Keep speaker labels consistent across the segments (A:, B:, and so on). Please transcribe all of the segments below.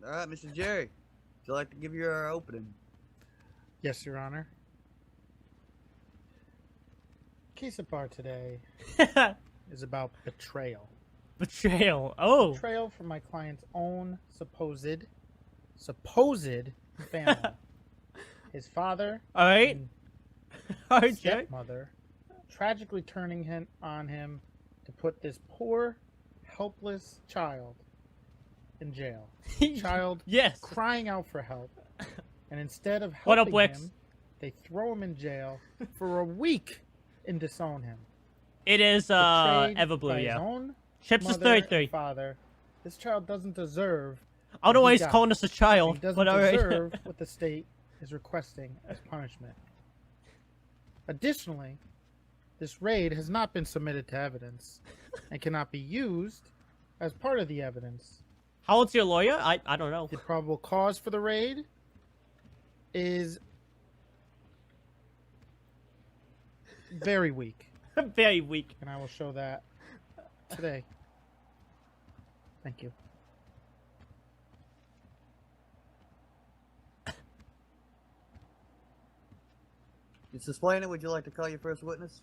A: All right, Mr. Jerry. Would you like to give your opening?
B: Yes, Your Honor. Case at bar today is about betrayal.
C: Betrayal. Oh.
B: Betrayal from my client's own supposed family. His father
C: All right.
B: and
C: All right, Jerry.
B: stepmother tragically turning him on him to put this poor, helpless child in jail. Child
C: Yes.
B: crying out for help. And instead of
C: What up,
B: helping
C: Wix?
B: him, they throw him in jail for a week and disown him.
C: It is
B: Betrayed
C: Everblue,
B: by his
C: yeah.
B: own
C: Chips is
B: mother
C: 33.
B: and father. This child doesn't deserve.
C: I don't know why
B: he
C: he's
B: got.
C: calling us a
B: He
C: child,
B: doesn't
C: but alright.
B: deserve what the state is requesting as punishment. Additionally, this raid has not been submitted to evidence and cannot be used as part of the evidence.
C: How old's your lawyer? I don't know.
B: The probable cause for the raid is very weak,
C: Very weak.
B: and I will show that today. Thank you.
A: Just explain it. Would you like to call your first witness?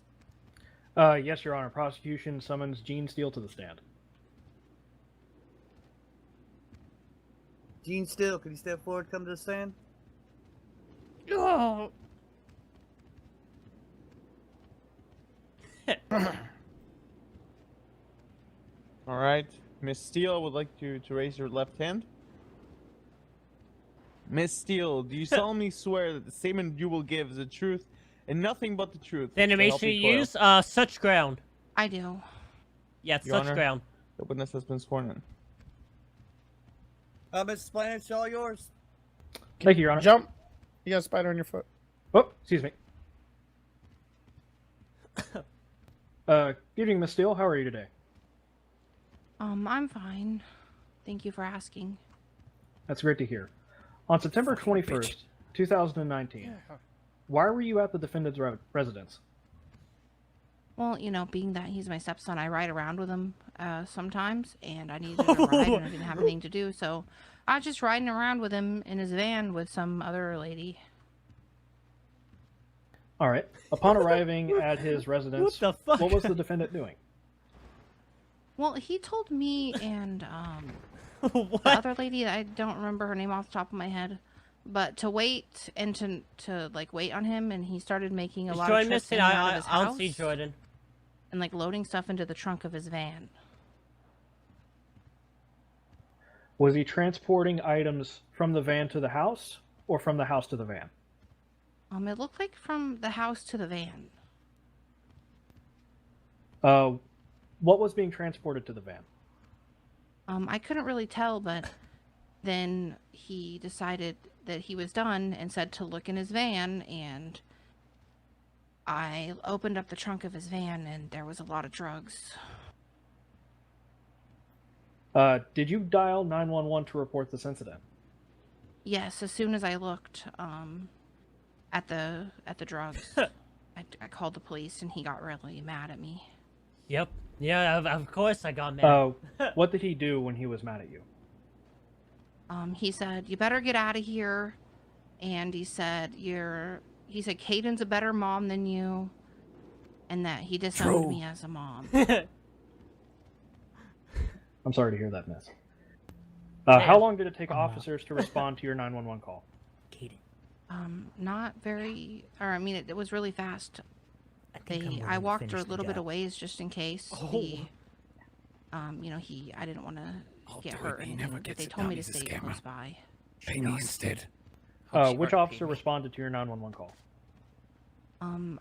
D: Yes, Your Honor. Prosecution summons Gene Steele to the stand.
A: Gene Steele, could you step forward, come to the stand?
C: Oh.
E: All right, Miss Steele, I would like you to raise your left hand. Miss Steele, do you solemnly swear that the statement you will give is the truth and nothing but the truth?
C: The animation you use, such ground.
F: I do.
C: Yes,
E: Your
C: such
E: Honor.
C: ground.
E: The witness has been sworn in.
A: Mr. Splatter, it's all yours.
D: Thank you, Your Honor.
B: Jump! You got a spider on your foot.
D: Oh, excuse me. Good evening, Miss Steele. How are you today?
F: I'm fine. Thank you for asking.
D: That's great to hear. On September 21st, 2019, why were you at the defendant's residence?
F: Well, you know, being that he's my stepson, I ride around with him sometimes, and I needed a ride, and I didn't have anything to do, so I was just riding around with him in his van with some other lady.
D: All right. Upon arriving at his residence,
C: What the fuck?
D: what was the defendant doing?
F: Well, he told me and
C: What?
F: the other lady, I don't remember her name off the top of my head, but to wait and to like wait on him, and he started making a
C: Is
F: lot
C: Jordan
F: of trips in
C: missing?
F: and out of his
C: I don't
F: house
C: see Jordan.
F: and like loading stuff into the trunk of his van.
D: Was he transporting items from the van to the house or from the house to the van?
F: It looked like from the house to the van.
D: What was being transported to the van?
F: I couldn't really tell, but then he decided that he was done and said to look in his van, and I opened up the trunk of his van, and there was a lot of drugs.
D: Did you dial 911 to report this incident?
F: Yes, as soon as I looked at the drugs, I called the police, and he got really mad at me.
C: Yep. Yeah, of course I got mad.
D: What did he do when he was mad at you?
F: He said, "You better get out of here," and he said, Caden's a better mom than you, and that he disowned me as a mom.
D: I'm sorry to hear that, miss. How long did it take officers to respond to your 911 call?
C: Kaden.
F: Not very, or I mean, it was really fast. I walked a little bit of ways just in case. I didn't want to get hurt, and they told me to stay close by.
G: Pay me instead.
D: Which officer responded to your 911 call?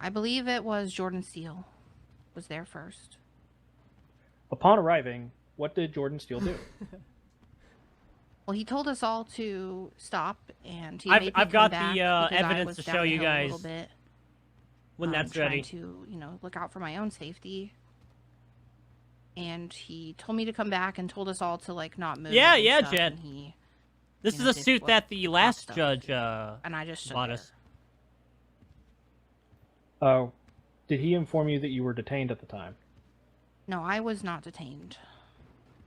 F: I believe it was Jordan Steele was there first.
D: Upon arriving, what did Jordan Steele do?
F: Well, he told us all to stop, and he
C: I've
F: made me
C: got
F: come
C: the,
F: back because I
C: evidence
F: was
C: to
F: down
C: show
F: the
C: you
F: hill a
C: guys
F: little bit,
C: when that's ready.
F: trying to, look out for my own safety. And he told me to come back and told us all to like not move.
C: Yeah,
F: and
C: yeah,
F: stuff,
C: Jed.
F: and he,
C: This is a
F: did
C: suit
F: what
C: that the
F: cop
C: last
F: stuff.
C: judge
F: And I just stood
C: bought
F: there.
C: us.
D: Did he inform you that you were detained at the time?
F: No, I was not detained.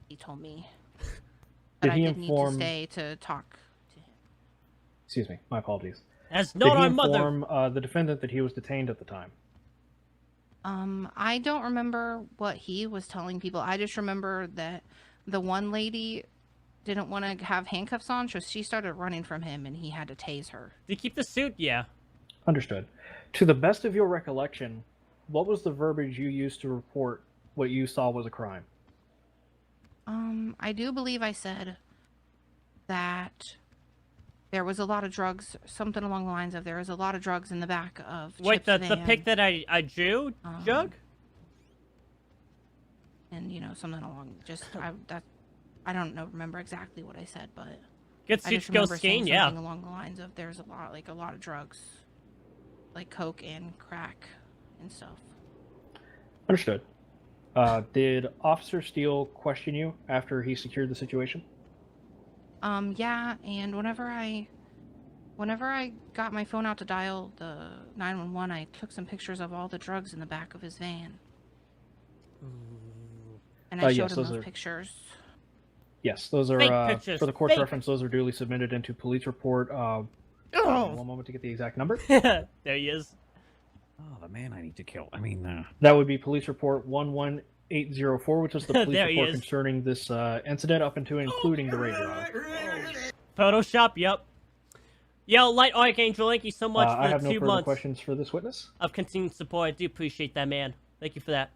F: He told me. but
D: Did he
F: I did need to
D: inform-
F: stay to talk to him.
D: Excuse me, my apologies.
C: That's
D: Did
C: not
D: he
C: our mother.
D: inform the defendant that he was detained at the time?
F: I don't remember what he was telling people. I just remember that the one lady didn't want to have handcuffs on, so she started running from him, and he had to tase her.
C: Did you keep the suit? Yeah.
D: Understood. To the best of your recollection, what was the verbiage you used to report what you saw was a crime?
F: I do believe I said that there was a lot of drugs, something along the lines of there was a lot of drugs in the back of
C: Wait,
F: Chip's
C: the
F: van,
C: pic that I drew, Jug?
F: and something along I don't remember exactly what I said, but
C: Good
F: I
C: suit
F: just
C: to go
F: remember saying
C: skiing, yeah.
F: something along the lines of there's a lot of drugs, like coke and crack and stuff.
D: Understood. Did Officer Steele question you after he secured the situation?
F: Yeah, and whenever I got my phone out to dial the 911, I took some pictures of all the drugs in the back of his van. And I showed
D: yes,
F: him
D: those
F: those
D: are-
F: pictures.
D: Yes, those are,
C: Fake pictures,
D: for the court's
C: fake.
D: reference, those are duly submitted into police report.
C: Oh.
D: One moment to get the exact number.
C: There he is.
G: Oh, the man I need to kill. I mean,
D: That would be police report 11804, which is the police
C: There he
D: report
C: is.
D: concerning this incident up into including the raid drive.
C: Photoshop, yep. Yo, Light Archangel, thank you so much
D: I
C: for
D: have
C: the
D: no
C: 2
D: further
C: months
D: questions for this witness.
C: of continued support. I do appreciate that, man. Thank you for that.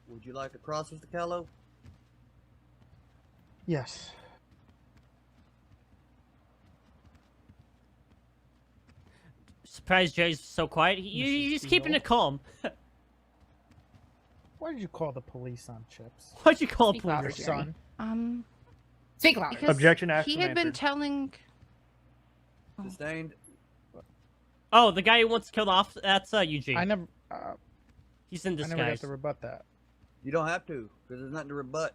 A: Would you like to cross, Mr. Callow?
B: Yes.
C: Surprised Jay's so quiet. He's keeping it calm.
B: Why did you call the police on Chips?
C: Why'd you call
H: Speak
C: police?
H: louder,
B: Your
H: Jeremy.
B: son.
H: Speak louder.
F: Because
D: Objection asked
F: he
D: and
F: had been
D: answered.
F: telling.
A: Sustained.
C: Oh, the guy who wants to kill off, that's Eugene.
B: I never
C: He's in
B: I never got
C: disguise.
B: to rebut that.
A: You don't have to, because there's nothing to rebut.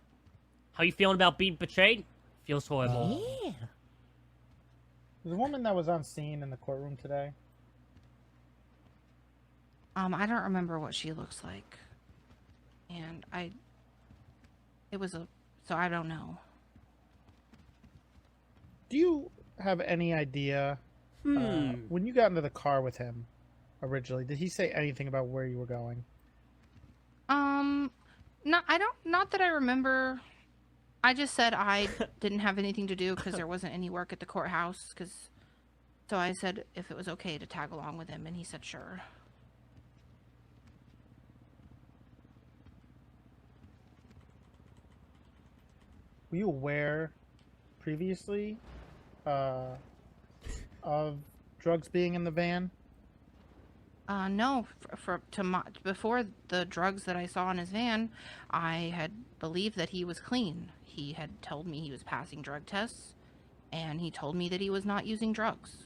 C: How you feeling about being betrayed? Feels horrible.
H: Yeah.
B: The woman that was on scene in the courtroom today.
F: I don't remember what she looks like, and so I don't know.
B: Do you have any idea when you got into the car with him originally? Did he say anything about where you were going?
F: Not that I remember. I just said I didn't have anything to do because there wasn't any work at the courthouse. So I said if it was okay to tag along with him, and he said sure.
B: Were you aware previously of drugs being in the van?
F: No. Before the drugs that I saw in his van, I had believed that he was clean. He had told me he was passing drug tests, and he told me that he was not using drugs.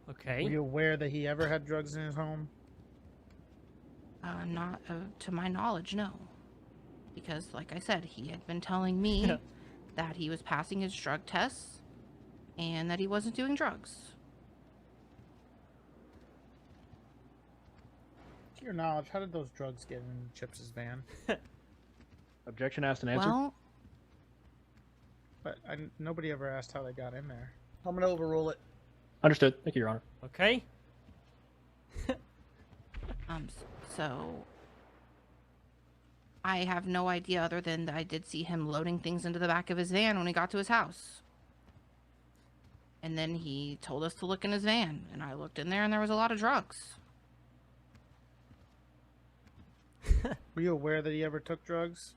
C: Okay.
B: Were you aware that he ever had drugs in his home?
F: Not to my knowledge, no. Because, like I said, he had been telling me that he was passing his drug tests and that he wasn't doing drugs.
B: To your knowledge, how did those drugs get in Chips's van?
D: Objection asked and answered.
F: Well,
B: But nobody ever asked how they got in there.
A: I'm going to overrule it.
D: Understood. Thank you, Your Honor.
C: Okay.
F: so I have no idea other than that I did see him loading things into the back of his van when he got to his house. And then he told us to look in his van, and I looked in there and there was a lot of drugs.
B: Were you aware that he ever took drugs?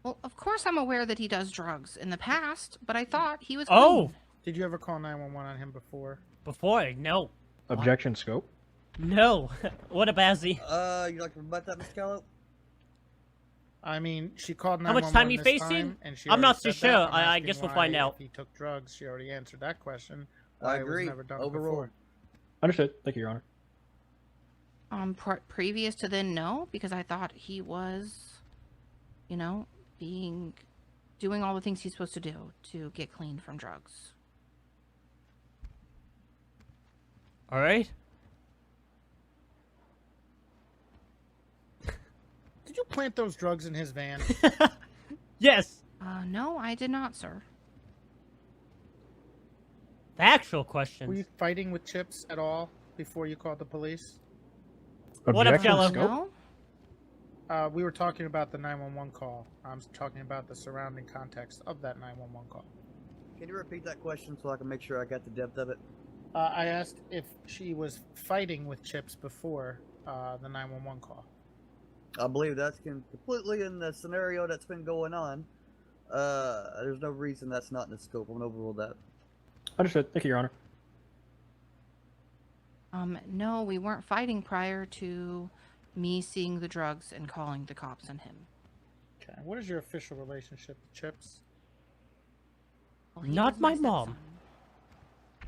F: Well, of course I'm aware that he does drugs in the past, but I thought he was
C: Oh!
F: clean.
B: Did you ever call 911 on him before?
C: Before, no.
D: Objection scope.
C: No. What a bazzy.
A: You'd like to rebut that, Mr. Callow?
B: I mean, she called
C: How
B: 911
C: much time he
B: this
C: facing?
B: time, and she
C: I'm not
B: already
C: too
B: said that.
C: sure.
B: I'm
C: I
B: asking
C: guess we'll
B: why,
C: find out.
B: If he took drugs, she already answered that question.
A: I
B: Why it was
A: agree.
B: never done
A: Overruled.
B: before.
D: Understood. Thank you, Your Honor.
F: Previous to then, no, because I thought he was, doing all the things he's supposed to do to get clean from drugs.
C: Alright.
B: Did you plant those drugs in his van?
C: Yes.
F: No, I did not, sir.
C: The actual
B: Were
C: question.
B: you fighting with Chips at all before you called the police?
C: What up,
D: Objection,
C: Jello?
D: scope?
F: No.
B: We were talking about the 911 call. I'm talking about the surrounding context of that 911 call.
A: Can you repeat that question so I can make sure I got the depth of it?
B: I asked if she was fighting with Chips before the 911 call.
A: I believe that's completely in the scenario that's been going on. There's no reason that's not in the scope. I'm gonna overrule that.
D: Understood. Thank you, Your Honor.
F: No, we weren't fighting prior to me seeing the drugs and calling the cops on him.
B: Okay. What is your official relationship with Chips?
F: Well, he
C: Not
F: was
C: my mom.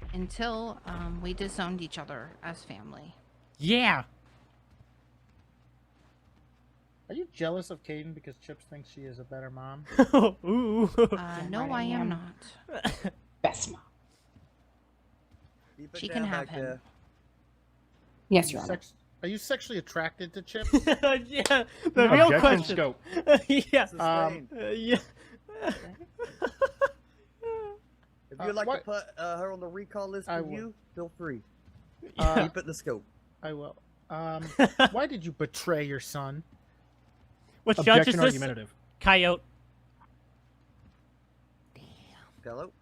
F: stepson. Until we disowned each other as family.
C: Yeah.
B: Are you jealous of Caden because Chips thinks she is a better mom?
C: Ooh.
F: No, I am not.
H: Best mom.
A: Keep it
F: She
A: down
F: can have
A: back
F: him.
A: there.
H: Yes, Your Honor.
B: Are you sexually attracted to Chips?
C: Yeah. The real
D: Objection,
C: question.
D: scope.
C: Yeah.
A: Sustained.
C: Yeah.
A: If you'd like
B: what-
A: to put her on the recall list
B: I
A: for
B: will.
A: you, feel free.
B: Uh,
A: Keep it in the scope.
B: I will. Why did you betray your son?
C: What judge is
D: Objection,
C: this?
D: argumentative.
C: Coyote.
A: Hello?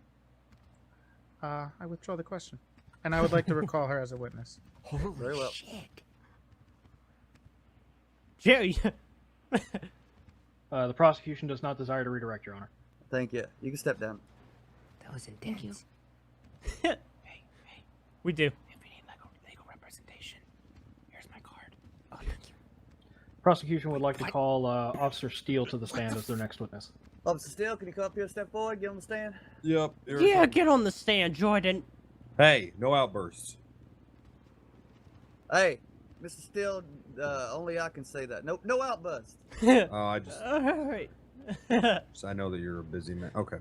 B: I withdraw the question. And I would like to recall her as a witness.
A: Very well.
C: Jerry.
D: The prosecution does not desire to redirect, Your Honor.
A: Thank you. You can step down.
H: That was
F: Thank you.
H: Hey,
C: We do.
H: if we need legal representation, here's my card. Oh, thank you.
D: Prosecution would like to call Officer Steele to the stand as their next witness.
A: Officer Steele, can you come up here and step forward? Get on the stand.
I: Yep.
C: Yeah, get on the stand, Jordan.
I: Hey, no outbursts.
A: Hey, Mr. Steele, only I can say that. Nope, no outburst.
I: I just,
C: Alright.
I: I know that you're a busy man. Okay.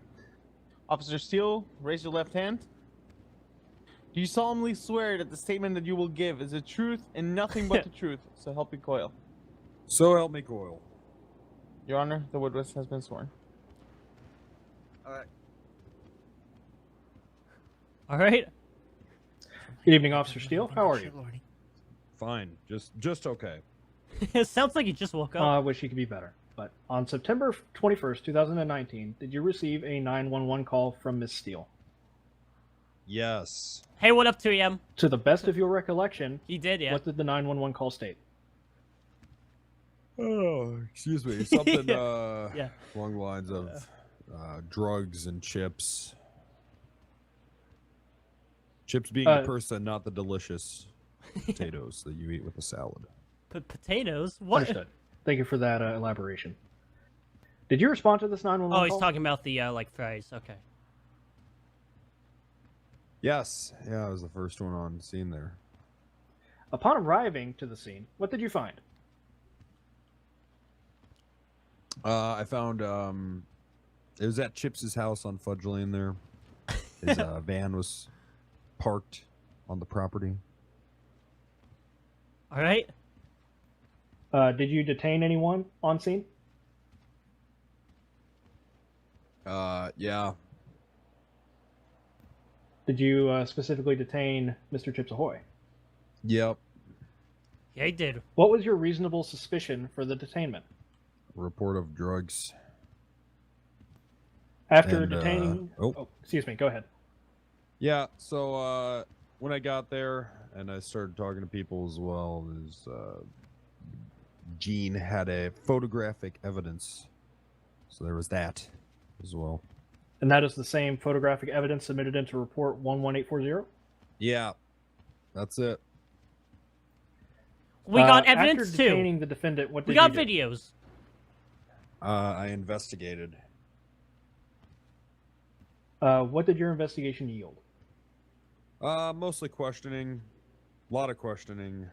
E: Officer Steele, raise your left hand. Do you solemnly swear that the statement that you will give is the truth and nothing but the truth, so help you coil?
I: So help me, Coil.
E: Your Honor, the witness has been sworn.
A: All right.
C: Alright.
D: Good evening, Officer Steele. How are you?
I: Fine. Just okay.
C: It sounds like you just woke up.
D: I wish you could be better. But on September 21st, 2019, did you receive a 911 call from Miss Steele?
I: Yes.
C: Hey, what up, 2am?
D: To the best of your recollection,
C: He did, yeah.
D: what did the 911 call state?
I: Oh, excuse me. Something
C: Yeah.
I: along the lines of drugs and chips. Chips being the person, not the delicious potatoes that you eat with a salad.
C: Potatoes? What?
D: Understood. Thank you for that elaboration. Did you respond to this 911
C: Oh,
D: call?
C: he's talking about the, phrase. Okay.
I: Yes. Yeah, I was the first one on scene there.
D: Upon arriving to the scene, what did you find?
I: I found it was at Chips's house on Fudge Lane there. His van was parked on the property.
C: Alright.
D: Did you detain anyone on scene?
I: Yeah.
D: Did you specifically detain Mr. Chips Ahoy?
I: Yep.
C: Yeah, he did.
D: What was your reasonable suspicion for the detainment?
I: Report of drugs.
D: After
I: And,
D: detaining...
I: oh.
D: Excuse me, go ahead.
I: Yeah, so when I got there and I started talking to people as well, Gene had a photographic evidence. So there was that as well.
D: And that is the same photographic evidence submitted into report 11840?
I: Yeah, that's it.
C: We got evidence,
D: after
C: too.
D: detaining the defendant, what did
C: We got
D: you do?
C: videos.
I: I investigated.
D: What did your investigation yield?
I: Mostly questioning. A lot of questioning.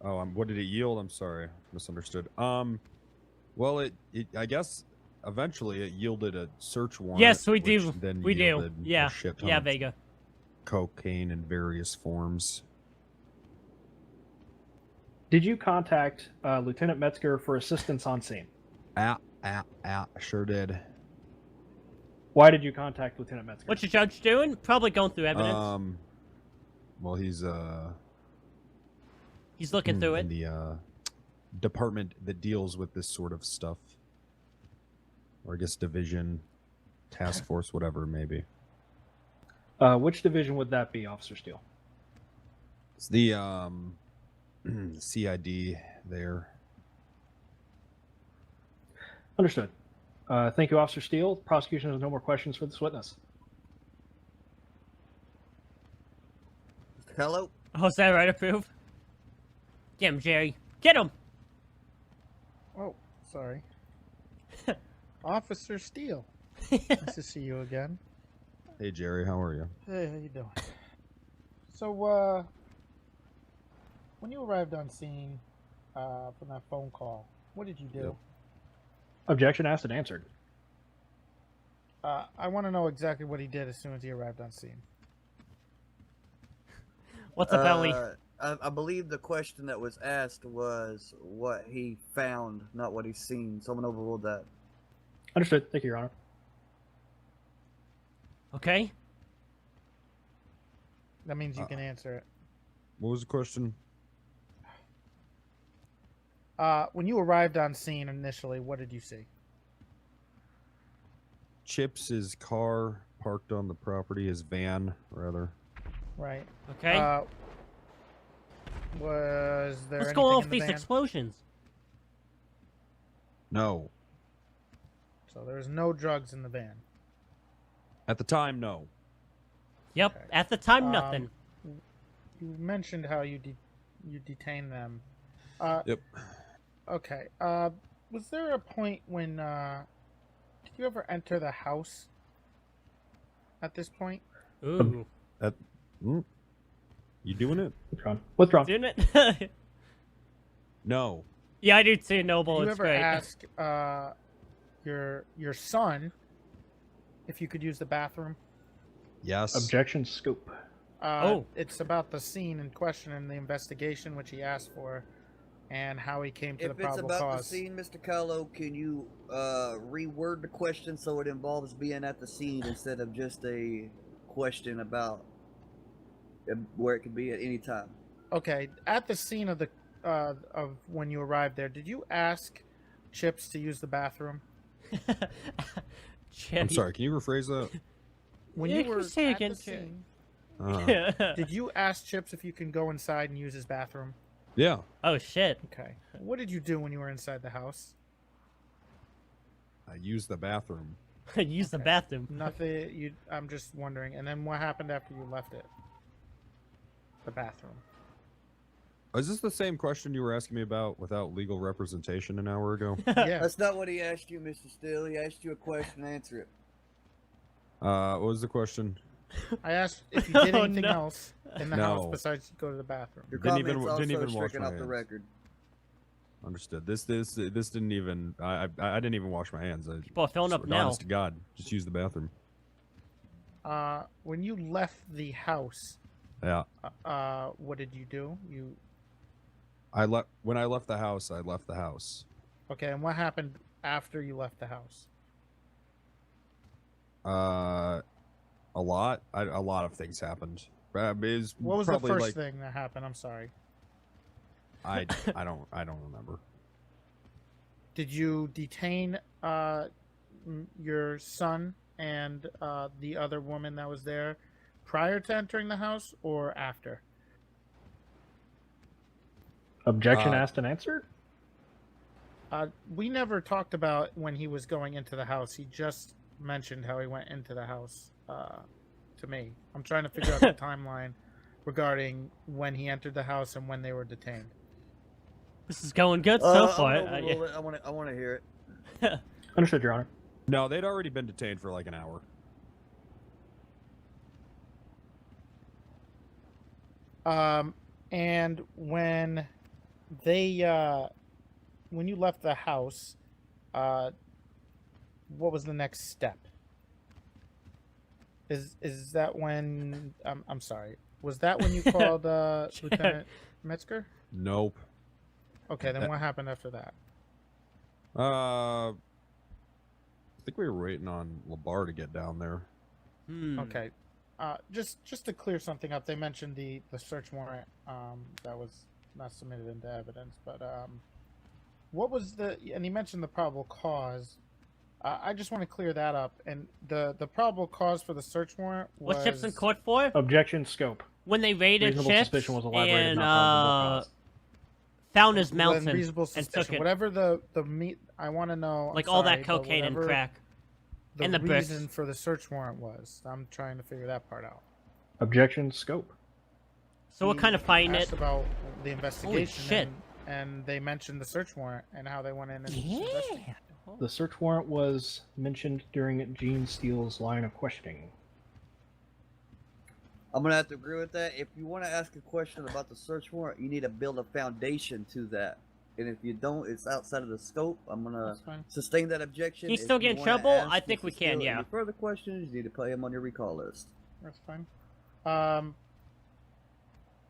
I: Oh, what did it yield? I'm sorry. Misunderstood. Well, it I guess eventually it yielded a search warrant.
C: Yes, we
I: which
C: do.
I: Then
C: We do.
I: yielded a
C: Yeah.
I: shit ton
C: Yeah,
I: of
C: Vega.
I: cocaine in various forms.
D: Did you contact Lieutenant Metzger for assistance on scene?
I: Sure did.
D: Why did you contact Lieutenant Metzger?
C: What's your judge doing? Probably going through evidence.
I: Well, he's
C: looking through
I: in
C: it.
I: the department that deals with this sort of stuff, or I guess division, task force, whatever it may be.
D: Which division would that be, Officer Steele?
I: It's the CID there.
D: Understood. Thank you, Officer Steele. Prosecution has no more questions for this witness.
A: Hello?
C: Oh, is that right, approve? Get him, Jerry. Get him!
B: Oh, sorry. Officer Steele. Nice to see you again.
I: Hey, Jerry, how are you?
B: Hey, how you doing? So, when you arrived on scene from that phone call, what did you do?
I: Yep.
D: Objection asked and answered.
B: I want to know exactly what he did as soon as he arrived on scene.
C: What's up, Ellie?
A: I believe the question that was asked was what he found, not what he's seen. Someone overruled that.
D: Understood. Thank you, Your Honor.
C: Okay.
B: That means you can answer it.
I: What was the question?
B: When you arrived on scene initially, what did you see?
I: Chip's car parked on the property, his van, rather.
B: Right.
C: Okay.
B: Was there
C: What's
B: anything
C: going on
B: in
C: with
B: the
C: these
B: van?
C: explosions?
I: No.
B: So there's no drugs in the van.
I: At the time, no.
C: Yep.
B: Okay.
C: At the time, nothing.
B: You mentioned how you detained them.
I: Yep.
B: Okay. Was there a point when did you ever enter the house? At this point?
C: Ooh.
I: You doing it?
D: Withdrawn. Withdrawn.
C: Didn't it?
I: No.
C: Yeah, I do too, Noble.
B: Did you
C: It's
B: ever
C: great.
B: ask your son if you could use the bathroom?
I: Yes.
D: Objection scoop.
B: It's about the scene in question and the investigation which he asked for, and how he came to
A: If
B: the
A: it's
B: probable
A: about
B: cause.
A: the scene, Mr. Kahlo, can you reword the question so it involves being at the scene instead of just a question about where it could be at any time?
B: Okay, at the scene of the of when you arrived there, did you ask Chips to use the bathroom?
I: I'm sorry, can you rephrase that?
B: When
C: Yeah,
B: you
C: can you
B: were
C: say
B: at
C: again,
B: the scene,
C: Did
B: did you ask Chips if you can go inside and use his bathroom?
I: Yeah.
C: Oh shit!
B: Okay. What did you do when you were inside the house?
I: I used the bathroom.
C: Use the
B: Okay.
C: bathroom.
B: Nothing. I'm just wondering. And then what happened after you left it? The bathroom.
I: Is this the same question you were asking me about without legal representation an hour ago?
B: Yeah.
A: That's not what he asked you, Mr. Steele. He asked you a question, answer it.
I: What was the question?
B: I asked if you did
C: Oh,
B: anything
C: no.
B: else in the house
I: No.
B: besides go to the bathroom.
A: Your
I: Didn't
A: comments
I: even-
A: also
I: didn't even wash
A: stricken
I: my
A: off the
I: hands.
A: record.
I: Understood. This didn't even. I didn't even wash my hands.
C: People are filling up now.
I: Honest to God, just use the bathroom.
B: When you left the house,
I: Yeah.
B: what did you do?
I: When I left the house, I left the house.
B: Okay, and what happened after you left the house?
I: A lot. A lot of things happened.
B: What was the
I: probably
B: first
I: like,
B: thing that happened? I'm sorry.
I: I don't remember.
B: Did you detain your son and the other woman that was there prior to entering the house or after?
D: Objection asked and answered.
B: We never talked about when he was going into the house. He just mentioned how he went into the house to me. I'm trying to figure out the timeline regarding when he entered the house and when they were detained.
C: This is going good so far.
A: I want to hear it.
D: Understood, Your Honor.
I: No, they'd already been detained for like an hour.
B: And when they when you left the house, what was the next step? Is that when I'm sorry. Was that when you called Lieutenant Metzger?
I: Nope.
B: Okay, then what happened after that?
I: I think we were waiting on LeBar to get down there.
B: Okay. Just to clear something up, they mentioned the search warrant that was not submitted into evidence, but what was and he mentioned the probable cause. I just want to clear that up. And the probable cause for the search warrant was...
C: What's Chips in court for?
D: Objection scope.
C: When they raided
D: Reasonable
C: Chips
D: suspicion was elaborated,
C: and
D: not probable cause.
C: found his
B: when
C: mountain
B: reasonable
C: and
B: suspicion,
C: took it.
B: whatever the meat. I want to know.
C: Like
B: I'm
C: all
B: sorry,
C: that
B: but
C: cocaine and
B: whatever
C: crack.
B: The
C: And the bricks.
B: reason for the search warrant was. I'm trying to figure that part out.
D: Objection scope.
C: So what kind of fighting
B: asked
C: it?
B: about the investigation.
C: shit.
B: And they mentioned the search warrant and how they went in and investigated.
D: The search warrant was mentioned during Gene Steele's line of questioning.
A: I'm gonna have to agree with that. If you want to ask a question about the search warrant, you need to build a foundation to that. And if you don't, it's outside of the scope. I'm gonna
B: That's fine.
A: sustain that objection.
C: Can you
A: If
C: still get in
A: wanna
C: trouble?
A: ask
C: I think
A: Mr.
C: we can,
A: Steele
C: yeah.
A: Any further questions? You need to put him on your recall list.
B: That's fine.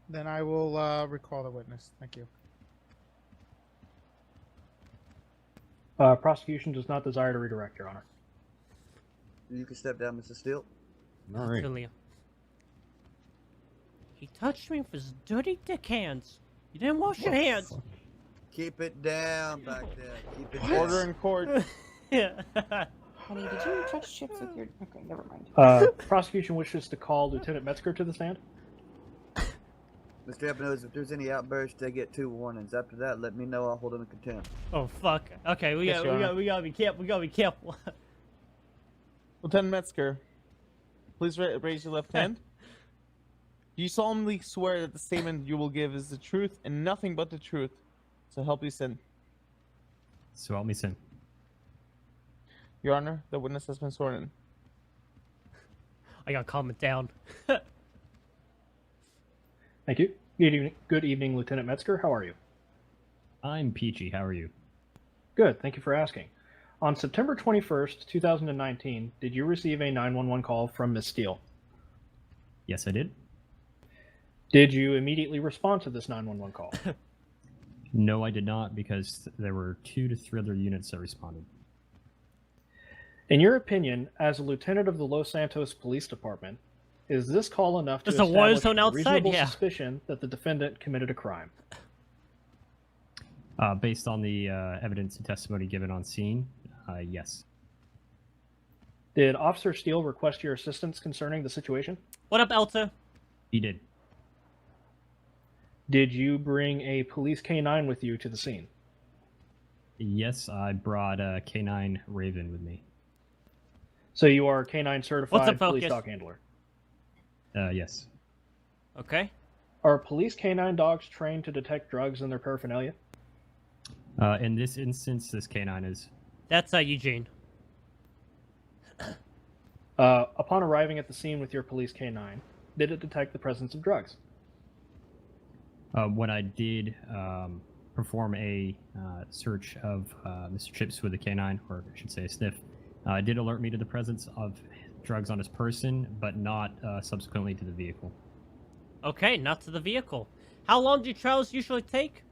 B: Then I will recall the witness. Thank you.
D: Prosecution does not desire to redirect, Your Honor.
A: You can step down, Mr. Steele.
I: All right.
C: Julia. He touched me with his dirty dick hands. You didn't wash your hands.
A: Keep it down back there. Keep it
E: Order
A: down.
E: in court.
C: Yeah.
J: Honey, did you touch Chips with your... Okay, never mind.
D: Prosecution wishes to call Lieutenant Metzger to the stand.
A: Mr. Ebenos, if there's any outbursts, they get 2 warnings. After that, let me know. I'll hold them in contempt.
C: Oh fuck. Okay, we
E: Yes, Your Honor.
C: gotta be careful. We gotta be careful.
E: Lieutenant Metzger, please raise your left hand. Do you solemnly swear that the statement you will give is the truth and nothing but the truth, so help you sin?
G: So help me sin.
E: Your Honor, the witness has been sworn in.
C: I gotta calm it down.
D: Thank you. Good evening, Lieutenant Metzger. How are you?
G: I'm peachy. How are you?
D: Good. Thank you for asking. On September 21st, 2019, did you receive a 911 call from Miss Steele?
G: Yes, I did.
D: Did you immediately respond to this 911 call?
G: No, I did not, because there were 2 to 3 other units that responded.
D: In your opinion, as a lieutenant of the Los Santos Police Department, is this call enough to
C: There's a war
D: establish
C: zone
D: a
C: outside?
D: reasonable
C: Yeah.
D: suspicion that the defendant committed a crime?
G: Based on the evidence and testimony given on scene, yes.
D: Did Officer Steele request your assistance concerning the situation?
C: What up, Elta?
G: He did.
D: Did you bring a police K-9 with you to the scene?
G: Yes, I brought K9 Raven with me.
D: So you are a K-9 certified police
C: Focus?
D: dog handler.
G: Yes.
C: Okay.
D: Are police K-9 dogs trained to detect drugs in their paraphernalia?
G: In this instance, this K9 is.
C: That's Eugene.
D: Upon arriving at the scene with your police K-9, did it detect the presence of drugs?
G: When I did perform a search of Mr. Chips with a K9, or I should say a sniff, it did alert me to the presence of drugs on his person, but not subsequently to the vehicle.
C: Okay, not to the vehicle. How long do trials usually take?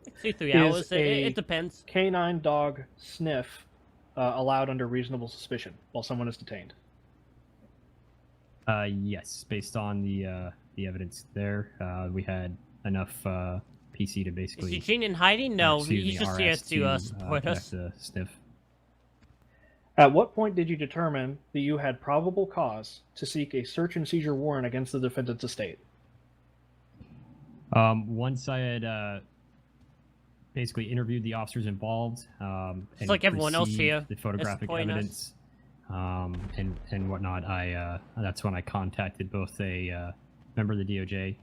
C: Like 2-3
D: Is
C: hours.
D: a
C: It depends.
D: K-9 dog sniff allowed under reasonable suspicion while someone is detained?
G: Yes, based on the evidence there, we had enough PC to
C: Is
G: basically.
C: Eugene in hiding? No,
G: excuse
C: he's
G: me,
C: just here
G: RS
C: to support us.
G: conduct a sniff.
D: At what point did you determine that you had probable cause to seek a search and seizure warrant against the defendant's estate?
G: Once I had basically interviewed the officers involved, and
C: like everyone else
G: received
C: here
G: the photographic
C: disappointing us.
G: evidence, and whatnot, that's when I contacted both a member of the DOJ,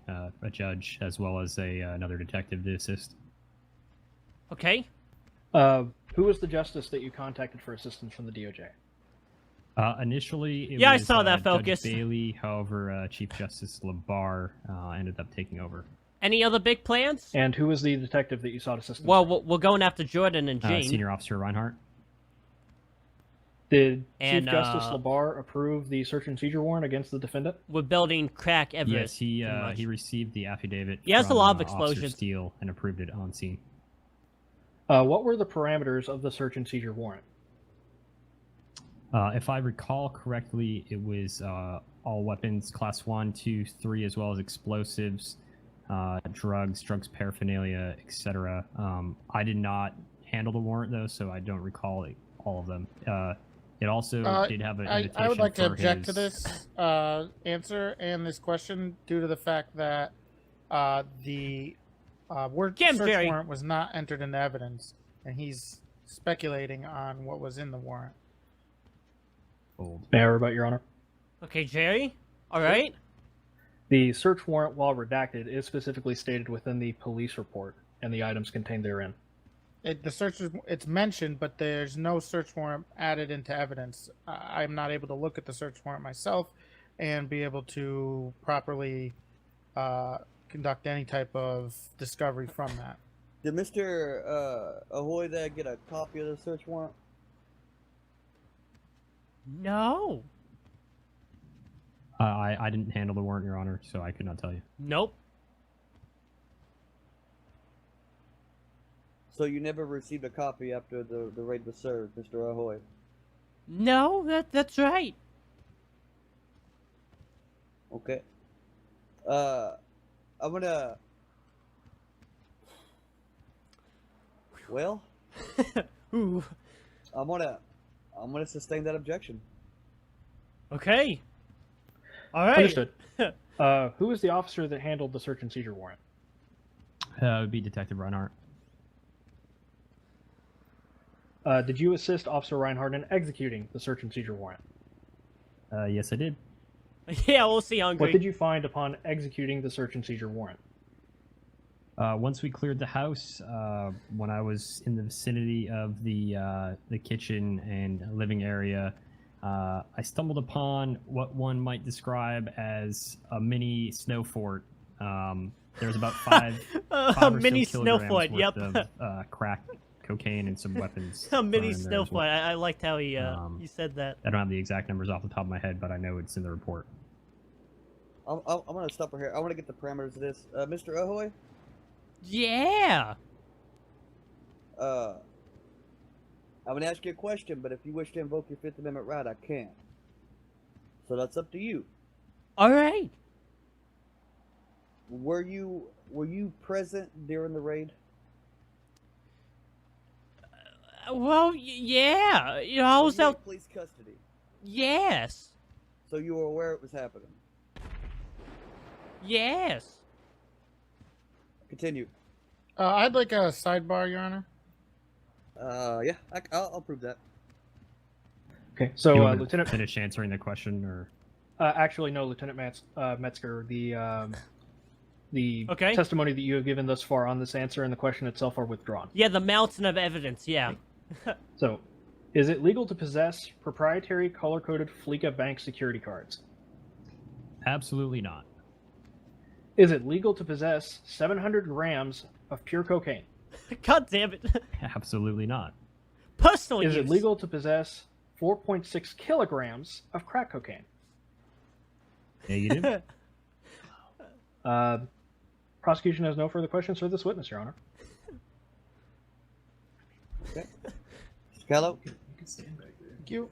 G: a judge, as well as another detective to assist.
C: Okay.
D: Who was the justice that you contacted for assistance from the DOJ?
G: Initially, it
C: Yeah, I
G: was,
C: saw that
G: Judge
C: focus.
G: Bailey. However, Chief Justice LeBar ended up taking over.
C: Any other big plans?
D: And who was the detective that you sought assistance
C: Well,
D: from?
C: we're going after Jordan and Gene.
G: Senior Officer Reinhardt.
D: Did
C: and,
D: Chief Justice LeBar approve the search and seizure warrant against the defendant?
C: We're building crack Everett.
G: Yes, he
C: pretty much.
G: received the affidavit.
C: He has a
G: from,
C: lot of
G: Officer
C: explosions.
G: Steele and approved it on scene.
D: What were the parameters of the search and seizure warrant?
G: If I recall correctly, it was all weapons, class 1, 2, 3, as well as explosives, drugs paraphernalia, etc. I did not handle the warrant, though, so I don't recall all of them. It also did have an invitation
B: I would like to
G: for
B: object to
G: his-
B: this answer and this question due to the fact that the word
C: Damn,
B: search
C: Jerry.
B: warrant was not entered into evidence, and he's speculating on what was in the warrant.
D: May I rebut, Your Honor?
C: Okay, Jerry. All right.
D: The search warrant, while redacted, is specifically stated within the police report and the items contained therein.
B: The search it's mentioned, but there's no search warrant added into evidence. I'm not able to look at the search warrant myself and be able to properly conduct any type of discovery from that.
A: Did Mr. Ahoy there get a copy of the search warrant?
C: No.
G: I didn't handle the warrant, Your Honor, so I could not tell you.
C: Nope.
A: So you never received a copy after the raid was served, Mr. Ahoy?
C: No, that's right.
A: Okay. I'm gonna... Well,
C: Ooh.
A: I'm gonna sustain that objection.
C: Okay. All right.
D: Understood. Who was the officer that handled the search and seizure warrant?
G: It would be Detective Reinhardt.
D: Did you assist Officer Reinhardt in executing the search and seizure warrant?
G: Yes, I did.
C: Yeah, we'll see. Hungry.
D: What did you find upon executing the search and seizure warrant?
G: Once we cleared the house, when I was in the vicinity of the kitchen and living area, I stumbled upon what one might describe as a mini snow fort. There's about five
C: a
G: or
C: mini
G: so
C: snow
G: kilograms
C: fort. Yep.
G: worth of crack cocaine and some weapons.
C: A mini
G: thrown in there
C: snow
G: as
C: fort.
G: well.
C: I liked how he said that.
G: I don't have the exact numbers off the top of my head, but I know it's in the report.
A: I'm gonna stop right here. I want to get the parameters of this. Mr. Ahoy?
C: Yeah.
A: I'm gonna ask you a question, but if you wish to invoke your Fifth Amendment right, I can. So that's up to you.
C: All right.
A: Were you present during the raid?
C: Well, yeah. You know, I was
A: Were you in
C: out.
A: police custody,
C: Yes.
A: so you were aware it was happening.
C: Yes.
A: Continue.
B: I'd like a sidebar, Your Honor.
A: Yeah, I'll prove that.
D: Okay, so
G: You want me to
D: Lieutenant.
G: finish answering the question, or
D: Actually, no, Lieutenant Metzger. The
C: Okay.
D: testimony that you have given thus far on this answer and the question itself are withdrawn.
C: Yeah, the mountain of evidence. Yeah.
D: So, is it legal to possess proprietary color-coded Fleeca bank security cards?
G: absolutely not.
D: Is it legal to possess 700 grams of pure cocaine?
C: God damn it.
G: Absolutely not.
C: Personal
D: Is
C: use.
D: it legal to possess 4.6 kilograms of crack cocaine?
G: Negative.
D: Prosecution has no further questions for this witness, Your Honor.
A: Okay. Scallo?
B: Thank you.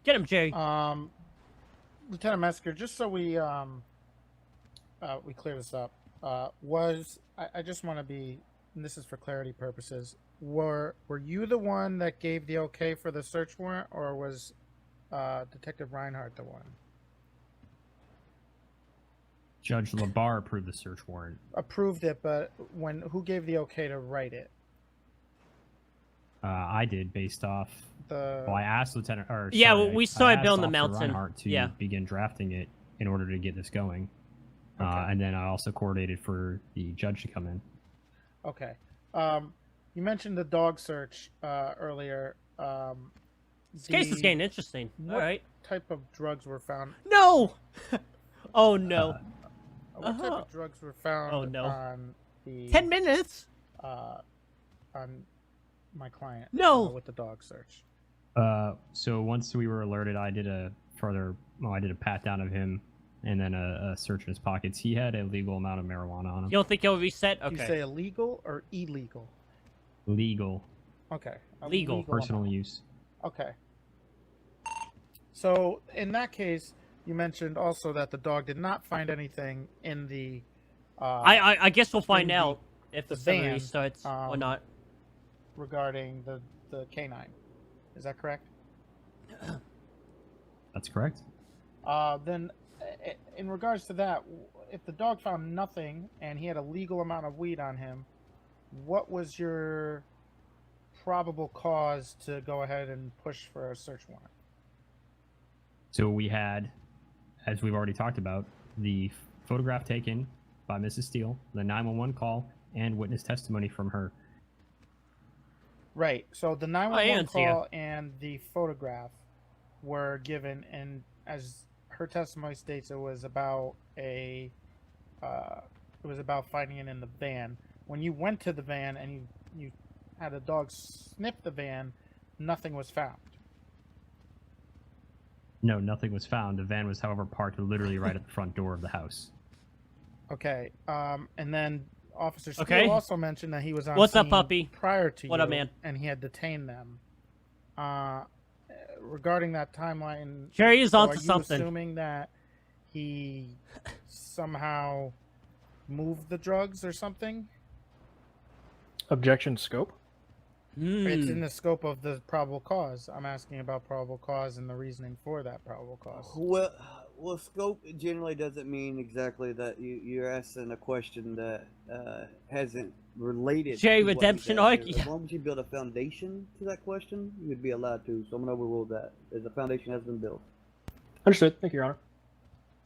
C: Get him, Jerry.
B: Lieutenant Metzger, just so we clear this up, I just want to be, and this is for clarity purposes, were you the one that gave the okay for the search warrant, or was Detective Reinhardt the one?
G: Judge Labar approved the search warrant.
B: Approved it, but who gave the okay to write it?
G: I did, based off. Well, I asked Lieutenant. Or
C: Yeah,
G: sorry,
C: well, we
G: I
C: saw it
G: asked
C: build in the
G: Officer
C: mountain.
G: Reinhardt to
C: Yeah.
G: begin drafting it in order to get this going.
B: Okay.
G: And then I also coordinated for the judge to come in.
B: Okay. You mentioned the dog search earlier.
C: This case is getting interesting.
B: What
C: All right.
B: type of drugs were found?
C: No. Oh no.
B: What type of drugs were found
C: Oh, no.
B: on the
C: 10 minutes.
B: on my client?
C: No.
B: With the dog search.
G: So once we were alerted, I did a pat down of him, and then a search in his pockets. He had a legal amount of marijuana on him.
C: You don't think he'll reset?
B: Do
C: Okay.
B: you say illegal or illegal?
G: Legal.
B: Okay. a
C: Legal.
G: Personal
B: amount.
G: use.
B: Okay. So in that case, you mentioned also that the dog did not find anything in the.
C: I guess we'll find
B: in
C: out if
B: the
C: the server
B: van,
C: restarts or not.
B: regarding the canine. Is that correct?
G: That's correct.
B: Then, in regards to that, if the dog found nothing and he had a legal amount of weed on him, what was your probable cause to go ahead and push for a search warrant?
G: So we had, as we've already talked about, the photograph taken by Mrs. Steele, the 911 call, and witness testimony from her.
B: Right. So the 911
C: and Tia.
B: call and the photograph were given, and as her testimony states, it was about finding it in the van. When you went to the van and you had a dog sniff the van, nothing was found.
G: No, nothing was found. The van was, however, parked literally right at the front door of the house.
B: Okay. And then Officer Steele
C: Okay.
B: also mentioned that he was on
C: What's up,
B: scene
C: puppy?
B: prior to
C: What
B: you,
C: up, man?
B: and he had detained them. Regarding that timeline,
C: Jerry is
B: so
C: onto
B: are you
C: something.
B: assuming that he somehow moved the drugs or something?
D: Objection scope.
B: It's in
C: Hmm.
B: the scope of the probable cause. I'm asking about probable cause and the reasoning for that probable cause.
A: Well, scope generally doesn't mean exactly that you're asking a question that hasn't related.
C: Jay,
A: to what he's
C: redemption
A: asking.
C: arc?
A: As
C: Yeah.
A: long as you build a foundation to that question, you would be allowed to. So I'm gonna overrule that, as the foundation has been built.
D: Understood. Thank you, Your Honor.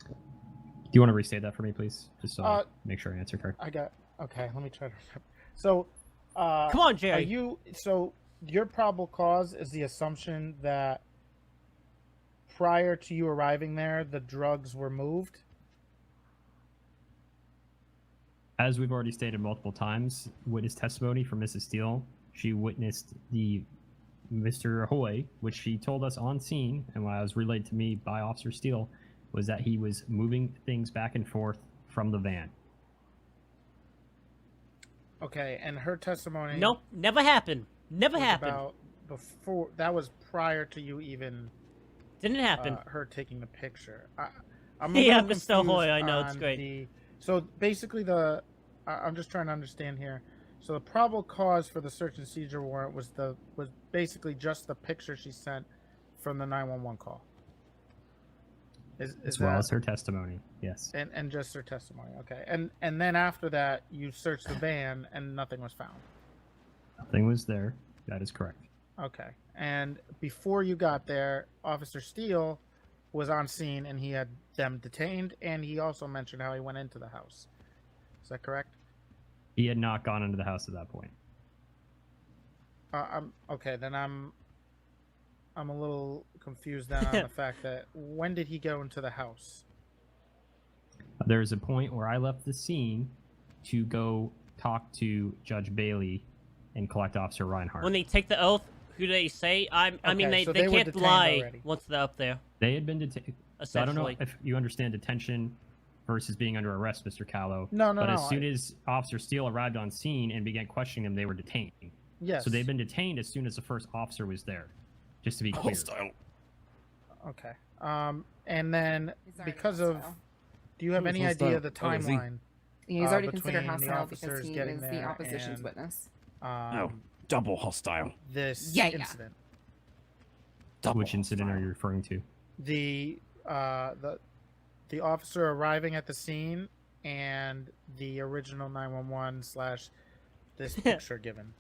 G: Do you want to restate that for me, please? Just so I
B: Uh,
G: make sure I answer correct.
B: Okay, let me try to remember. So,
C: Come on, Jerry.
B: so your probable cause is the assumption that prior to you arriving there, the drugs were moved?
G: As we've already stated multiple times, witness testimony from Mrs. Steele, she witnessed the Mr. Ahoy, which she told us on scene, and what was relayed to me by Officer Steele, was that he was moving things back and forth from the van.
B: Okay, and her testimony
C: Nope, never happened. Never
B: was
C: happened.
B: about before, that was prior to you even
C: Didn't happen.
B: her taking the picture. I'm a
C: Yeah,
B: little
C: Mr. Ahoy,
B: confused
C: I know, it's
B: on
C: great.
B: So basically, I'm just trying to understand here. So the probable cause for the search and seizure warrant was basically just the picture she sent from the 911 call. Is
G: As
B: that,
G: well as her testimony, yes.
B: and just her testimony? Okay, and then after that, you searched the van and nothing was found.
G: Nothing was there. That is correct.
B: Okay, and before you got there, Officer Steele was on scene and he had them detained, and he also mentioned how he went into the house. Is that correct?
G: He had not gone into the house at that point.
B: Okay. Then I'm a little confused then on the fact that when did he go into the house?
G: There was a point where I left the scene to go talk to Judge Bailey and collect Officer Reinhardt.
C: When they take the oath, who do they say? I mean,
B: Okay, so
C: they
B: they were
C: can't
B: detained
C: lie
B: already.
C: once they're up there.
G: They had been detained. So I don't know
C: Essentially.
G: if you understand detention versus being under arrest, Mr. Callow.
B: No,
G: But
B: no.
G: as soon as Officer Steele arrived on scene and began questioning them, they were detained.
B: Yes.
G: So they've been detained as soon as the first officer was there. Just to be clear.
B: Okay. And then
J: He's already
B: because of,
J: hostile.
B: do you have
E: Who's
B: any idea of the
E: hostile? Oh, is he?
B: timeline?
J: He's already considered
B: between the
J: hostile because
B: officers
J: he
B: getting
J: is the
B: there
J: opposition's
B: and,
J: witness.
H: Double hostile.
B: This
J: Yeah.
B: incident?
H: Double
G: Which incident are
H: hostile.
G: you referring to?
B: The officer arriving at the scene and the original 911 / this picture given.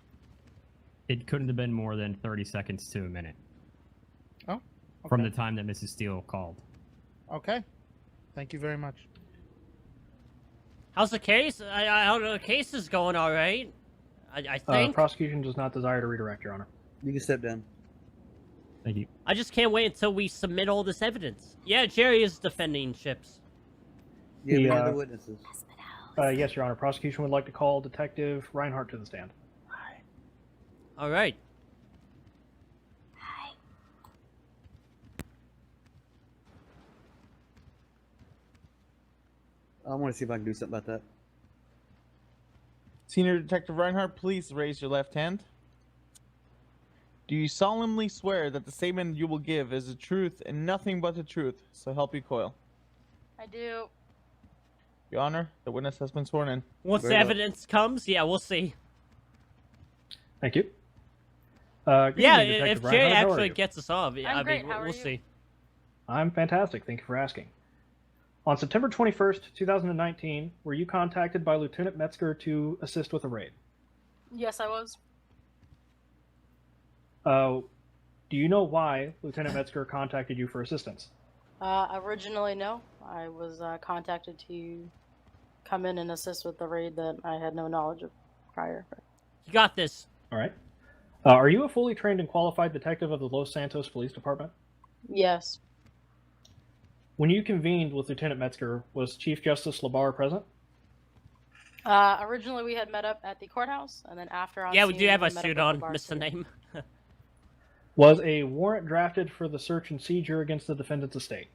G: It couldn't have been more than 30 seconds to a minute.
B: Oh,
G: From
B: okay.
G: the time that Mrs. Steele called.
B: Okay. Thank you very much.
C: How's the case? I don't know. The case is going all right. I think.
D: Prosecution does not desire to redirect, Your Honor.
A: You can step down.
G: Thank you.
C: I just can't wait until we submit all this evidence. Yeah, Jerry is defending Chips.
A: Yeah,
D: The,
A: we have the witnesses.
D: Yes, Your Honor. Prosecution would like to call Detective Reinhardt to the stand.
C: All right.
A: I want to see if I can do something about that.
E: Senior Detective Reinhardt, please raise your left hand. Do you solemnly swear that the statement you will give is the truth and nothing but the truth, so help you Coyle?
K: I do.
E: Your Honor, the witness has been sworn in.
C: Once
A: Very
C: the
A: well.
C: evidence comes, yeah, we'll see.
D: Thank you. Good
C: Yeah,
D: evening, Detective
C: if Jay
D: Reinhardt. How are
C: actually
D: you?
C: gets us off,
K: I'm
C: I
K: great,
C: mean,
K: how are
C: we'll
K: you?
C: see.
D: I'm fantastic. Thank you for asking. On September 21st, 2019, were you contacted by Lieutenant Metzger to assist with a raid?
K: Yes, I was.
D: Do you know why Lieutenant Metzger contacted you for assistance?
K: Originally, no. I was contacted to come in and assist with the raid that I had no knowledge of prior.
C: You got this.
D: All right. Are you a fully trained and qualified detective of the Los Santos Police Department?
K: Yes.
D: When you convened with Lieutenant Metzger, was Chief Justice Labar present?
K: Originally, we had met up at the courthouse, and then after on
C: Yeah, we
K: scene,
C: do have a
K: met up
C: suit
K: with
C: on.
K: Labar
C: Missed the
K: too.
C: name.
D: Was a warrant drafted for the search and seizure against the defendant's estate?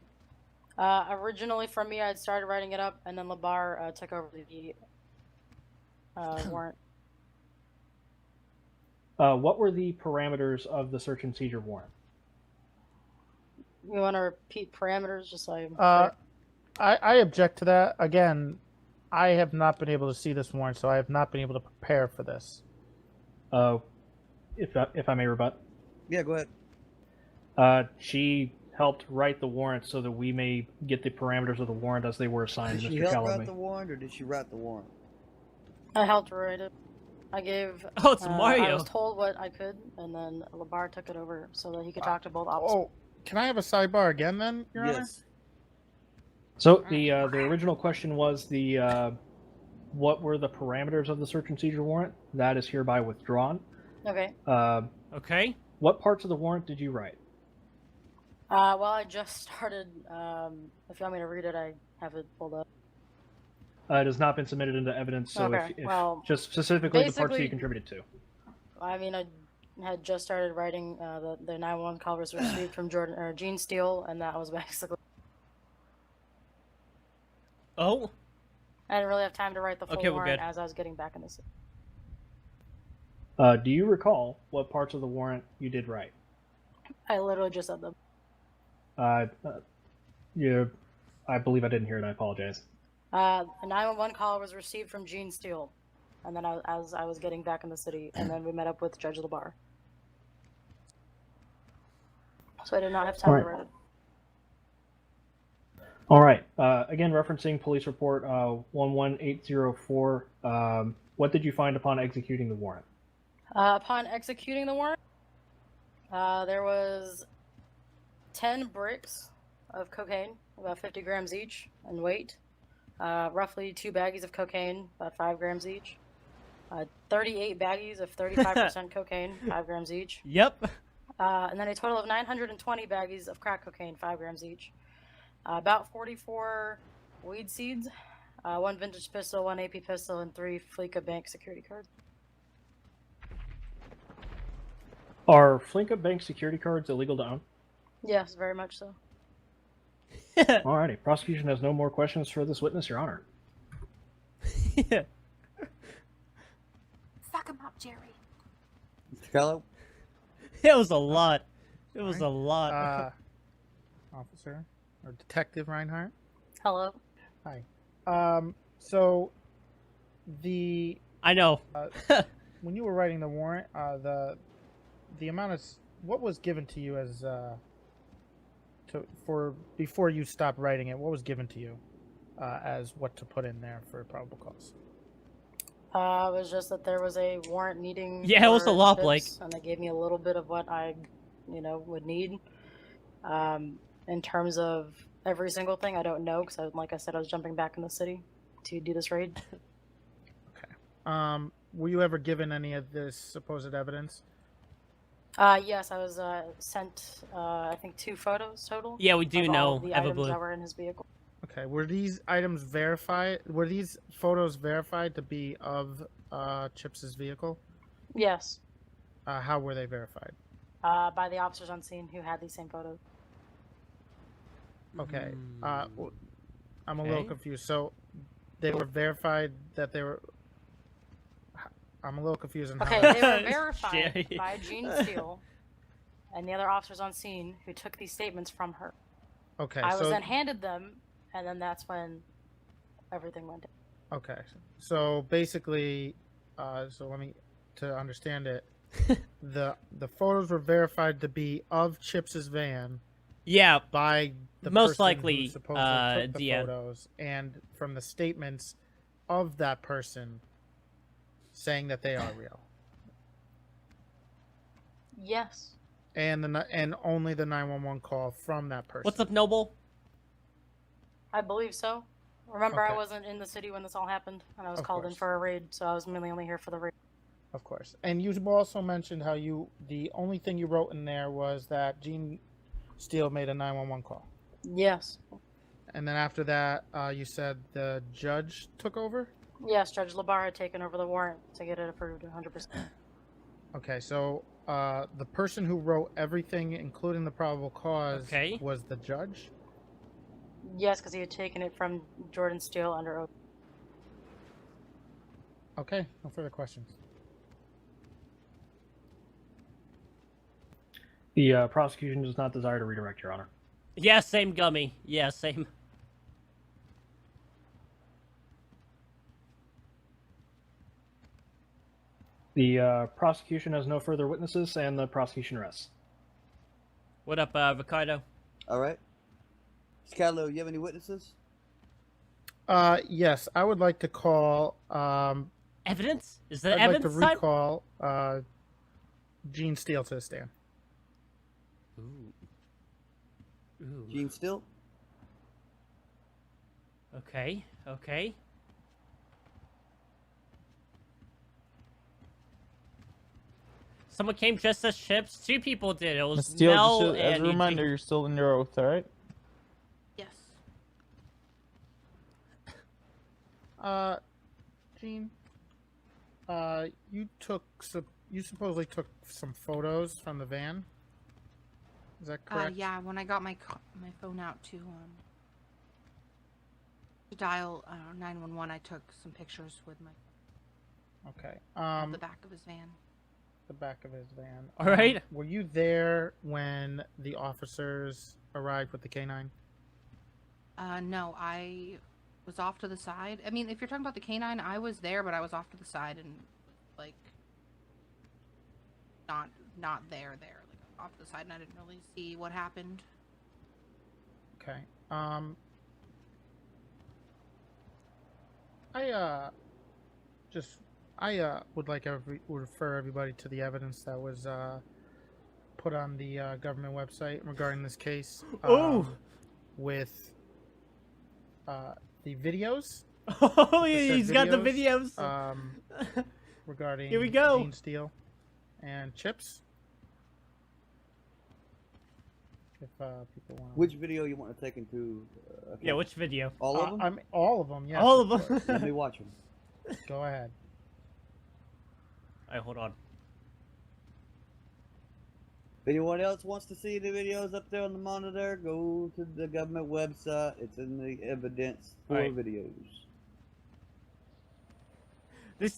K: Originally, from me, I had started writing it up, and then Labar took over the warrant.
D: What were the parameters of the search and seizure warrant?
K: You want to repeat parameters, just so I'm
B: I object to that. Again, I have not been able to see this warrant, so I have not been able to prepare for this.
D: If I may rebut.
A: Yeah, go ahead.
D: She helped write the warrant so that we may get the parameters of the warrant as they were assigned
A: Did
D: to
A: she
D: Mr.
A: help write
D: Calamity.
A: the warrant, or did she write the warrant?
K: I helped write it. I gave.
C: Oh, it's
K: I
C: Mario.
K: was told what I could, and then Labar took it over so that he could talk to both officers.
B: Oh, can I have a sidebar again then, Your Honor?
A: Yes.
D: So the original question was what were the parameters of the search and seizure warrant? That is hereby withdrawn.
K: Okay.
C: Okay.
D: What parts of the warrant did you write?
K: Well, I just started. If you want me to read it, I have it pulled up.
D: It has not been submitted into evidence, so
K: Okay,
D: if
K: well,
D: just specifically the parts that
K: basically-
D: you contributed to.
K: I mean, I had just started writing the 911 call was received from Gene Steele, and that was basically.
C: Oh.
K: I didn't really have time to write the full
C: Okay, we're
K: warrant
C: good.
K: as I was getting back in the city.
D: Do you recall what parts of the warrant you did write?
K: I literally just said them.
D: Yeah, I believe I didn't hear it. I apologize.
K: A 911 call was received from Gene Steele, and then as I was getting back in the city, and then we met up with Judge Labar. So I did not have time to write it.
D: All right. Again, referencing police report 11804. What did you find upon executing the warrant?
K: Upon executing the warrant, there was 10 bricks of cocaine, about 50 grams each in weight. Roughly 2 baggies of cocaine, about 5 grams each. 38 baggies of 35% cocaine, 5 grams each.
C: Yep.
K: And then a total of 920 baggies of crack cocaine, 5 grams each. About 44 weed seeds, 1 vintage pistol, 1 AP pistol, and 3 Fleeca bank security cards.
D: Are Flinka Bank security cards illegal to own?
K: Yes, very much so.
D: Alrighty. Prosecution has no more questions for this witness, Your Honor.
C: Yeah.
J: Fuck him up, Jerry.
A: Mr. Callow?
C: It was a lot. It was a lot.
B: Officer or Detective Reinhardt.
K: Hello.
B: Hi. So the
C: I know.
B: when you were writing the warrant, the amount of what was given to you as for before you stopped writing it, what was given to you as what to put in there for probable cause?
K: It was just that there was a warrant needing.
C: Yeah, it was a
K: for
C: lot,
K: tips,
C: Blake.
K: And they gave me a little bit of what I, would need. In terms of every single thing, I don't know because, like I said, I was jumping back in the city to do this raid.
B: Okay. Were you ever given any of this supposed evidence?
K: Yes, I was sent. I think 2 photos total.
C: Yeah, we do
K: of all
C: know,
K: of the
C: Eva
K: items
C: Blue.
K: that were in his vehicle.
B: Okay. Were these items verified? Were these photos verified to be of Chips's vehicle?
K: Yes.
B: How were they verified?
K: By the officers on scene who had these same photos.
B: Okay. I'm a little
C: Okay.
B: confused. So they were verified that they were. I'm a little confused on how.
K: Okay,
B: that-
K: they were verified
C: Shit.
K: by Gene Steele and the other officers on scene who took these statements from her.
B: Okay,
K: I
B: so
K: was then handed them, and then that's when everything went down.
B: okay, so basically, so let me to understand it. the photos were verified to be of Chips's van
C: Yeah,
B: by the
C: most
B: person
C: likely,
B: who supposedly took the
C: yeah.
B: photos, and from the statements of that person saying that they are real,
K: Yes.
B: and and only the 911 call from that person.
C: What's up, Noble?
K: I believe so. Remember, I
B: Okay.
K: wasn't in the city when this all happened, and I was
B: Of
K: called in
B: course.
K: for a raid, so I was mainly only here for the raid.
B: Of course. And you also mentioned how the only thing you wrote in there was that Gene Steele made a 911 call.
K: Yes.
B: And then after that, you said the judge took over?
K: Yes, Judge Labar had taken over the warrant to get it approved 100%.
B: Okay, so the person who wrote everything, including the probable cause,
C: Okay.
B: was the judge?
K: Yes, because he had taken it from Jordan Steele under oath.
B: Okay, no further questions.
D: The prosecution does not desire to redirect, Your Honor.
C: Yeah, same Gummy. Yeah, same.
D: The prosecution has no further witnesses, and the prosecution rests.
C: What up, Ricardo?
A: All right. Scalo, you have any witnesses?
B: Yes, I would like to call.
C: Evidence? Is that
B: I'd like to
C: evidence time?
B: recall Gene Steele to the stand.
C: Ooh. Ooh.
A: Gene Steele?
C: Okay. Okay. Someone came dressed as Chips. 2 people did. It was
E: Ms. Steele,
C: Mel
E: just as
C: and
E: a reminder, you're still in your oath, all right?
F: Yes.
B: Gene, you supposedly took some photos from the van. Is that correct?
F: Yeah, when I got my phone out to dial 911, I took some pictures with my
B: Okay.
F: of the back of his van.
B: The back of his van.
C: All right.
B: Were you there when the officers arrived with the K9?
F: No, I was off to the side. I mean, if you're talking about the canine, I was there, but I was off to the side and like not there. Like off to the side, and I didn't really see what happened.
B: Okay. I would like to refer everybody to the evidence that was put on the government website regarding this case.
C: Oh!
B: With the videos.
C: Oh,
B: the said
C: he's got the videos.
B: Regarding
C: Here we go.
B: Gene Steele and Chips. If people want.
A: Which video you want to take into?
C: Yeah, which video?
A: All of them?
B: I mean, all of them. Yes.
C: All of
B: of
C: them.
B: course.
A: Let me watch them.
B: Go ahead.
C: Alright, hold on.
A: If anyone else wants to see the videos up there on the monitor, go to the government website. It's in the evidence for
C: Right.
A: videos.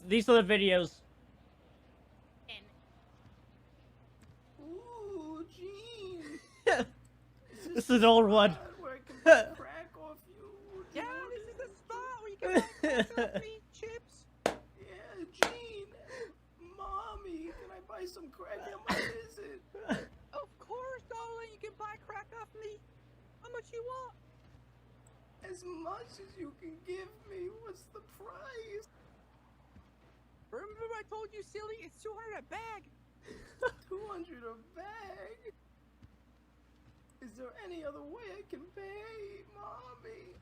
C: These are the videos.
H: Ooh, Gene.
C: This is an old one.
H: Where I can buy crack off you. Yeah, this is the spot where you can buy crack off me, Chips. Yeah, Gene. Mommy, can I buy some crack? How much is it? Of course, darling. You can buy crack off me. How much you want? As much as you can give me. What's the price? Remember I told you, silly? It's 200 a bag. 200 a bag? Is there any other way I can pay, Mommy?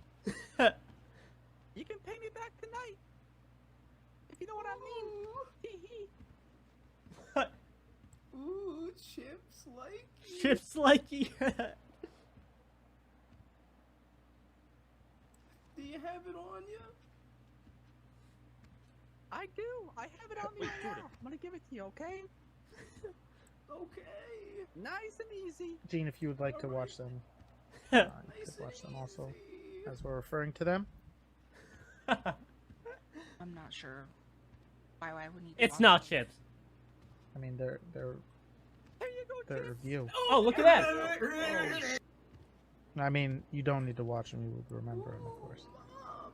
H: You can pay me back tonight. If you know what I mean.
C: What?
H: Ooh, Chips like you.
C: Chips like you.
H: Do you have it on you? I do. I have it on me right now. I'm gonna give it to you, okay? Okay. Nice and easy.
B: Gene, if you would like to watch them,
H: Nice
B: you could
H: and
B: watch them also
H: easy.
B: as we're referring to them.
F: I'm not sure. Why wouldn't you?
C: It's
F: watch
C: not
F: them?
C: chips.
B: I mean, they're review.
C: Oh, look at that.
B: I mean, you don't need to watch them. You would remember them, of course.
H: Mom,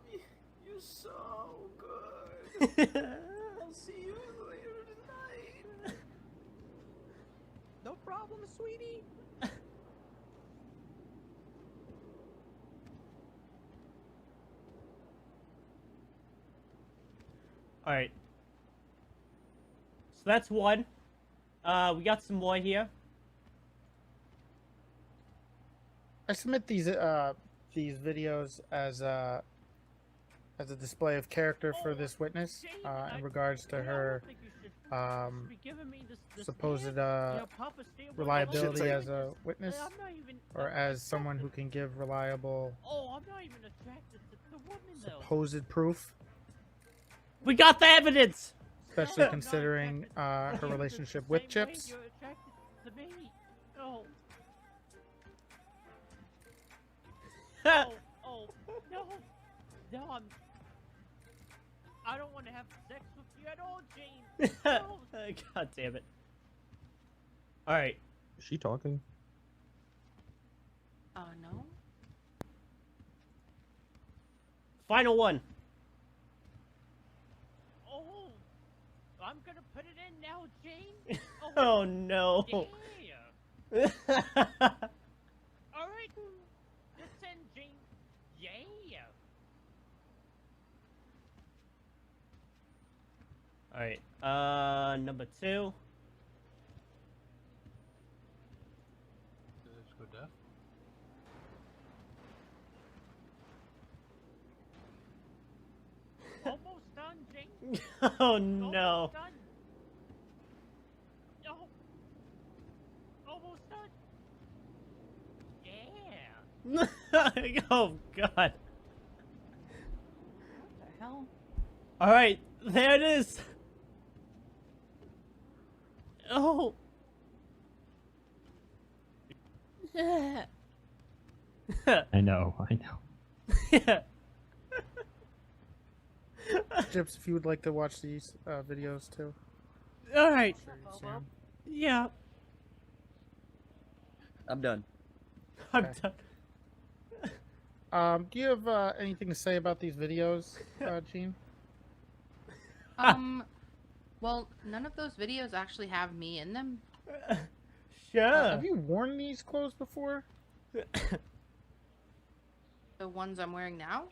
H: you're so good. I'll see you later tonight.
J: No problem, sweetie.
C: All right. So that's one. We got some more here.
B: I submit these videos as a display of character for this witness in regards to her supposed reliability as a witness, or as someone who can give reliable supposed proof,
C: We got the evidence.
B: especially considering her relationship with Chips.
C: Oh, no. No, I don't want to have sex with you at all, Jane. No. God damn it. All right.
E: Is she talking?
F: Oh no.
C: Final one. Oh, I'm gonna put it in now, Jane. Oh, no. Yeah. All right. Listen, Jane. Yeah. All right. Number 2. Almost done, Jane. Oh no. Almost done. No. Almost done. Yeah. Oh god.
J: What the hell?
C: All right, there it is. Oh.
G: I know.
C: Yeah.
B: Chips, if you would like to watch these videos too.
C: All right.
B: Sure you've seen 'em.
C: Yeah.
A: I'm done.
C: I'm
B: Okay.
C: done.
B: Do you have anything to say about these videos, Gene?
F: Well, none of those videos actually have me in them.
C: Sure.
B: Have you worn these clothes before?
F: The ones I'm wearing now?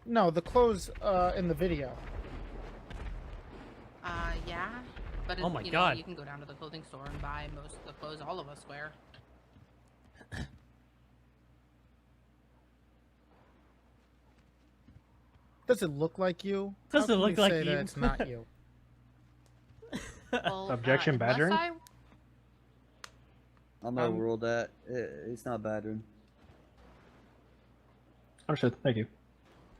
B: No, the clothes in the video.
F: Yeah. But
C: Oh my
F: you
C: God.
F: know, you can go down to the clothing store and buy most of the clothes all of us wear.
B: Does it look like you?
C: Does
B: How
C: it
B: can
C: look
B: we
C: like
B: say
C: you?
B: that it's not you?
F: Well,
D: Objection,
F: unless
D: badgering?
A: I'm overruled that. It's not badgering.
D: Understood. Thank you.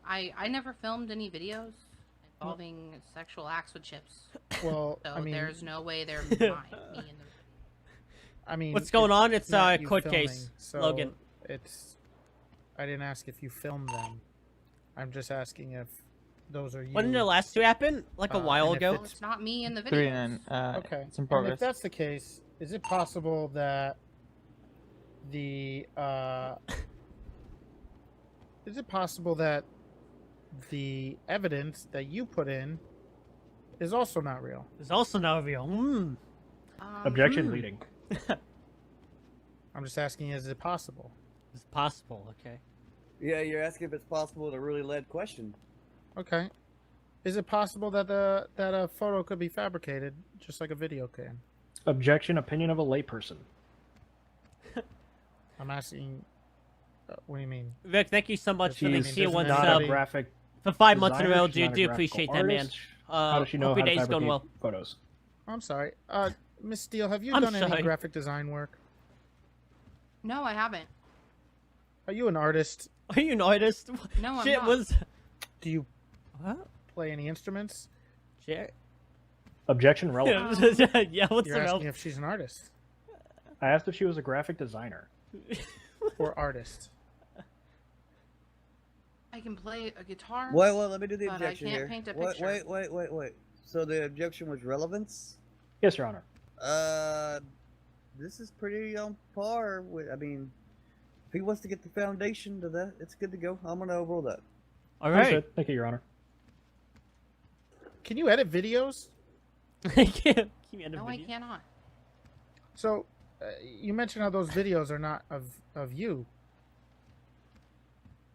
F: I never filmed any videos involving sexual acts with Chips.
B: Well,
F: So
B: I mean,
F: there's no way they're me in the
B: I mean,
C: What's going on? It's
B: not
C: a
B: you
C: court
B: filming,
C: case,
B: so
C: Logan.
B: It's. I didn't ask if you filmed them. I'm just asking if those are you.
C: When did the last 2 happen? Like a while
B: and if
C: ago?
F: Well, it's not me in the
E: 3
F: videos.
E: and
B: Okay.
E: it's in
B: And
E: progress.
B: if that's the case, is it possible that the is it possible that the evidence that you put in is also not real?
C: It's also not real.
D: Objection leading.
B: I'm just asking, is it possible?
C: It's possible, okay.
A: Yeah, you're asking if it's possible to really lead question.
B: Okay. Is it possible that that a photo could be fabricated just like a video can?
D: Objection, opinion of a layperson.
B: I'm asking. What do you mean?
C: Vic, thank you so much for the
B: She's
C: tier 1
B: not
D: Not
C: sub
D: a graphic
C: for 5 months in a
D: designer,
C: row,
D: she's
C: dude.
D: not a
C: Do
D: graphical
C: appreciate that, man.
D: artist. How does she know
C: hope your
D: how to
C: day's going
D: fabricate
C: well.
D: photos?
B: I'm sorry. Miss Steele, have you
C: I'm
B: done any
C: sorry.
B: graphic design work?
F: No, I haven't.
B: Are you an artist?
C: Are you an artist?
F: No, I'm
C: Shit
F: not.
C: was.
B: Do you
C: What?
B: play any instruments?
C: Shit.
D: Objection relevant.
C: Yeah, what's
B: You're
C: the
B: asking
C: real?
B: if she's an artist
D: I asked if she was a graphic designer.
B: or artist.
F: I can play a guitar.
A: Wait, let me do the
F: but
A: objection
F: I can't
A: here.
F: paint a picture.
A: Wait. So the objection was relevance?
D: Yes, Your Honor.
A: This is pretty on par with, I mean, if he wants to get the foundation to that, it's good to go. I'm going to overrule that.
C: All right.
D: Understood. Thank you, Your Honor.
B: Can you edit videos?
C: I can't.
F: No, I cannot.
B: So, you mentioned how those videos are not of you.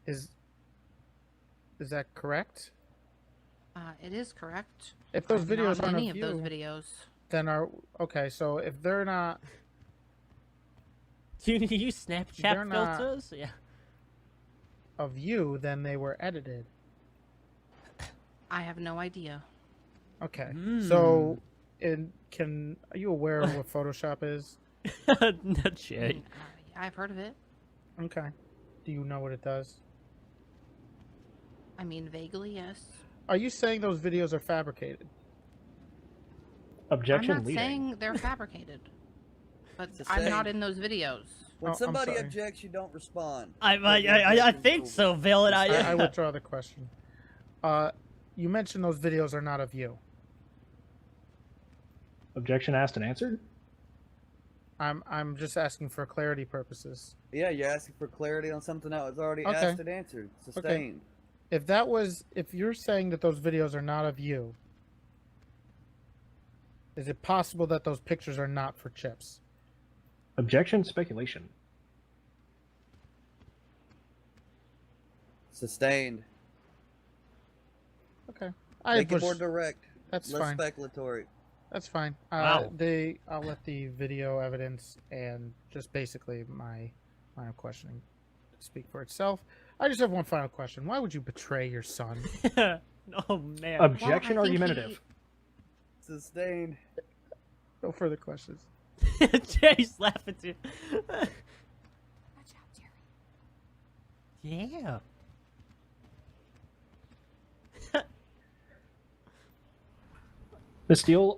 B: Is that correct?
F: It is correct.
B: If those
F: I'm
B: videos
F: not
B: aren't
F: in any
B: of
F: of those
B: you,
F: videos.
B: then okay. So if they're not,
C: Do you use
B: They're
C: Snapchat
B: not-
C: filters? Yeah.
B: of you, then they were edited.
F: I have no idea.
B: Okay.
C: Hmm.
B: So, are you aware of what Photoshop is?
C: Not yet.
F: I've heard of it.
B: Okay. Do you know what it does?
F: I mean, vaguely, yes.
B: Are you saying those videos are fabricated?
D: Objection
F: I'm not
D: leading.
F: saying they're fabricated, but
A: It's the
F: I'm not
A: same.
F: in those videos.
A: When
B: Oh, I'm
A: somebody
B: sorry.
A: objects, you don't respond.
C: I think so, Bill. And
B: I withdraw the question. You mentioned those videos are not of you.
D: Objection asked and answered.
B: I'm just asking for clarity purposes.
A: Yeah, you're asking for clarity on something that was already
B: Okay.
A: asked and answered. Sustained.
B: If you're saying that those videos are not of you, is it possible that those pictures are not for Chips?
D: Objection speculation.
A: Sustained.
B: Okay.
A: Make it more direct.
B: That's
A: less
B: fine.
A: speculatory.
B: That's fine.
C: Wow.
B: I'll let the video evidence and just basically my line of questioning speak for itself. I just have one final question. Why would you betray your son?
C: Oh man.
D: Objection
F: Well, I think
D: argumentative.
A: Sustained.
B: No further questions.
C: Jerry's laughing too. Yeah.
D: Ms. Steele,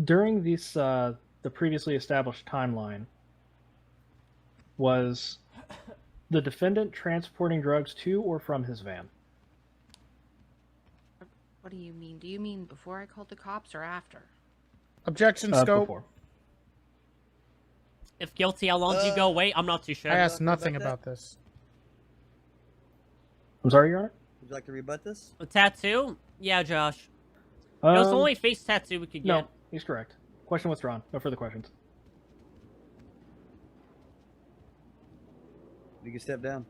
D: during this the previously established timeline, was the defendant transporting drugs to or from his van?
F: What do you mean? Do you mean before I called the cops or after?
B: Objection scope.
D: Before.
C: If guilty, how long do you go? Wait, I'm not too sure.
B: I asked
A: Talking
B: nothing
A: about
B: about this.
D: I'm sorry, Your Honor?
A: Would you like to rebut this?
C: A tattoo? Yeah, Josh. It was the only face tattoo we could get.
D: No, he's correct. Question withdrawn. No further questions.
A: You can step down.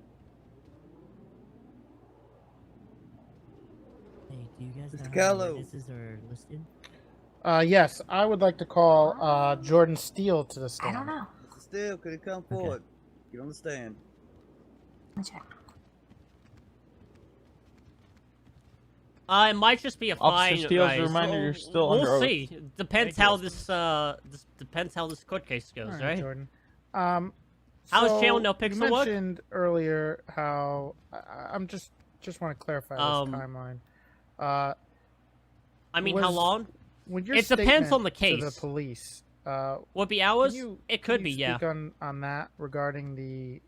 C: Hey, do you guys
A: Mr.
C: know how
A: Callow.
C: many witnesses are listed?
B: Yes, I would like to call Jordan Steele to the
J: I
B: stand.
J: don't know.
A: Mr. Steele, could you come forward? Get on the stand.
J: Let me check.
C: It might just be a
E: Officer
C: fine.
E: Steele's
C: guys.
E: reminder you're still
C: we'll
E: under oath.
C: see. Depends how this depends how this court case goes,
B: All right,
C: right?
B: Jordan.
C: How's
B: So
C: channel no
B: you
C: pixel work?
B: mentioned earlier how I'm just want to clarify this timeline.
C: I mean, how
B: was-
C: long?
B: When your
C: It depends on the
B: statement
C: case.
B: To the police.
C: Would be hours? It could
B: can
C: be,
B: you
C: yeah.
B: speak on that regarding the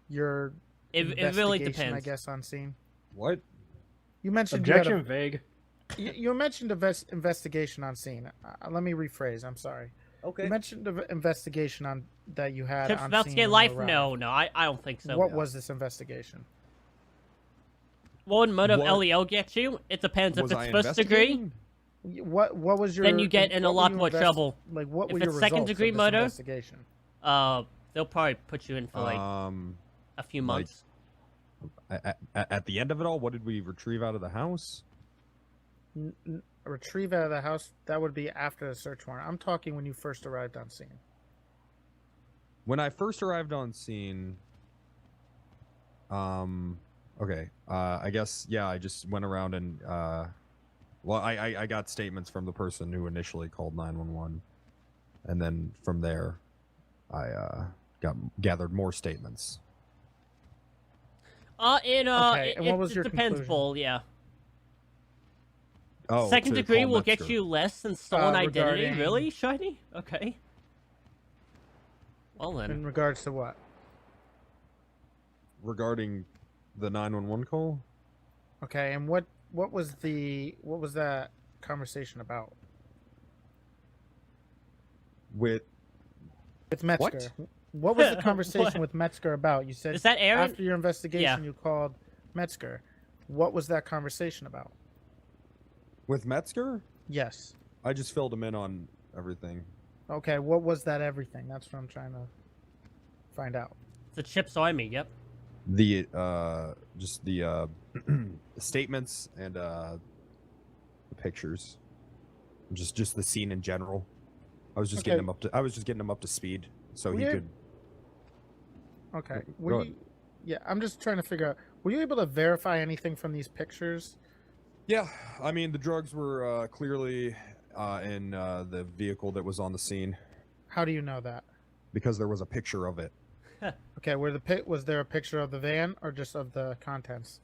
B: your
C: It really
B: investigation,
C: depends.
B: I guess, on scene.
I: What?
B: You mentioned you had
D: Objection vague.
B: you mentioned investigation on scene. Let me rephrase. I'm sorry.
A: Okay.
B: You mentioned the investigation on that you had
C: Tips
B: on
C: about
B: scene.
C: to get
B: when
C: life?
B: you arrived.
C: No, I don't think so.
B: What was this investigation?
C: What would motive
I: What-
C: LEO get you? It depends. If
I: Was
C: it's
I: I
C: first degree,
I: investigating?
B: What was your?
C: then you get in a
B: what were
C: lot
B: you
C: more trouble.
B: Like what
C: If
B: were your
C: it's second
B: results of
C: degree
B: this
C: murder,
B: investigation?
C: they'll probably put you in for like a few
I: like-
C: months.
I: At the end of it all, what did we retrieve out of the house?
B: Retrieve out of the house. That would be after the search warrant. I'm talking when you first arrived on scene.
I: When I first arrived on scene, okay, I guess, yeah, I just went around and, well, I got statements from the person who initially called 911, and then from there, I gathered more statements.
C: Okay,
B: and what was
C: it
B: your
C: depends,
B: conclusion?
C: Bull. Yeah.
I: Oh,
C: Second
I: to
C: degree
I: call
C: will get
I: Metzger.
C: you less than stolen identity.
B: regarding-
C: Really, Shiny? Okay.
L: Well then.
B: In regards to what?
I: Regarding the 911 call?
B: Okay, and what was that conversation about?
I: With
B: Metzger. What was the conversation
L: What?
B: with Metzger about? You said
L: Is that Aaron?
B: after your investigation
L: Yeah.
B: you called Metzger. What was that conversation about?
I: With Metzger?
B: Yes.
I: I just filled him in on everything.
B: Okay, what was that everything? That's what I'm trying to find out.
L: The Chips Army, yep.
I: The just the statements and the pictures. Just the scene in general. I was just getting him up to speed so he could.
B: Okay.
I: Go ahead.
B: Yeah, I'm just trying to figure out. Were you able to verify anything from these pictures?
I: Yeah, I mean the drugs were clearly in the vehicle that was on the scene
B: How do you know that?
I: because there was a picture of it.
B: Okay, was there a picture of the van or just of the contents?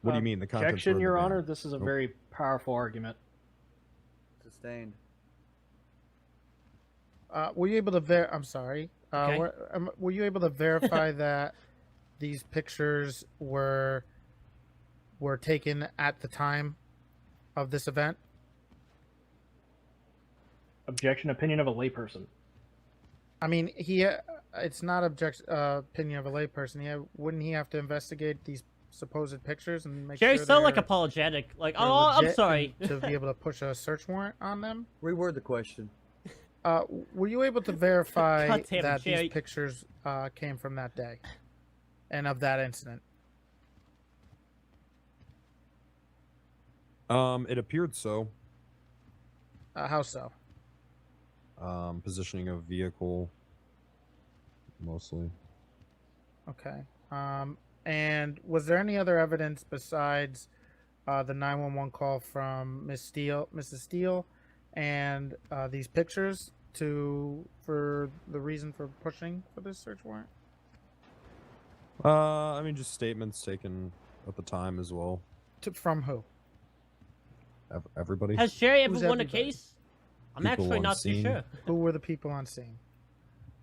I: What do you mean the contents?
D: Objection,
I: were in the
D: Your
I: van?
D: Honor. This is a very powerful argument.
A: Sustained.
B: Were you able to I'm sorry.
L: Okay.
B: Were you able to verify that these pictures were taken at the time of this event?
D: Objection. Opinion of a layperson.
B: I mean, it's not opinion of a layperson. Wouldn't he have to investigate these supposed pictures and make
L: Jerry's
B: sure
L: so like
B: they're
L: apologetic. Like,
B: they're
L: oh, I'm
B: legit
L: sorry.
B: and to be able to push a search warrant on them?
A: Reword the question.
B: Were you able to verify
L: God damn it,
B: that
L: Jerry.
B: these pictures came from that day and of that incident?
I: It appeared so.
B: How so?
I: Positioning of vehicle, mostly.
B: Okay. And was there any other evidence besides the 911 call from Mrs. Steele, and these pictures for the reason for pushing for this search warrant?
I: I mean, just statements taken at the time as well.
B: From who?
I: Everybody.
L: Has Jerry ever
B: Who's
L: won a
B: everybody?
L: case? I'm
I: People
L: actually
I: on
L: not too
I: scene.
L: sure.
B: Who were the people on scene?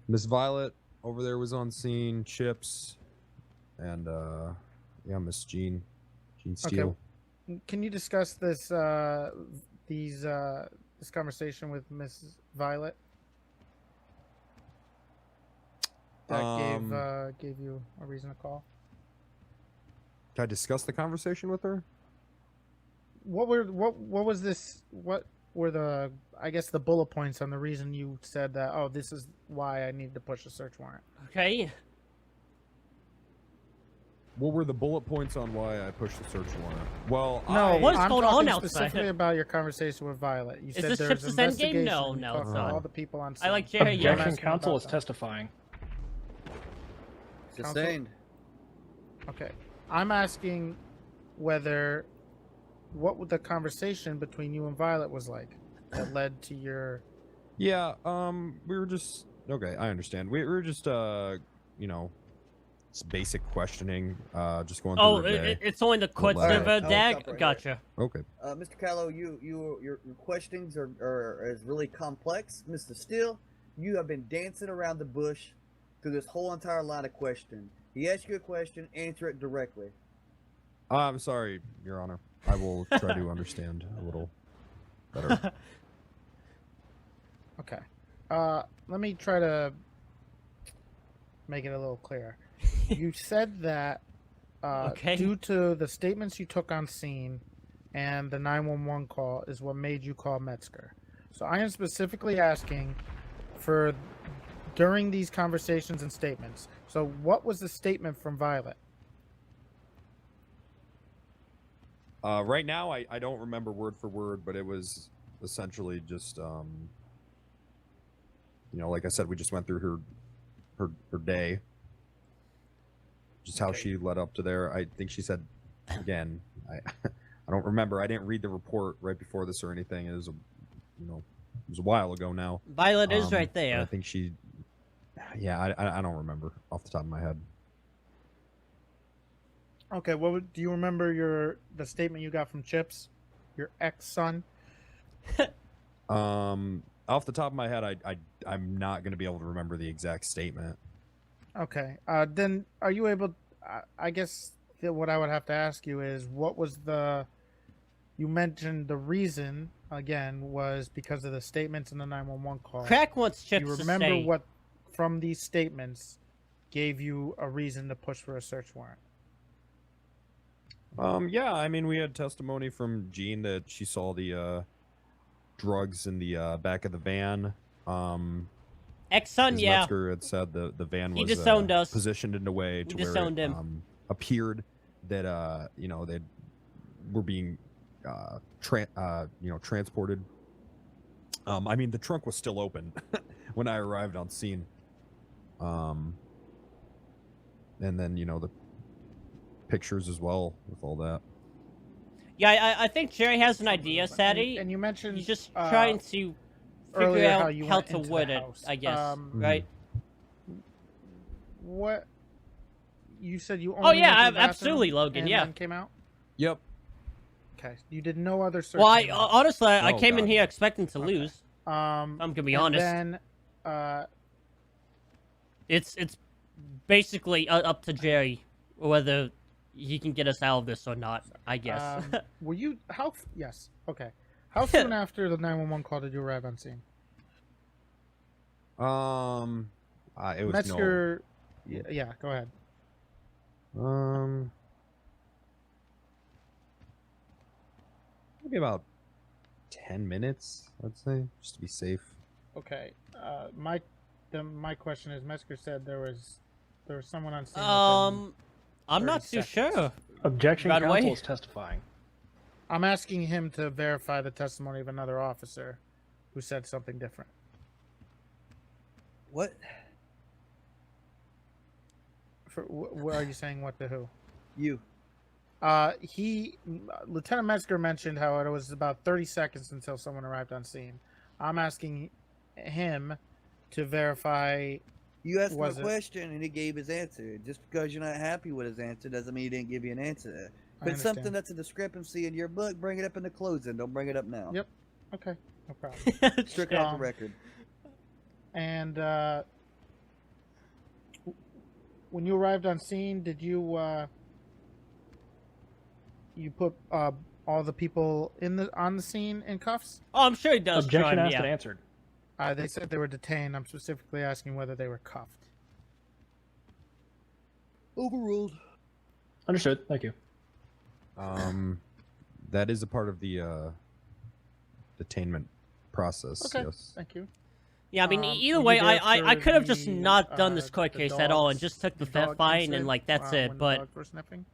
I: Miss Violet over there was on scene. Chips, and yeah, Miss Jean Steele.
B: Can you discuss this this conversation with Mrs. Violet? That gave you a reason to call.
I: Can I discuss the conversation with her?
B: What was this? What were the, I guess, the bullet points on the reason you said that? Oh, this is why I need to push a search warrant.
L: Okay.
I: What were the bullet points on why I pushed the search warrant? Well,
B: No,
L: What is
B: I'm
L: going
B: talking
L: on outside?
B: specifically about your conversation with Violet. You
L: Is
B: said
L: this
B: there's
L: Chips' endgame?
B: investigation.
L: No,
B: you
L: no,
B: talked
L: it's
B: to
L: not.
B: all the people on scene.
L: I like Jerry. Yeah.
D: Objection.
B: asking
D: Counsel
B: about
D: is
B: that.
D: testifying.
A: Sustained.
B: Okay, I'm asking what the conversation between you and Violet was like that led to your.
I: yeah. We were just okay. I understand. We were just it's basic questioning. Just going through
L: Oh,
I: her day.
L: it's only the court
I: Alright,
L: server
A: I'll stop
L: dag.
A: right here.
L: Gotcha.
I: Okay.
A: Mr. Callow, your questionings are as really complex. Mr. Steele, you have been dancing around the bush through this whole entire line of questioning. He asks you a question, answer it directly.
I: I'm sorry, Your Honor. I will try to understand a little better.
B: Okay, let me try to make it a little clearer. You said that
L: Okay.
B: due to the statements you took on scene and the 911 call is what made you call Metzger. So I am specifically asking for during these conversations and statements. So what was the statement from Violet?
I: Right now, I don't remember word for word, but it was essentially just like I said, we just went through her day. Just how she led up to there. I think she said, again, I don't remember. I didn't read the report right before this or anything. It was a while ago now.
L: Violet is right
I: but I
L: there.
I: think she, I don't remember off the top of my head.
B: Okay, do you remember the statement you got from Chips, your ex-son?
I: off the top of my head, I'm not going to be able to remember the exact statement.
B: Okay. Then are you able? I guess that what I would have to ask you is, what was the? You mentioned the reason again was because of the statements in the 911 call.
L: Crack wants
B: Do
L: Chips
B: you
L: to
B: remember
L: say.
B: what from these statements gave you a reason to push for a search warrant?
I: Yeah, I mean, we had testimony from Jean that she saw the drugs in the back of the van.
L: Ex-son,
I: As
L: yeah.
I: Metzger had said, the van
L: He
I: was
L: disowned us.
I: positioned in a way to where
L: disowned
I: it
L: him.
I: appeared that you know, they were being transported. I mean, the trunk was still open when I arrived on scene. And then, you know, the pictures as well with all that.
L: Yeah, I think Jerry has an idea, Sadie.
B: And you mentioned
L: He's just trying to figure
B: earlier
L: out
B: how you
L: how
B: went
L: to
B: into the
L: word it,
B: house.
L: I guess. Right?
B: What you said you only
L: Oh, yeah,
B: went to the bathroom
L: absolutely, Logan,
B: and
L: yeah.
B: then came out?
I: Yep.
B: Okay. You did no other search.
L: Well, honestly, I
I: Oh,
L: came in
I: God.
L: here expecting to lose.
B: I'm
L: gonna be honest.
B: Then,
L: It's basically up to Jerry whether he can get us out of this or not, I guess.
B: were you yes. Okay. How soon after the 911 call did you arrive on scene?
I: It was
B: Metzger. Yeah, go ahead.
I: Maybe about 10 minutes, I'd say, just to be safe.
B: Okay. My question is, Metzger said there was someone on scene.
L: I'm not too sure.
D: Objection,
L: Right away.
D: counsel is testifying.
B: I'm asking him to verify the testimony of another officer who said something different.
A: What?
B: What are you saying? What to who?
A: You.
B: Lieutenant Metzger mentioned how it was about 30 seconds until someone arrived on scene. I'm asking him to verify.
A: You asked him a question and he gave his answer. Just because you're not happy with his answer doesn't mean he didn't give you an answer. If it's something that's a discrepancy in your book, bring it up in the closing. Don't bring it up now.
B: Yep. Okay. No problem.
A: Strictly off the record.
B: And when you arrived on scene, did you put all the people on the scene in cuffs?
L: Oh, I'm sure he does.
D: Objection
L: John,
D: asked
L: yeah.
D: and answered.
B: They said they were detained. I'm specifically asking whether they were cuffed.
A: Overruled.
D: Understood. Thank you.
I: That is a part of the detainment process.
B: Okay.
I: Yes.
B: Thank you.
L: Yeah, I mean,
B: Were
L: either
B: you
L: way,
B: there
L: I
B: for
L: could have just
B: the,
L: not done this court
B: the
L: case at all and
B: dogs-
L: just took the
B: dog
L: fine and,
B: incident,
L: like, that's
B: when
L: it.
B: the
L: But
B: dogs were sniffing?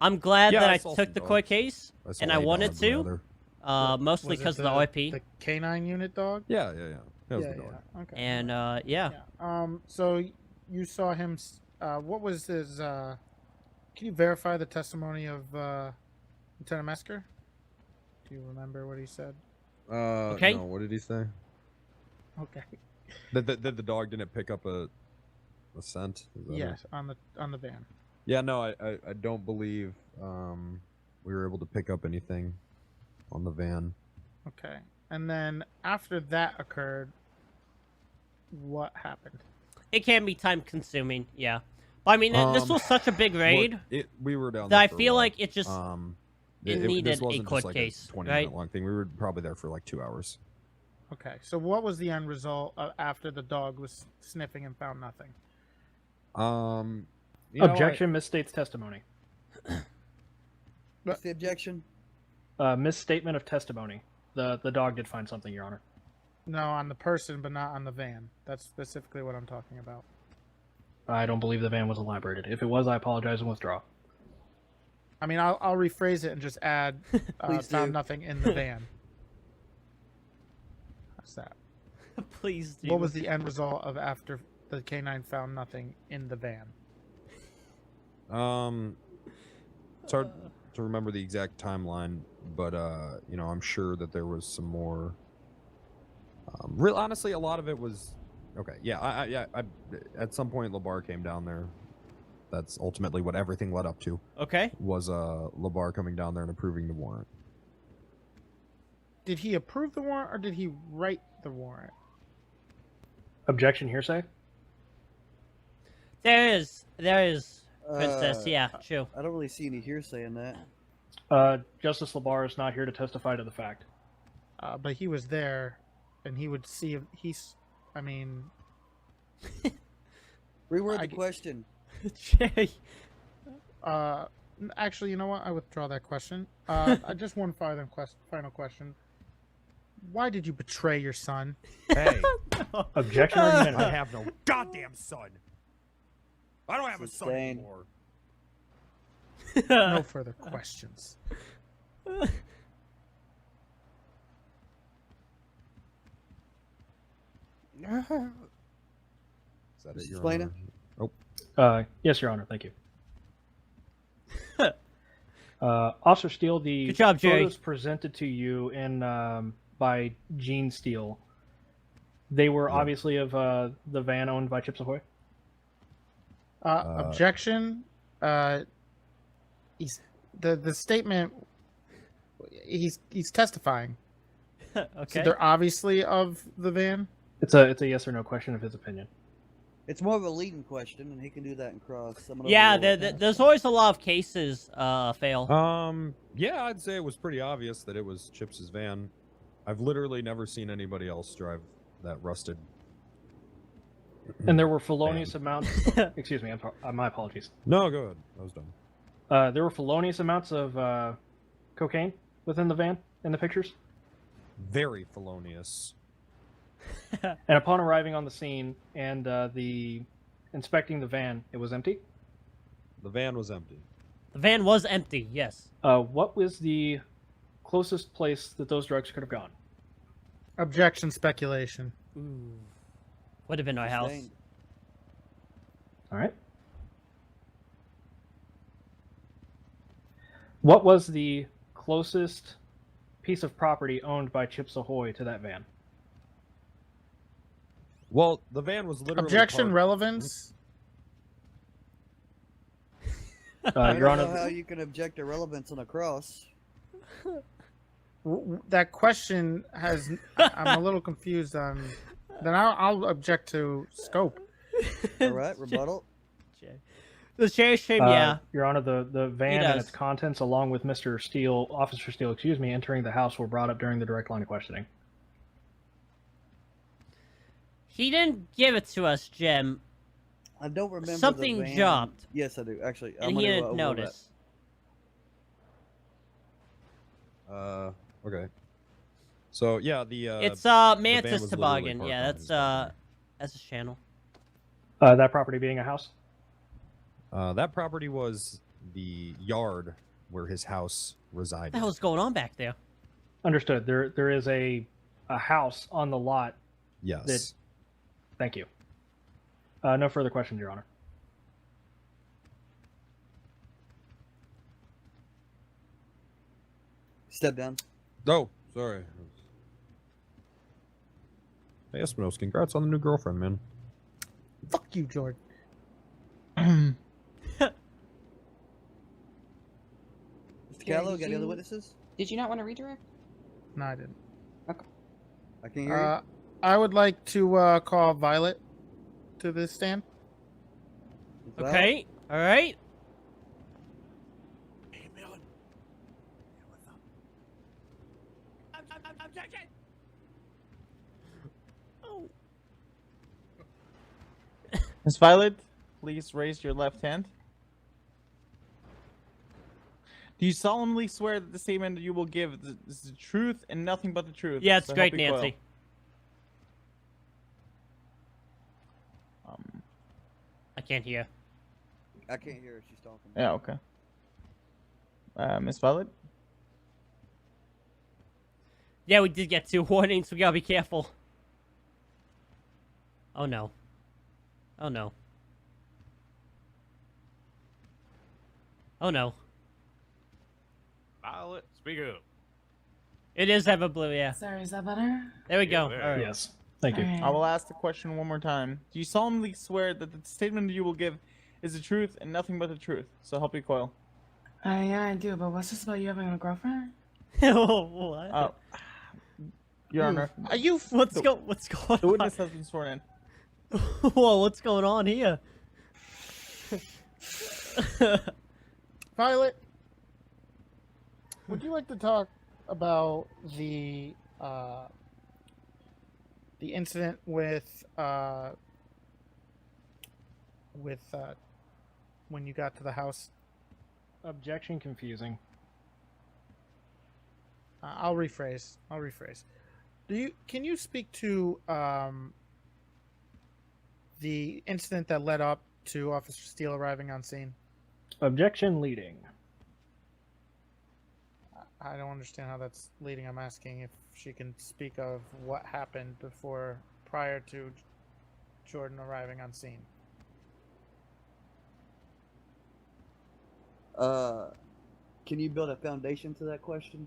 L: I'm glad
I: Yeah,
L: that
I: I
L: I
I: saw
L: took
I: some
L: the court
I: dogs.
L: case,
I: I saw
L: and I
I: a
L: wanted
I: dog,
L: to,
I: rather.
L: mostly
B: Was it
L: because of the OIP.
B: The canine unit dog?
I: Yeah. That was the dog.
B: Yeah. Okay.
L: And, yeah.
B: So you saw him. What was his? Can you verify the testimony of Lieutenant Metzger? Do you remember what he said?
L: Okay.
I: No, what did he say?
B: Okay.
I: That the dog didn't pick up a scent? Is that it?
B: Yes, on the van.
I: Yeah, no, I don't believe we were able to pick up anything on the van.
B: Okay. And then after that occurred, what happened?
L: It can be time consuming, yeah. But I mean, this was such a big raid
I: We were down
L: that
I: there
L: I
I: for a
L: feel
I: while.
L: like it just it needed
I: this
L: a
I: wasn't
L: court
I: just like
L: case,
I: a 20
L: right?
I: minute long thing. We were probably there for like 2 hours.
B: Okay. So what was the end result after the dog was sniffing and found nothing?
D: Objection misstates testimony.
A: What's the objection?
D: Misstatement of testimony. The dog did find something, Your Honor.
B: No, on the person, but not on the van. That's specifically what I'm talking about.
D: I don't believe the van was elaborated. If it was, I apologize and withdraw.
B: I mean, I'll rephrase it and just add
A: Please
B: found
A: do.
B: nothing in the van. How's that?
L: Please do.
B: What was the end result of after the canine found nothing in the van?
I: It's hard to remember the exact timeline, but you know, I'm sure that there was some more. Real honestly, a lot of it was okay. Yeah, I at some point LeBar came down there. That's ultimately what everything led up to.
L: Okay.
I: Was LeBar coming down there and approving the warrant?
B: Did he approve the warrant or did he write the warrant.
D: Objection, hearsay.
L: There is, Princess. Yeah, true.
A: I don't really see any hearsay in that.
D: Justice Labar is not here to testify to the fact.
B: But he was there, and he would see if he's. I mean,
A: Reword the question.
L: Jerry.
B: Actually, you know what? I withdraw that question. Just one final question. Why did you betray your son?
I: Hey,
D: Objection, argument.
I: I have no goddamn son. I don't have a son
A: Sustained.
I: anymore.
B: No further questions.
I: Is that it, Your
A: Explain
I: Honor?
A: it.
I: Oh,
D: Yes, Your Honor. Thank you. Officer Steele, the
L: Good job, Jerry.
D: photos presented to you in by Gene Steele, they were
I: Yeah.
D: obviously of the van owned by Chips Ahoy.
B: Objection. He's the statement. He's testifying. So
L: Okay.
B: they're obviously of the van.
D: It's a yes or no question of his opinion.
A: It's more of a leading question, and he can do that in cross.
L: Yeah, there's always a lot of cases fail.
I: yeah, I'd say it was pretty obvious that it was Chips's van. I've literally never seen anybody else drive that rusted.
D: And there were felonious amounts. Excuse me, my apologies.
I: No, go ahead. I was done.
D: There were felonious amounts of cocaine within the van in the pictures.
I: Very felonious.
D: And upon arriving on the scene and the inspecting the van, it was empty.
I: The van was empty.
L: The van was empty. Yes.
D: What was the closest place that those drugs could have gone?
B: Objection. Speculation.
L: Ooh. Would have been our house.
A: Sustained.
D: All right. What was the closest piece of property owned by Chips Ahoy to that van?
I: Well, the van was literally
B: Objection.
I: parked-
B: Relevance.
A: I
D: Your
A: don't know
D: Honor,
A: how you can object to relevance on a cross.
B: That question has. I'm a little confused on. Then I'll object to scope.
A: All right, rebuttal.
L: The sheriff's shame, yeah.
D: Your Honor, the van
L: does.
D: and its contents, along with Mr. Steele, Officer Steele, excuse me, entering the house, were brought up during the direct line of questioning.
L: He didn't give it to us, Jim.
A: I don't remember
L: Something
A: the van.
L: jumped.
A: Yes, I do. Actually,
L: And he didn't notice.
I: Okay. So yeah, the
L: It's
I: van
L: Mantis
I: was literally
L: Toboggan.
I: parked
L: Yeah,
I: on his property.
L: that's a channel.
D: That property being a house?
I: That property was the yard where his house
L: What
I: resided.
L: the hell's going on back there?
D: Understood. There is a house on the lot.
I: Yes.
D: Thank you. No further questions, Your Honor.
A: Step down.
I: Oh, sorry. Hey, Espinosa, congrats on the new girlfriend, man.
B: Fuck you, Jordan.
A: Mr.
J: Yeah,
A: Callow,
J: did
A: got any other
J: you-
A: witnesses?
J: Did you not want to redirect?
B: No, I didn't.
A: I can't hear you.
B: I would like to call Violet to this stand.
A: Well,
L: Okay. All right.
H: Hey, Melon. Objection!
L: Oh.
E: Miss Violet, please raise your left hand. Do you solemnly swear that the statement that you will give is the truth and nothing but the truth?
L: Yeah, it's
E: So
L: great,
E: help you
L: Nancy.
E: coil?
L: I can't hear.
A: I can't hear her. She's talking.
E: Yeah, okay. Miss Violet?
L: Yeah, we did get 2 warnings. We gotta be careful. Oh no. Oh no. Oh no.
M: Violet, speak up.
L: It is Eva Blue, yeah.
J: Sorry, is that better?
L: There we go.
M: there.
L: All right.
D: Yes. Thank you.
J: Alright.
E: I will ask the question one more time. Do you solemnly swear that the statement you will give is the truth and nothing but the truth? So help you coil.
J: Yeah, I do, but what's this about you having a girlfriend?
L: What?
E: Your Honor.
B: Are you?
L: What's
E: The-
L: going
E: The
L: on?
E: witness has been sworn in.
L: Whoa, what's going on here?
B: Violet, would you like to talk about the incident with when you got to the house?
D: Objection confusing.
B: I'll rephrase. Can you speak to the incident that led up to Officer Steele arriving on scene?
D: Objection leading.
B: I don't understand how that's leading. I'm asking if she can speak of what happened prior to Jordan arriving on scene.
A: Can you build a foundation to that question?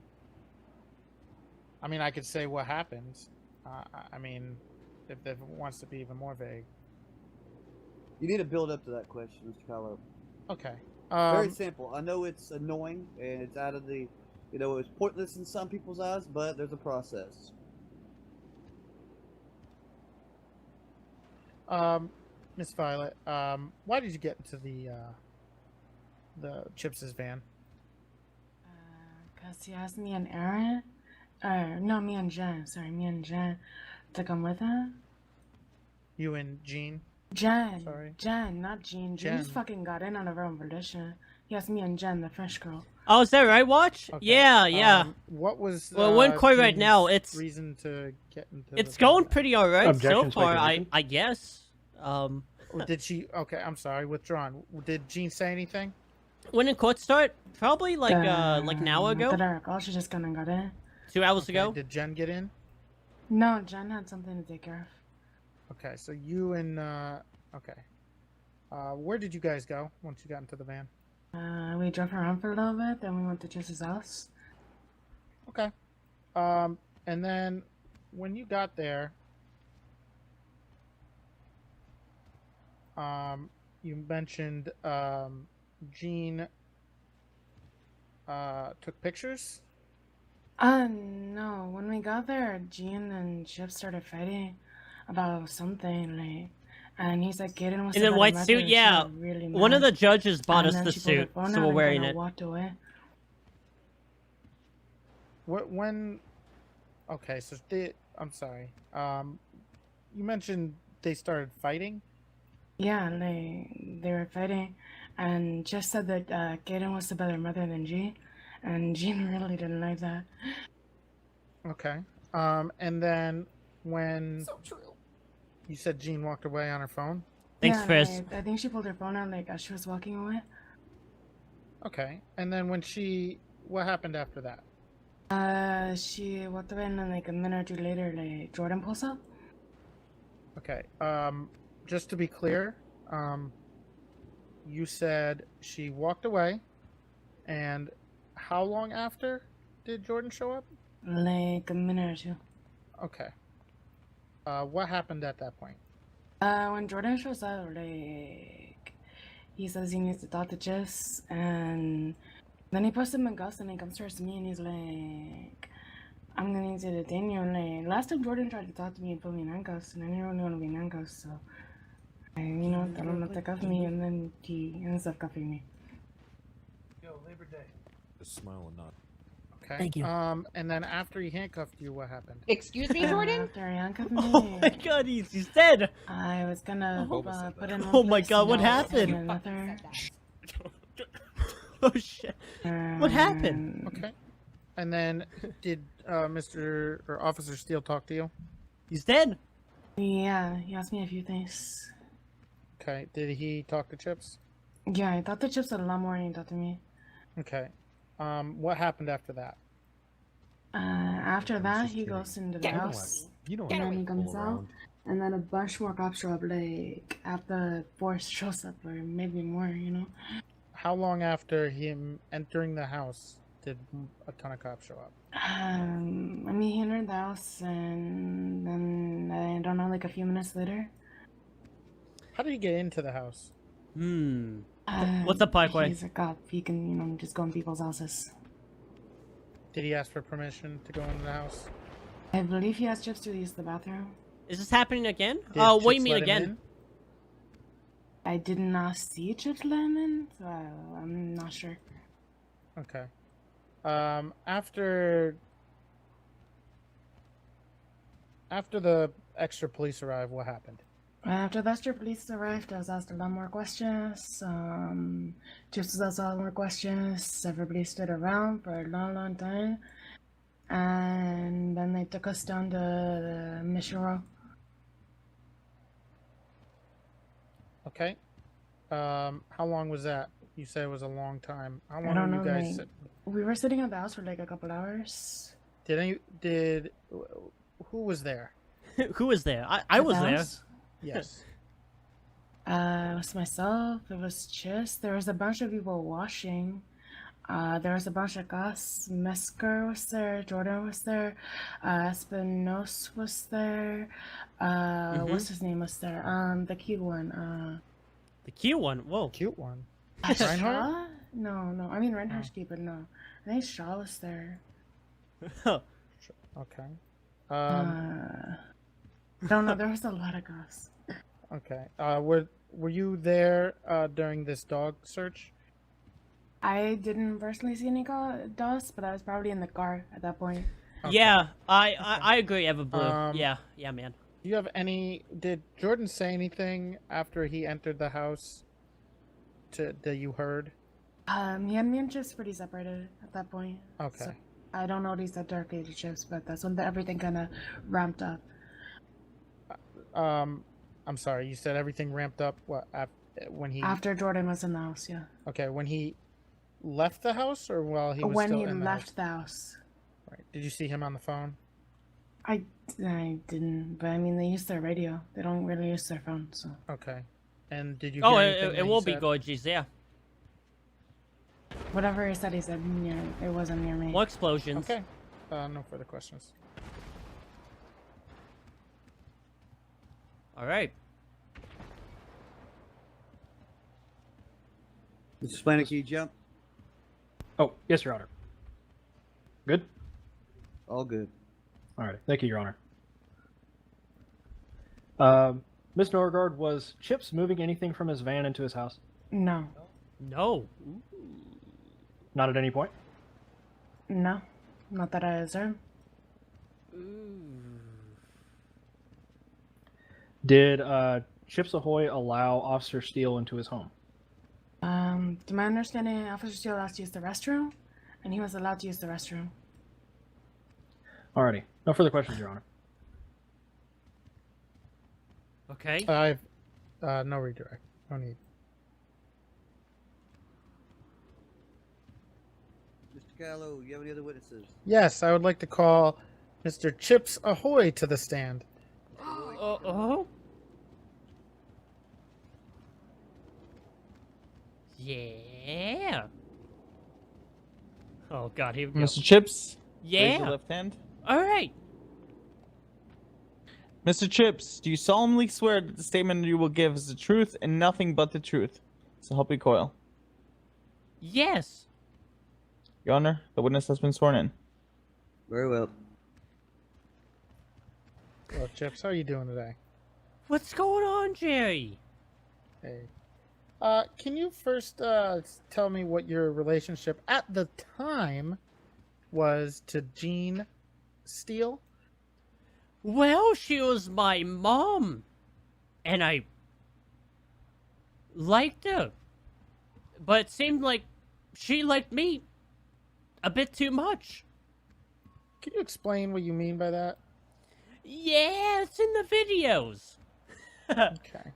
B: I mean, I could say what happened. I mean, if it wants to be even more vague.
A: You need to build up to that question, Mr. Kylo.
B: Okay.
A: Very simple. I know it's annoying and it's out of the, it's pointless in some people's eyes, but there's a process.
B: Miss Violet, why did you get into the Chips's van?
J: Cause he asked me and Aaron, no, me and Jen. Sorry, me and Jen to come with him.
B: You and Jean?
J: Jen.
B: Sorry.
J: Jen, not Jean. Jean just
B: Jen.
J: fucking got in on her own volition. He asked me and Jen, the French girl.
L: Oh, is that right, Watch?
B: Okay.
L: Yeah.
B: What was?
L: Well, it went quite right
B: Jean's
L: now. It's
B: reason to get into.
L: It's
B: the
L: going
B: van?
L: pretty alright so
D: Objection,
L: far.
D: speculation.
L: I guess.
B: Or did she? Okay, I'm sorry. Withdrawn. Did Jean say anything?
L: When did court start? Probably like an hour ago,
J: The girl, she just kind of got in.
L: 2 hours
B: Okay,
L: ago.
B: Did Jen get in?
J: No, Jen had something to take care
B: Okay, so you and okay. Where did you guys go once you got into the van?
J: of. We drove around for a little bit, then we went to Jess's house.
B: Okay. And then when you got there, you mentioned Jean took pictures.
J: No. When we got there, Jean and Chip started fighting about something, like, and he's like, "Gaiden was
L: In a white suit, yeah.
J: Really
L: One of
J: mad.
L: the judges bought
J: And
L: us
J: then
L: the
J: she pulled her
L: suit,
J: phone
L: so
J: out
L: we're
J: and
L: wearing
J: kinda
L: it.
J: walked away.
B: When? Okay, so I'm sorry. You mentioned they started fighting.
J: Yeah, they were fighting, and Jeff said that Gaiden was a better mother than Jean, and Jean really didn't like that.
B: Okay. And then when you said Jean walked away on her phone.
L: Thanks,
J: Yeah,
L: Chris.
J: like, I think she pulled her phone out like as she was walking away.
B: Okay. And then what happened after that?
J: She walked away, and then like a minute or two later, like Jordan pulls up.
B: Okay. Just to be clear, you said she walked away, and how long after did Jordan show up?
J: Like a minute or two.
B: Okay. What happened at that point?
J: When Jordan shows up, like, he says he needs to talk to Jess, and then he puts him in cuffs, and he comes towards me, and he's like, "I'm gonna need to detain you." And like, last time Jordan tried to talk to me and put me in handcuffs, and I didn't really want to be in handcuffs, so I, tell him not to cuff me, and then he ends up cuffing me.
B: Yo, Labor Day.
I: Just smile and nod.
B: Okay.
L: Thank you.
B: And then after he handcuffed you, what happened?
J: Excuse me, Jordan? After he handcuffed me,
L: Oh my god, he's dead!
J: I was gonna put him.
L: Oh my god, what happened?
J: Another,
L: Oh shit. What happened?
B: Okay. And then did Mr. or Officer Steele talk to you?
L: He's dead.
J: Yeah, he asked me a few things.
B: Okay. Did he talk to Chips?
J: Yeah, I thought the Chips had a lot more than he talked to me.
B: Okay. What happened after that?
J: After
I: was
J: that,
I: just
J: he
I: kidding.
J: goes into the house,
I: You don't
J: and
I: have
J: then
I: to
J: he comes
I: fool
J: out,
I: around.
J: and then a bunch more cops show up, like, after Force shows up, or maybe more,
B: How long after him entering the house did a ton of cops show up?
J: He entered the house, and then, I don't know, like a few minutes later.
B: How did he get into the house?
L: What's the parkway?
J: He's a cop. He can, just go in people's houses.
B: Did he ask for permission to go into the house?
J: I believe he asked Chips to use the bathroom.
L: Is this happening again?
B: Did
L: Oh, what do you
B: Chips
L: mean
B: let him
L: again?
B: in?
J: I did not see Chips let him in, so I'm not sure.
B: Okay. After the extra police arrived, what happened?
J: After the extra police arrived, I was asked a lot more questions. Chips was asked a lot more questions. Everybody stood around for a long, long time. And then they took us down to the mission row.
B: Okay. How long was that? You said it was a long time. How
J: I
B: long
J: don't
B: were
J: know,
B: you guys
J: like,
B: sit-
J: we were sitting at the house for like a couple hours.
B: Who was there?
L: Who was there? I
J: At
L: was
J: the
L: there.
J: house?
B: Yes.
J: It was myself, it was Chips, there was a bunch of people washing. There was a bunch of guys. Mesker was there, Jordan was there, Espinos was there, what's his name was there? The cute one,
L: The cute one. Whoa.
B: Cute one.
J: Shaw?
B: Reinhardt?
J: No, I mean Reinhardt's cute, but no. I think Shaw was there.
B: Okay.
J: I don't know, there was a lot of guys.
B: Okay. Were you there during this dog search?
J: I didn't personally see any dogs, but I was probably in the car at that point.
B: Okay.
L: Yeah, I agree, Everblue. Yeah, man.
B: Do you have any? Did Jordan say anything after he entered the house? That you heard?
J: He had me and Chips pretty separated at that point.
B: Okay.
J: So I don't know these dark age Chips, but that's when everything kind of ramped up.
B: I'm sorry. You said everything ramped up. What when he?
J: After Jordan was in the house, yeah.
B: Okay, when he left the house, or while he was
J: when
B: still
J: he
B: in the
J: left
B: house?
J: the house.
B: Right. Did you see him on the phone?
J: I didn't, but I mean they use their radio. They don't really use their phone, so.
B: Okay. And did you?
L: Oh,
B: hear anything
L: it
B: that he
L: will be
B: said?
L: gorgeous, yeah.
J: Whatever he said near. It wasn't near me.
L: More explosions.
B: Okay. No further questions.
L: All right.
A: Mr. Splanick, can you jump?
D: Oh, yes, Your Honor. Good?
A: All good.
D: All right. Thank you, Your Honor. Ms. Norgard, was Chips moving anything from his van into his house?
J: No.
L: No.
D: Not at any point?
J: No. Not that I observed.
D: Did Chips Ahoy allow Officer Steele into his home?
J: To my understanding, Officer Steele asked to use the restroom, and he was allowed to use the restroom.
D: Alrighty. No further questions, Your Honor.
L: Okay.
B: I've no redirect. No need.
A: Mr. Callow, you have any other witnesses?
B: Yes, I would like to call Mr. Chips Ahoy to the stand.
L: Yeah. Oh God, here we go.
E: Mr. Chips, raise your
L: Yeah.
E: left hand.
L: All right.
E: Mr. Chips, do you solemnly swear that the statement you will give is the truth and nothing but the truth? So help you coil.
L: Yes.
E: Your Honor, the witness has been sworn in.
A: Very well.
B: Well, Chips, how are you doing today?
L: What's going on, Jerry?
B: Hey. Can you first tell me what your relationship at the time was to Jean Steele?
L: Well, she was my mom, and I liked her, but it seemed like she liked me a bit too much.
B: Can you explain what you mean by that?
L: Yeah, it's in the videos.
B: Okay.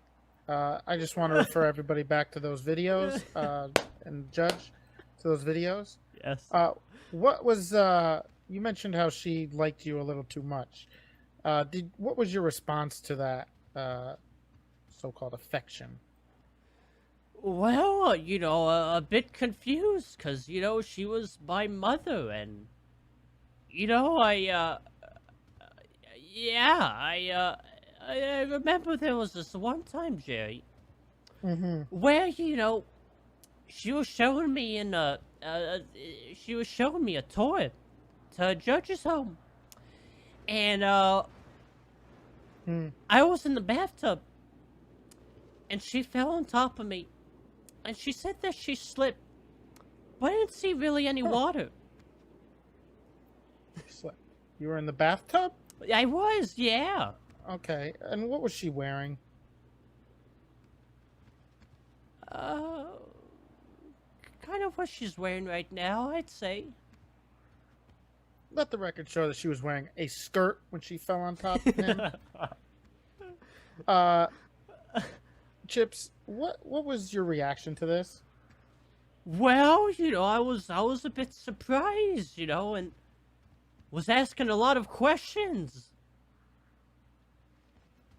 B: I just want to refer everybody back to those videos and judge to those videos.
L: Yes.
B: What was you mentioned how she liked you a little too much. What was your response to that so-called affection?
L: Well, a bit confused, because, she was my mother, and, I remember there was this one time, Jerry, where, she was showing me she was showing me a tour to a judge's home. And I was in the bathtub, and she fell on top of me, and she said that she slipped, but I didn't see really any water.
B: You were in the bathtub?
L: I was, yeah.
B: Okay, and what was she wearing?
L: Kind of what she's wearing right now, I'd say.
B: Let the record show that she was wearing a skirt when she fell on top of him. Chips, what was your reaction to this?
L: Well, I was a bit surprised, and was asking a lot of questions.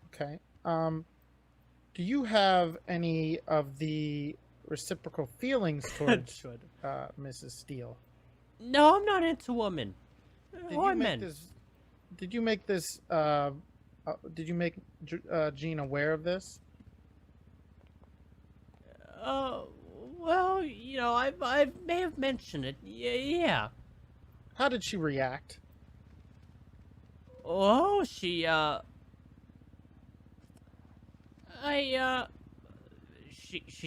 B: Okay. Do you have any of the reciprocal feelings towards Mrs. Steele?
L: No, I'm not into women. Or men.
B: Did you make Jean aware of this?
L: Well, I may have mentioned it. Yeah.
B: How did she react?
L: Oh, she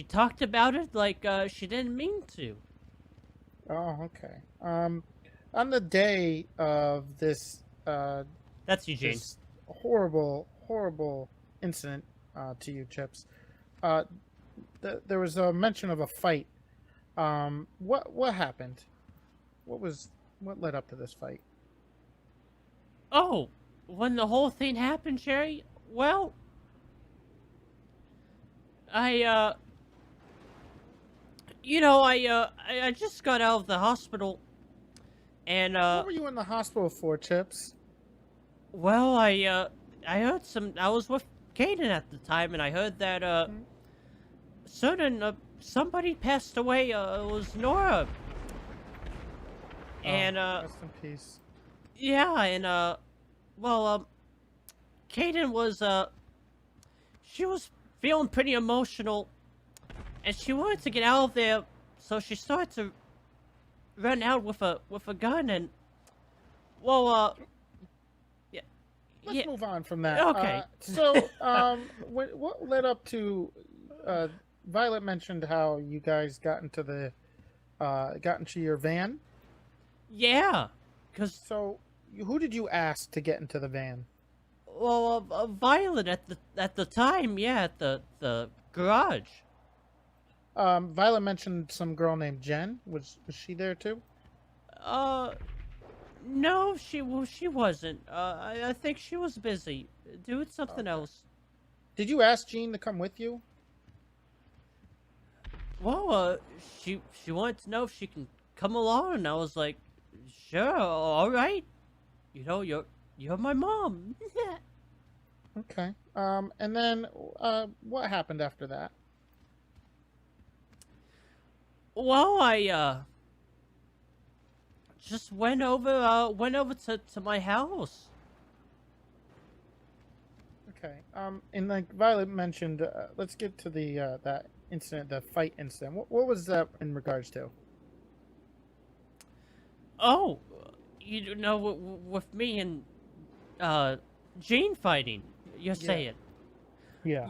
L: talked about it like she didn't mean to.
B: Oh, okay. On the day of this
L: that's Eugene.
B: This horrible incident to you, Chips. There was a mention of a fight. What happened? What led up to this fight?
L: Oh, when the whole thing happened, Jerry? Well, I just got out of the hospital, and
B: what were you in the hospital for, Chips?
L: Well, I heard I was with Kaden at the time, and I heard that somebody passed away. It was Nora. And
B: rest in peace.
L: Yeah, and Kaden was she was feeling pretty emotional, and she wanted to get out of there, so she started to run out with a gun, and
B: Let's move on from that.
L: Okay.
B: What led up to Violet mentioned how you guys got into your van?
L: Yeah,
B: so who did you ask to get into the van?
L: Well, Violet at the time, yeah, at the garage.
B: Violet mentioned some girl named Jen. Was she there too?
L: No, she wasn't. I think she was busy doing something else.
B: Did you ask Jean to come with you?
L: Well, she wanted to know if she can come along, and I was like, sure, all right. You're my mom.
B: Okay. And then what happened after that?
L: Well, I just went over to my house.
B: Okay. And like Violet mentioned, let's get to the that incident, the fight incident. What was that in regards to?
L: Oh, with me and Jean fighting. You're saying?
B: Yeah.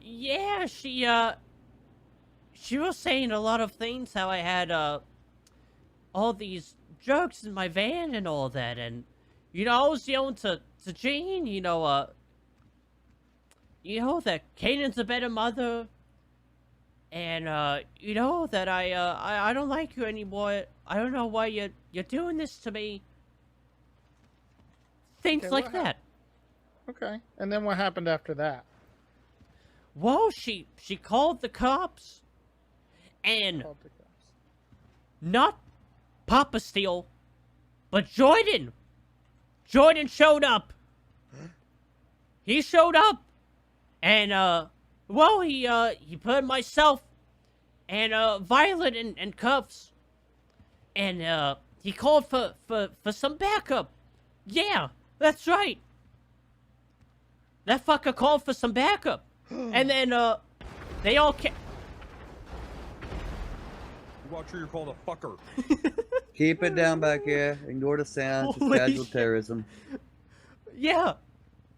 L: Yeah. She was saying a lot of things. How I had all these drugs in my van and all that, and I was yelling to Jean, that Kanan's a better mother, and that I don't like you anymore. I don't know why you're doing this to me. Things like that.
B: Okay. And then what happened after that?
L: Well, she called the cops, and not Papa Steele, but Jordan. Jordan showed up. He showed up, and he put myself and Violet in cuffs, and he called for some backup. Yeah, that's right. That fucker called for some backup, and then they all came.
I: Watch who you're called a fucker.
A: Keep it down back here. Ignore the sounds. It's casual terrorism.
L: Yeah,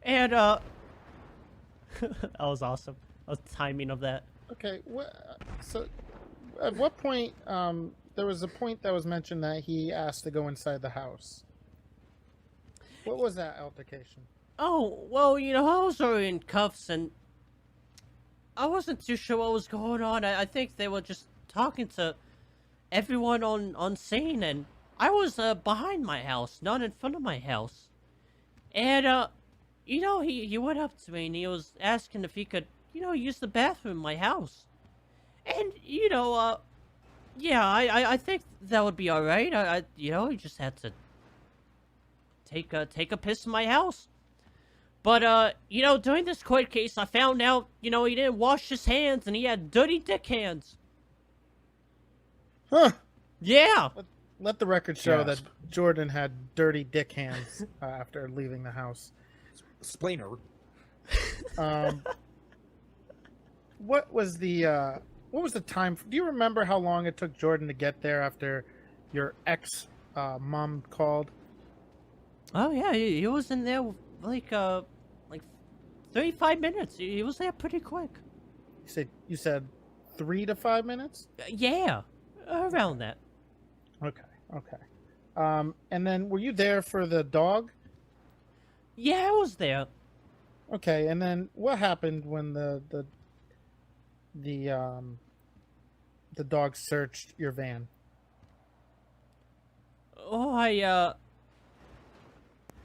L: and that was awesome. The timing of that.
B: Okay, so at what point, there was a point that was mentioned that he asked to go inside the house. What was that altercation?
L: Oh, well, I was already in cuffs, and I wasn't too sure what was going on. I think they were just talking to everyone on scene, and I was behind my house, not in front of my house. And, he went up to me, and he was asking if he could, use the bathroom in my house. And, yeah, I think that would be alright. He just had to take a piss in my house. But, during this court case, I found out, he didn't wash his hands, and he had dirty dick hands.
B: Huh.
L: Yeah.
B: Let the record show
D: Gasp.
B: that Jordan had dirty dick hands after leaving the house.
I: Splainer.
B: What was the time? Do you remember how long it took Jordan to get there after your ex mom called?
L: Oh yeah, he was in there like 35 minutes. He was there pretty quick.
B: You said 3 to 5 minutes?
L: Yeah, around that.
B: Okay. And then were you there for the dog?
L: Yeah, I was there.
B: Okay, and then what happened when the dog searched your van?
L: Oh, I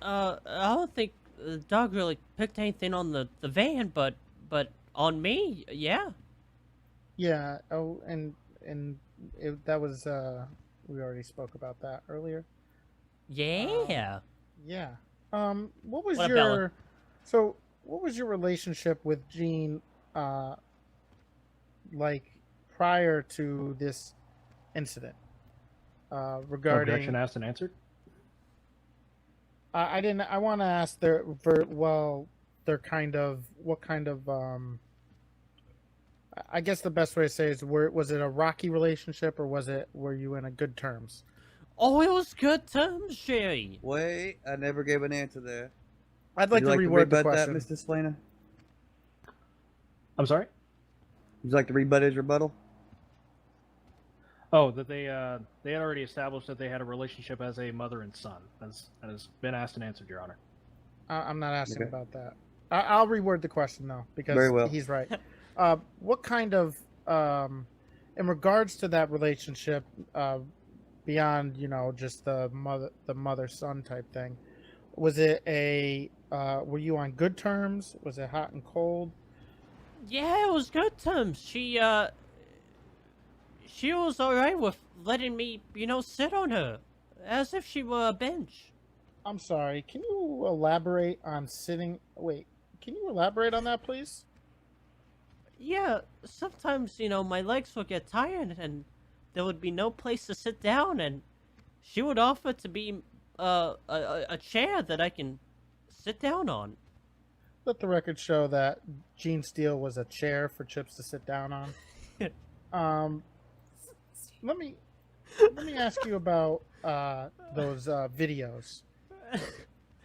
L: don't think the dog really picked anything on the van, but on me, yeah.
B: Yeah. Oh, and that was we already spoke about that earlier.
L: Yeah.
B: Yeah. What was
L: What
B: your
L: about
B: what was your relationship with Gene like prior to this incident? Regarding
D: Objection asked and answered.
B: I didn't. I want to ask what kind of I guess the best way to say is was it a rocky relationship, or were you in a good terms?
L: Oh, it was good terms, Sherry.
A: Wait, I never gave an answer there.
B: I'd like to reword the
A: rebut
B: question.
A: that, Mr. Splainer?
D: I'm sorry.
A: Would you like to rebut his rebuttal?
D: Oh, that they had already established that they had a relationship as a mother and son. That has been asked and answered, Your Honor.
B: I'm not asking
A: Okay.
B: about that. I'll reword the question though, because
A: Very well.
B: he's right. What kind of, in regards to that relationship, beyond just the mother son type thing, was it were you on good terms? Was it hot and cold?
L: Yeah, it was good terms. She was alright with letting me, sit on her, as if she were a bench.
B: I'm sorry. Can you elaborate on sitting? Wait, can you elaborate on that, please?
L: Yeah, sometimes, my legs would get tired and there would be no place to sit down, and she would offer to be a chair that I can sit down on.
B: Let the record show that Gene Steele was a chair for Chips to sit down on. Let me ask you about those videos.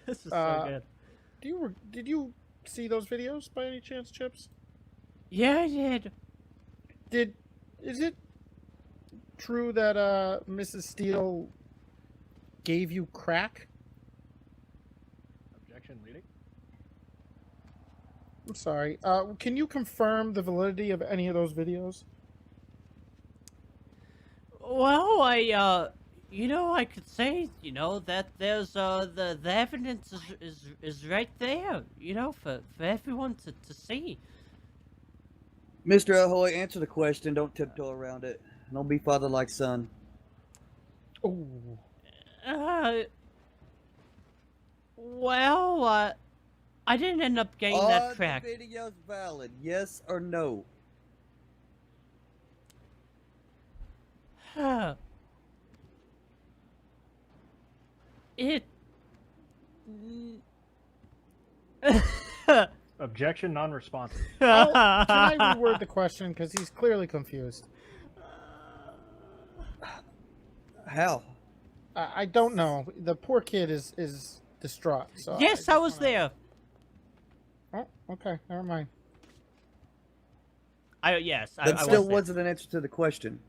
L: This is so good.
B: Did you see those videos by any chance, Chips?
L: Yeah, I did.
B: Is it true that Mrs. Steele gave you crack?
D: Objection leading.
B: I'm sorry. Can you confirm the validity of any of those videos?
L: Well, I could say, that there's the evidence is right there, for everyone to see.
A: Mr. Ahoy, answer the question. Don't tiptoe around it. Don't be father like son.
B: Oh.
L: Well, I didn't end up getting that crack.
A: Are the videos valid? Yes or no?
L: It.
D: Objection non-responsive.
B: Can I reword the question, because he's clearly confused?
A: How?
B: I don't know. The poor kid is distraught. So
L: Yes,
B: just
L: I was
B: wanna-
L: there.
B: Oh, okay, never mind.
L: Yes,
A: That
L: I
A: still
L: was there.
A: wasn't an answer to the question.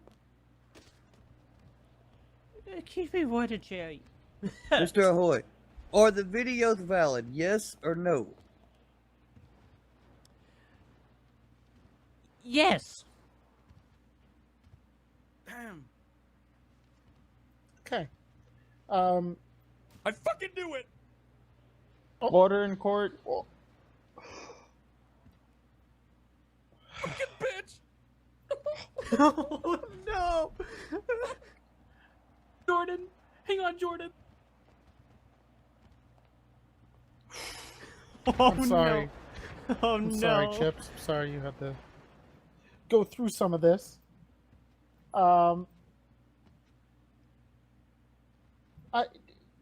L: Keep me worded, Jerry.
A: Mr. Ahoy, are the videos valid? Yes or no?
L: Yes.
H: Damn.
B: Okay.
I: I fucking knew it.
E: Order in court.
I: Fucking bitch.
L: Oh no.
D: Jordan, hang on, Jordan.
L: Oh
B: I'm sorry.
L: no. Oh
B: I'm
L: no.
B: sorry, Chips. I'm sorry you had to go through some of this.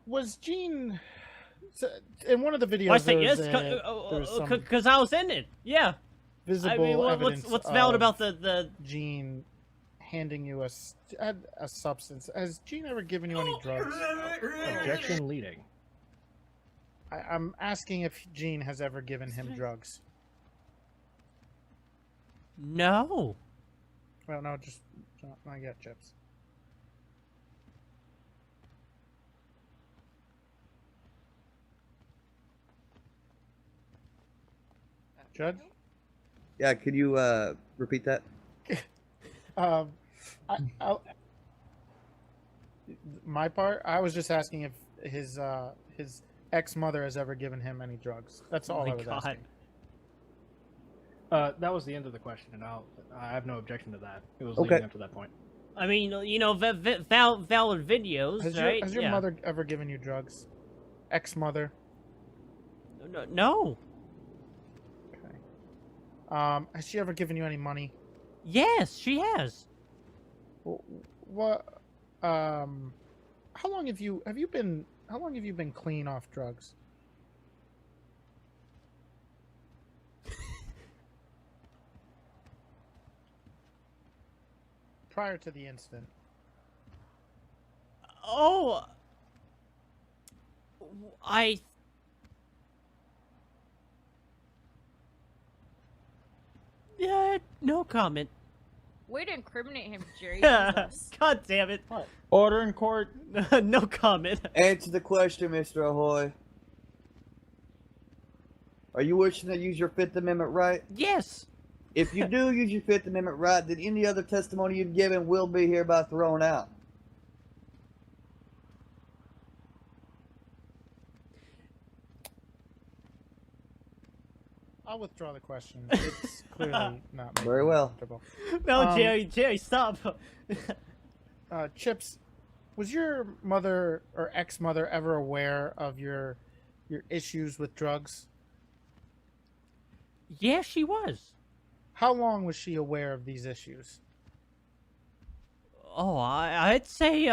B: Was Gene in one of the videos?
L: Why say
B: there
L: yes?
B: was there was some
L: Because I was in it. Yeah.
B: visible
L: I mean,
B: evidence.
L: what's valid
B: of
L: about the?
B: Gene handing you a substance? Has Gene ever given you any drugs?
D: Objection leading.
B: I'm asking if Gene has ever given him drugs.
L: No.
B: Well, no, just not yet, Chips. Judge?
A: Yeah, could you repeat that?
B: I, my part, I was just asking if his ex-mother has ever given him any drugs. That's all I was asking.
D: That was the end of the question, and I have no objection to that. It was
A: Okay.
D: leading up to that point.
L: I mean, valid videos,
B: Has
L: right?
B: your
L: Yeah.
B: mother ever given you drugs? Ex-mother?
L: No.
B: Okay. Has she ever given you any money?
L: Yes, she has.
B: What? How long have you been clean off drugs? Prior to the incident.
L: Oh. Yeah, no comment.
M: Way to incriminate him, Jerry.
L: God damn it.
E: Order in court.
L: No comment.
A: Answer the question, Mr. Ahoy. Are you wishing to use your Fifth Amendment right?
L: Yes.
A: If you do use your Fifth Amendment right, then any other testimony you've given will be hereby thrown out.
B: I'll withdraw the question. It's clearly not making
A: Very
B: me
A: well.
B: comfortable.
L: No, Jerry, stop.
B: Chips, was your mother or ex-mother ever aware of your issues with drugs?
L: Yeah, she was.
B: How long was she aware of these issues?
L: Oh, I'd say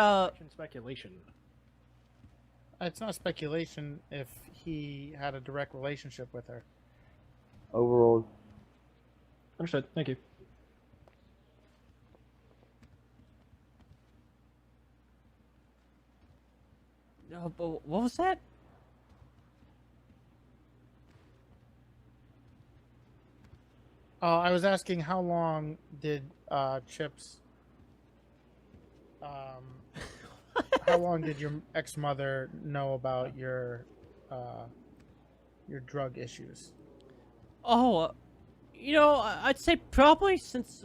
D: Speculation.
B: It's not speculation if he had a direct relationship with her.
A: Overall.
D: Understood. Thank you.
L: No, but what was that?
B: I was asking how long did Chips how long did your ex-mother know about your drug issues?
L: Oh, I'd say probably since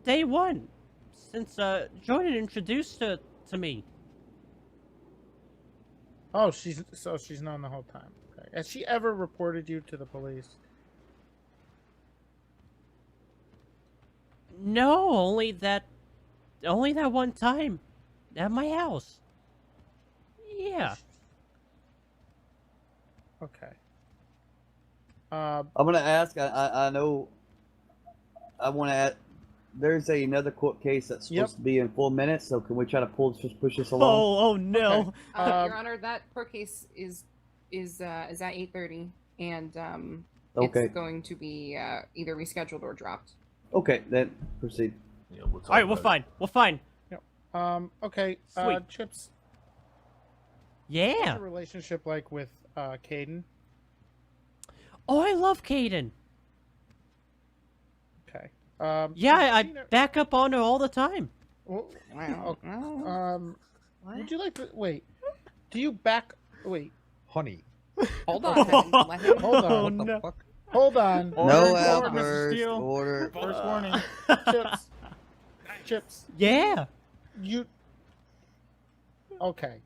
L: day one, since Jordan introduced her to me.
B: Oh, she's known the whole time. Okay. Has she ever reported you to the police?
L: No, only that one time, at my house. Yeah.
B: Okay.
A: I'm gonna ask. I know. I want to add. There's another court case that's supposed to be in 4 minutes. So can we try to push this along?
L: Oh no.
B: Okay.
N: Your Honor, that court case is at 8:30, and
A: Okay.
N: it's going to be either rescheduled or dropped.
A: Okay, then proceed.
H: Yeah, we'll talk
L: All right, we're
H: about it.
L: fine. We're fine.
B: Okay.
L: Sweet.
B: Chips.
L: Yeah.
B: What's your relationship like with Caden?
L: Oh, I love Caden.
B: Okay.
L: Yeah, I
B: Gina-
L: back up on her all the time.
B: Well,
N: Wow.
B: would you like to wait? Do you back? Wait,
I: Honey.
N: Hold on. Kevin. Let him.
B: hold
L: Oh,
B: on.
I: What the
L: no.
I: fuck?
B: Hold on.
A: No
B: Order,
A: outburst.
B: Mr. Steele.
A: Order.
B: First warning. Chips. Chips.
L: Yeah.
B: You. Okay.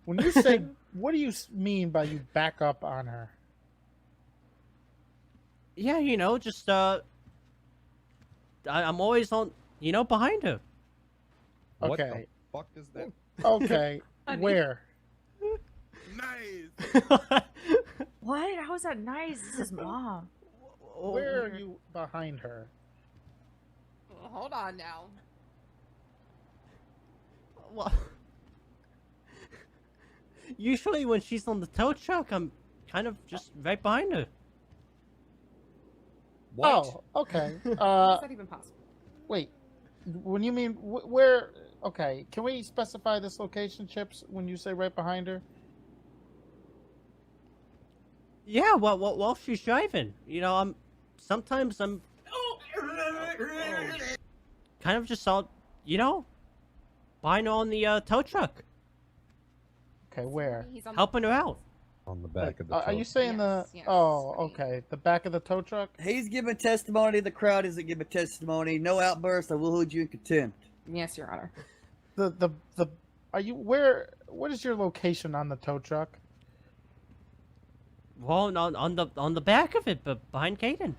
B: When you say, what do you mean by you back up on her?
L: Yeah, you know, just I'm always on, you know, behind her.
I: What
B: Okay.
I: the fuck is that?
B: Okay. Where?
H: Nice.
M: What? How is that nice? This is mom.
B: Where are you behind her?
N: Hold on now.
L: Well, usually when she's on the tow truck, I'm kind of just right behind her.
I: What?
B: Oh, okay.
N: How's that even possible?
B: Wait. When you mean where? Okay. Can we specify this location, Chips? When you say right behind her?
L: Yeah, while she's driving, you know, sometimes I'm kind of just all, you know, behind her on the tow truck,
B: Okay. Where?
N: He's on
L: helping her out.
I: On the back of the
B: Are you saying the?
N: Yes,
B: Oh,
N: right.
B: okay. The back of the tow truck.
A: He's giving testimony. The crowd isn't giving testimony. No outburst. I will hold you in contempt.
N: Yes, Your Honor.
B: The. Are you where? What is your location on the tow truck?
L: Well, on the back of it, but behind Caden.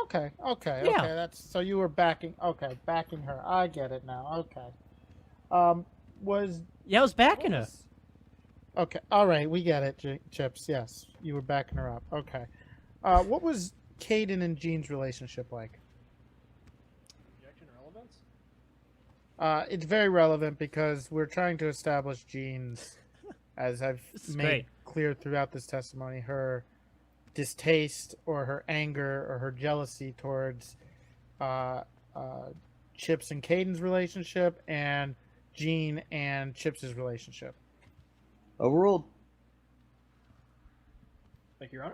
B: Okay. Okay.
L: Yeah.
B: Okay. That's so you were backing. Okay, backing her. I get it now. Okay. Was
L: Yeah, I was backing her.
B: Okay. All right. We get it, Chips. Yes, you were backing her up. Okay. What was Caden and Jean's relationship like?
D: Objection relevance?
B: It's very relevant because we're trying to establish Jean's, as I've
L: This is
B: made
L: great.
B: clear throughout this testimony, her distaste or her anger or her jealousy towards Chips and Caden's relationship and Jean and Chips's relationship.
A: Overruled.
D: Thank you, Your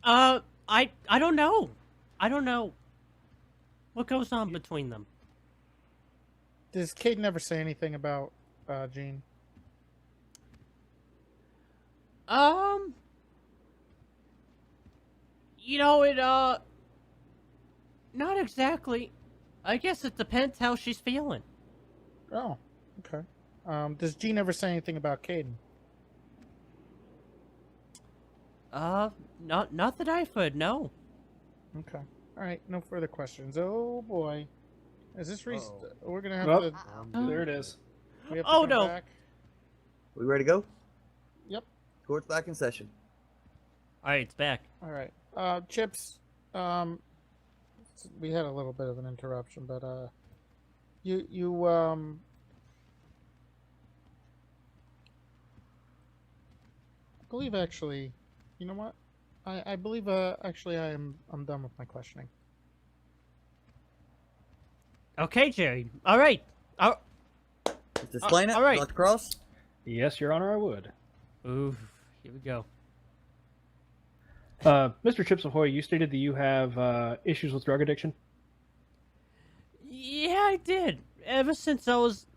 D: Honor.
L: I don't know. I don't know what goes on between them.
B: Does Caden ever say anything about Jean?
L: You know, not exactly. I guess it depends how she's feeling.
B: Oh, okay. Does Jean ever say anything about Caden?
L: Not that I've heard, no.
B: Okay. All right. No further questions. Oh boy, is this we're gonna have
D: Oh,
B: to?
D: there it is.
B: We have to
L: Oh,
B: come
L: no.
B: back?
A: We ready to go?
B: Yep.
A: Court's back in session.
L: Alright, it's back.
B: All right. Chips. We had a little bit of an interruption, but you I believe actually, you know what? I believe actually I'm done with my questioning.
L: Okay, Jerry. Alright.
A: Just explain it.
L: all right.
A: Dr. Cross.
D: Yes, Your Honor, I would.
L: Ooh, here we go.
D: Mr. Chips Ahoy, you stated that you have issues with drug addiction.
L: Yeah, I did. Ever since I was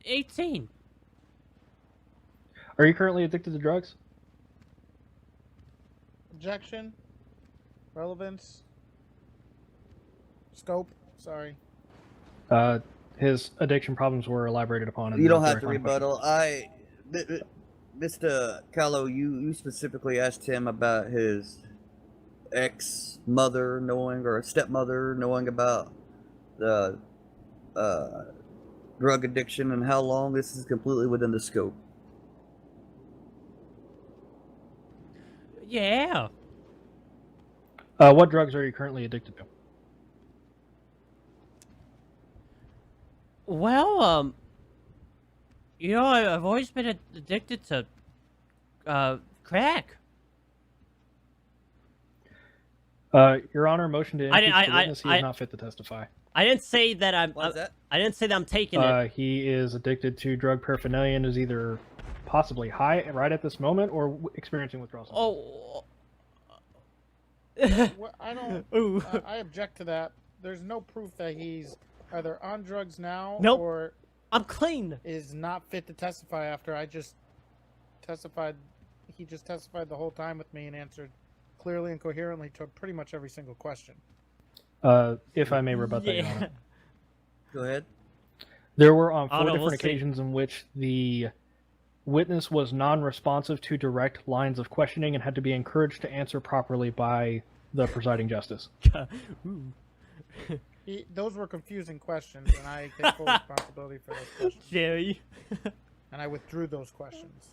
L: 18.
D: Are you currently addicted to drugs?
B: Objection. Relevance. Scope. Sorry.
D: His addiction problems were elaborated upon. In
A: You
D: the
A: don't have to
D: direct line
A: rebuttal. Mr. Callow, you specifically asked him about his ex-mother knowing, or stepmother knowing about the drug addiction and how long. This is completely within the scope.
L: Yeah.
D: What drugs are you currently addicted to?
L: Well, you know, I've always been addicted to crack.
D: Your Honor, motion to impeach the witness. He is not fit to testify.
L: I didn't say that I'm.
A: Why is that?
L: I didn't say that I'm taking it.
D: He is addicted to drug paraphernalia and is either possibly high right at this moment or experiencing withdrawal symptoms.
L: Oh.
B: Well, I don't.
L: Ooh.
B: I object to that. There's no proof that he's either on drugs now
L: Nope.
B: or
L: I'm clean.
B: is not fit to testify after I just testified. He just testified the whole time with me and answered clearly and coherently to pretty much every single question.
D: If I may rebut that, Your Honor.
A: Go ahead.
D: There were on
L: Oh,
D: 4
L: no,
D: different
L: we'll see.
D: occasions in which the witness was non-responsive to direct lines of questioning and had to be encouraged to answer properly by the presiding justice.
L: Ooh.
B: Those were confusing questions, and I take full responsibility for those questions.
L: Jerry.
B: And I withdrew those questions.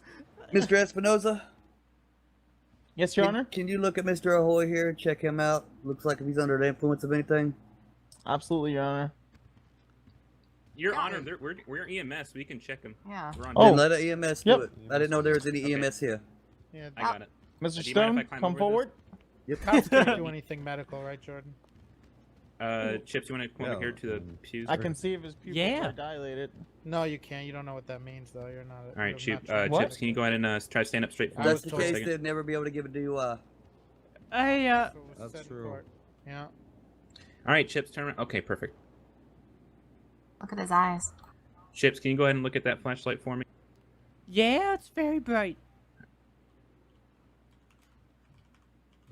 A: Mr. Espinoza?
E: Yes, Your Honor?
A: Can you look at Mr. Ahoy here and check him out? Looks like if he's under the influence of anything.
E: Absolutely, Your Honor.
O: Your Honor, we're EMS. We can check him.
N: Yeah.
O: We're on
A: Then
E: Oh.
A: let an EMS do it. I didn't know there was any
O: Okay.
A: EMS here.
B: Yeah,
O: I got it.
E: Mr.
O: Do you mind if I
E: Stone,
O: climb
E: come
O: over
E: forward.
A: Yep.
B: cops can't do anything medical, right, Jordan?
O: Chips, you want to come over here to the pews?
E: I can see if his pupils
L: Yeah.
E: are dilated.
B: No, you can't. You don't know what that means, though. You're not.
O: All right,
B: you're
O: Chip,
B: not trained
E: What?
O: Chips, can you go ahead and try to stand up straight for
B: I
O: me
A: That's
B: was
A: the
O: for a
A: case.
O: second?
A: They'd never be able to give a DUI.
L: I
B: That's what was
I: That's
B: said in
I: true.
B: court. Yeah.
O: All right, Chips, turn around. Okay, perfect.
N: Look at his eyes.
O: Chips, can you go ahead and look at that flashlight for me?
L: Yeah, it's very bright.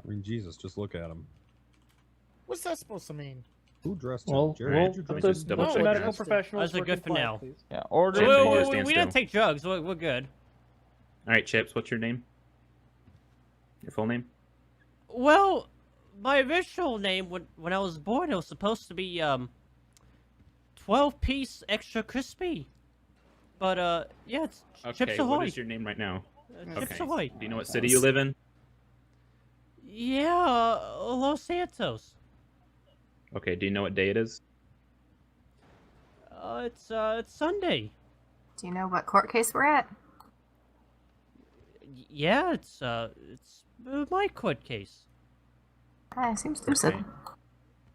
I: I mean, Jesus, just look at him.
B: What's that supposed to mean?
I: Who dressed him?
D: Well,
I: Jerry,
D: well
I: did you
O: let me
I: dress
O: just
I: him?
O: double
D: the
O: check
D: medical
O: that.
D: professionals
L: Those are good
D: working
L: for now.
D: quiet, please.
E: Yeah, order.
O: Chips,
L: We,
O: you
L: we,
O: just
L: we,
O: stand
L: we didn't
O: still.
L: take drugs. We're good.
O: All right, Chips, what's your name? Your full name?
L: Well, my original name when I was born, it was supposed to be 12-piece extra crispy. But yeah, it's Chips
O: Okay,
L: Ahoy.
O: what is your name right now?
L: Chips
O: Okay.
L: Ahoy.
O: Do you know what city you live in?
L: Yeah, Los Santos.
O: Okay, do you know what day it is?
L: It's Sunday.
N: Do you know what court case we're at?
L: Yeah, it's my court case.
N: Seems lucid.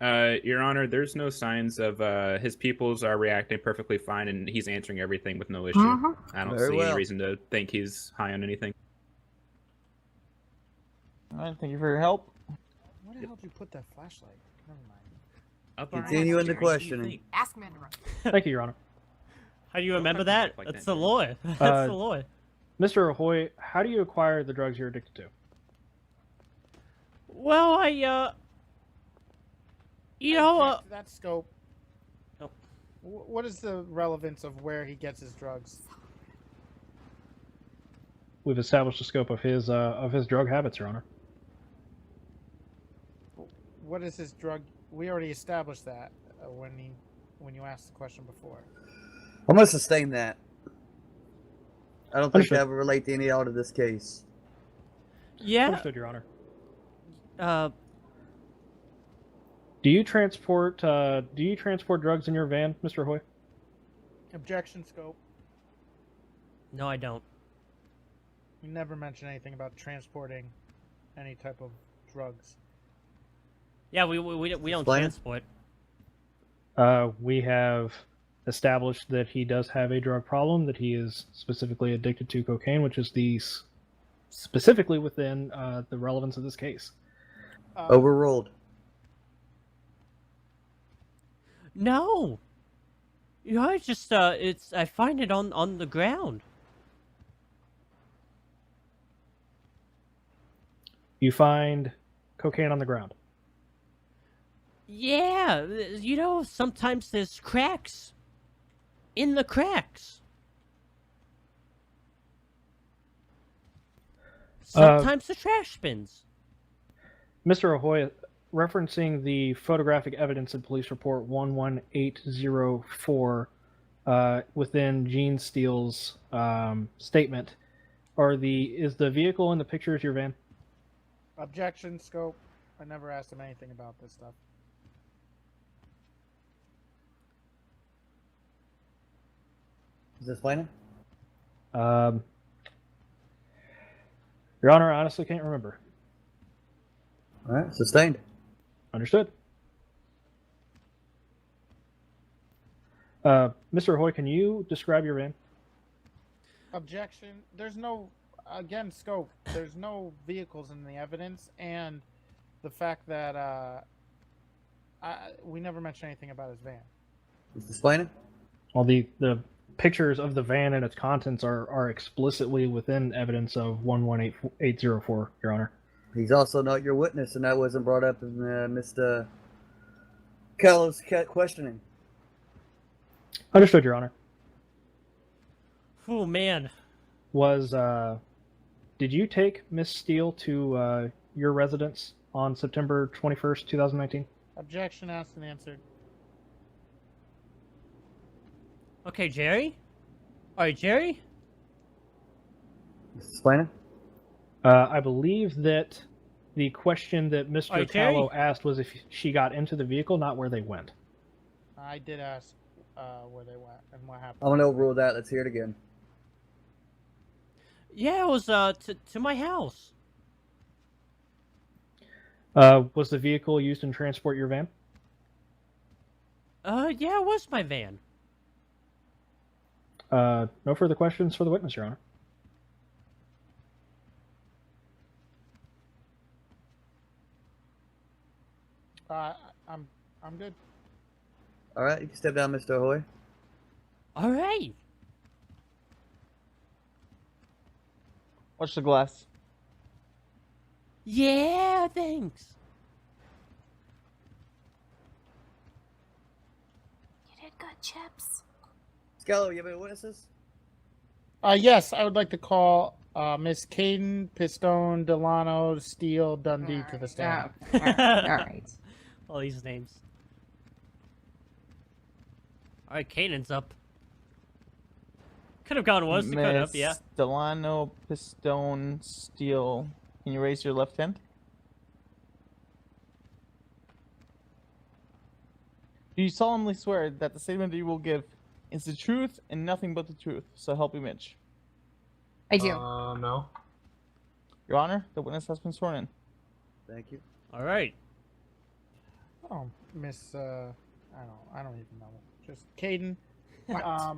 O: Your Honor, there's no signs of his pupils are reacting perfectly fine, and he's answering everything with no issue.
N: Mhm.
O: I don't
A: Very
O: see
A: well.
O: any reason to think he's high on anything.
E: All right, thank you for your help.
B: Where the hell did you put that flashlight? Never mind.
O: Up
A: Continue in the questioning.
N: Ask him to run.
D: Thank you, Your Honor.
L: How do you remember that?
O: like
L: That's
O: that,
L: the law. That's
D: Uh,
L: the law.
D: Mr. Ahoy, how do you acquire the drugs you're addicted to?
L: Well, I you know,
B: Object to that scope.
L: Oh.
B: What is the relevance of where he gets his drugs?
D: We've established the scope of his drug habits, Your Honor.
B: What is his drug? We already established that when you asked the question before.
A: I'm gonna sustain that. I don't think
D: Understood.
A: that would relate to any out of this case.
L: yeah.
D: Understood, Your Honor.
L: Uh,
D: Do you transport drugs in your van, Mr. Ahoy?
B: Objection scope.
L: no, I don't.
B: You never mention anything about transporting any type of drugs.
L: Yeah, we don't
A: Explain.
L: transport.
D: We have established that he does have a drug problem, that he is specifically addicted to cocaine, which is specifically within the relevance of this case.
A: Overruled.
L: No. You know, I just I find it on the ground.
D: You find cocaine on the ground.
L: Yeah, you know, sometimes there's cracks in the cracks. Sometimes the trash bins.
D: Mr. Ahoy, referencing the photographic evidence in police report 11804 within Gene Steele's statement, is the vehicle in the pictures your van?
B: Objection scope. I never asked him anything about this stuff.
A: Is this explaining?
D: Your Honor, I honestly can't remember.
A: All right, sustained.
D: Understood. Mr. Ahoy, can you describe your van?
B: Objection. There's no, again, scope. There's no vehicles in the evidence, and the fact that we never mentioned anything about his van.
A: Explain it.
D: Well, the pictures of the van and its contents are explicitly within evidence of 118804, Your Honor.
A: He's also not your witness, and that wasn't brought up in Mr. Callow's questioning.
D: Understood, Your Honor.
L: Oh man.
D: Did you take Miss Steele to your residence on September 21st, 2019?
B: Objection asked and answered.
L: Okay, Jerry? Alright, Jerry?
A: Explain it.
D: I believe that the question that Mr.
L: Alright, Jerry?
D: Callow asked was if she got into the vehicle, not where they went.
B: I did ask where they went and what happened.
A: I'm going to overrule that. Let's hear it again.
L: Yeah, it was to my house.
D: Was the vehicle used to transport your van?
L: Yeah, it was my van.
D: No further questions for the witness, Your Honor.
B: I'm good.
A: All right, you can step down, Mr. Ahoy.
L: All right.
E: Watch the glass.
L: Yeah, thanks.
N: You did good, Chips.
A: Scallo, you have any witnesses?
B: Yes, I would like to call Miss Caden, Pistone, Delano, Steele, Dundee to the stand.
N: All right.
L: All these names. Alright, Kanan's up. Could have gone worse, it could have, yeah.
E: Delano, Pistone, Steele. Can you raise your left hand? Do you solemnly swear that the statement that you will give is the truth and nothing but the truth? So help you, Mitch.
N: I do.
H: No.
E: Your Honor, the witness has been sworn in.
A: Thank you.
L: Alright.
B: Oh, Miss, I don't even know. Just Caden.
N: What?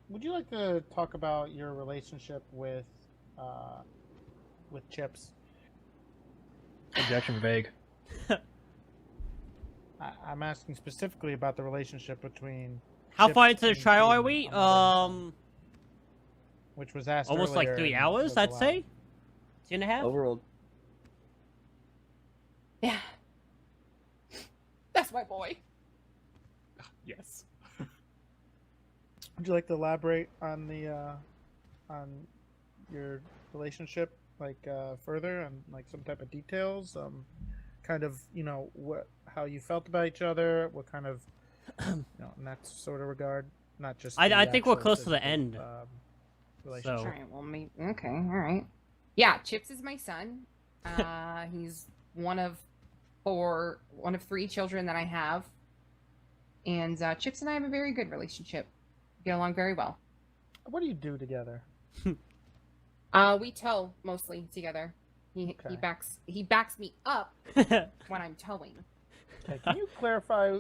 B: Would you like to talk about your relationship with Chips?
D: Objection vague.
B: I'm asking specifically about the relationship between.
L: How
B: Chips
L: far into the
B: and
L: trial are
B: Caden
L: we?
B: on the which was asked
L: almost like
B: earlier
L: 3
B: and
L: hours,
B: was
L: I'd
B: allowed.
L: say. 2.5?
A: Overruled.
N: Yeah. That's my boy.
H: Yes.
B: Would you like to elaborate on the on your relationship, like further, and like some type of details, kind of, you know, how you felt about each other, what kind of, you know, in that sort of regard, not just.
L: I
B: the
L: think we're
B: actual
L: close to the
B: physical,
L: end.
B: Relationship.
N: All right. Well, maybe. Okay. All right. Yeah, Chips is my son. He's one of 3 children that I have, and Chips and I have a very good relationship. We get along very well.
B: What do you do together?
N: We tow mostly together. He backs me up when I'm towing.
B: Okay, can you clarify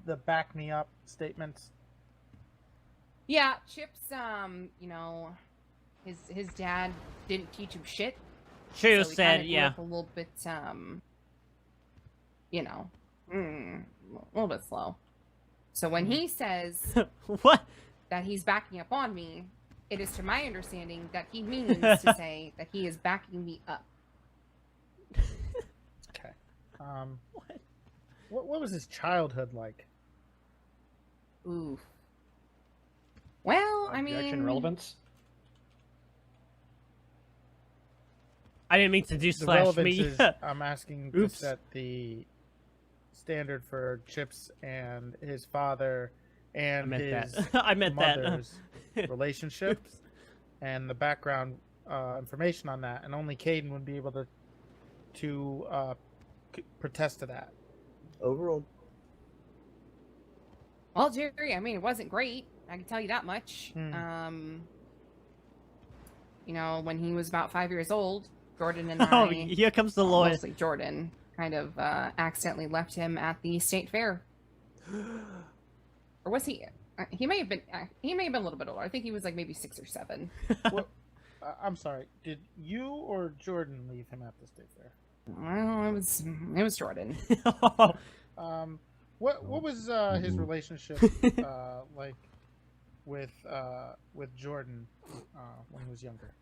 B: the "back me up" statements?
N: Yeah, Chips. You know, his dad didn't teach him shit.
L: True
N: so he
L: said,
N: kinda grew
L: yeah.
N: up a little bit, you know, a little bit slow. So when he says
L: what
N: that he's backing up on me, it is to my understanding that he means to say that he is backing me up.
B: Okay. What was his childhood like?
N: Ooh. Well, I
D: Objection
N: mean,
D: relevance.
L: I didn't mean to do
B: The
L: slash
B: relevance
L: me.
B: is I'm asking to
L: Oops.
B: set the standard for Chips and his father and
L: I meant
B: his
L: that. I meant that.
B: mother's relationships and the background information on that, and only Caden would be able to protest to that.
A: Overruled.
N: well, Jerry, I mean, it wasn't great. I can tell you that much. You know, when he was about 5 years old, Jordan and
L: Oh,
N: I,
L: here comes the lawyer.
N: mostly Jordan, kind of accidentally left him at the state fair. or was he? He may have been. He may have been a little bit older. I think he was like maybe 6 or 7.
B: What, I'm sorry. Did you or Jordan leave him at the state fair?
N: Well, it was Jordan.
B: What was his relationship like with Jordan when he was younger?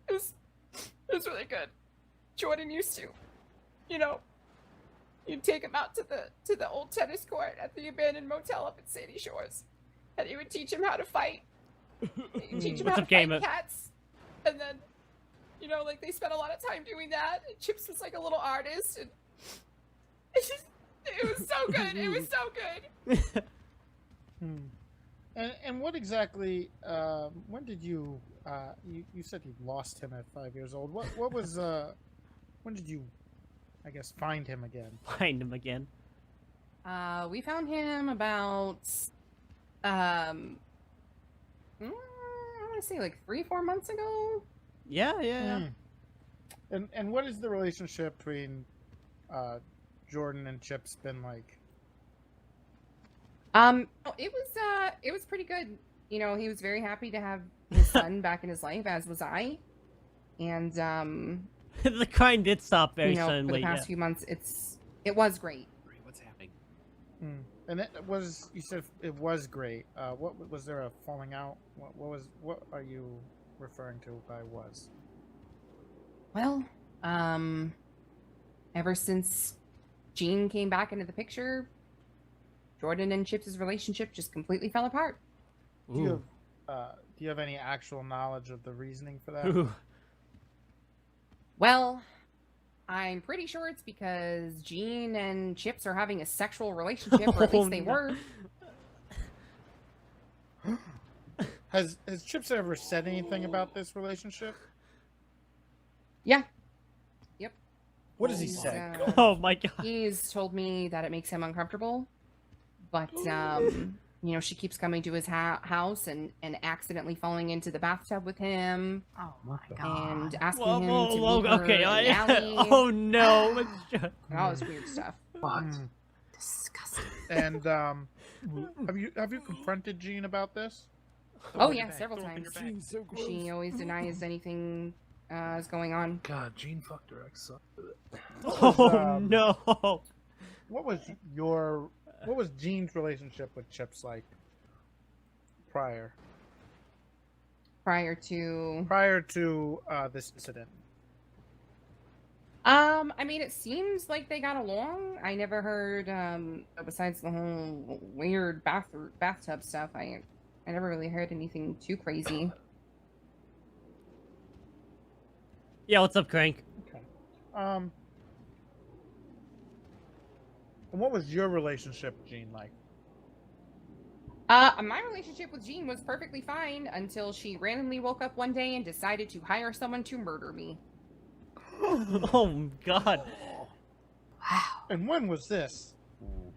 N: It was really good. Jordan used to, you'd take him out to the old tennis court at the abandoned motel up at Sandy Shores, and he would teach him how to fight. He'd teach him how to fight cats, and then, like they spent a lot of time doing that. And Chips was like a little artist, and it was so good. It was so good.
B: And what exactly? When did you? You said you lost him at 5 years old. What was? When did you? I guess find him again.
L: Find him again.
N: We found him about I want to say like 3-4 months ago.
L: Yeah.
B: And what is the relationship between Jordan and Chips been like?
N: It was pretty good. He was very happy to have his son back in his life, as was I. And
L: the crime did stop very
N: for
L: suddenly.
N: the past few months, it was great.
O: What's happening?
B: And it was, you said it was great. What was there a falling out? What are you referring to by was?
N: Well, ever since Jean came back into the picture, Jordan and Chips' relationship just completely fell apart.
B: Do you have any actual knowledge of the reasoning for that?
N: Well, I'm pretty sure it's because Jean and Chips are having a sexual relationship, or at least they were.
B: Has Chips ever said anything about this relationship?
N: Yeah. Yep.
B: What does he say?
L: Oh my god.
N: He's told me that it makes him uncomfortable, but she keeps coming to his house and accidentally falling into the bathtub with him.
M: Oh my god.
N: And asking him to meet her
L: okay.
N: in the alley.
L: Oh no.
N: And all this weird stuff.
M: What? Disgusting.
B: And have you confronted Jean about this?
N: Oh yeah, several times. She always denies anything is going on.
H: God, Jean fucked her ex.
B: Oh
L: no.
B: What was Jean's relationship with Chips like prior to this incident?
N: I mean, it seems like they got along. I never heard, besides the whole weird bathtub stuff, I never really heard anything too crazy.
L: Yeah, what's up, Crank?
B: Okay. And what was your relationship with Jean like?
N: My relationship with Jean was perfectly fine until she randomly woke up one day and decided to hire someone to murder me.
L: Oh god.
M: Wow.
B: And when was this?
N: Well,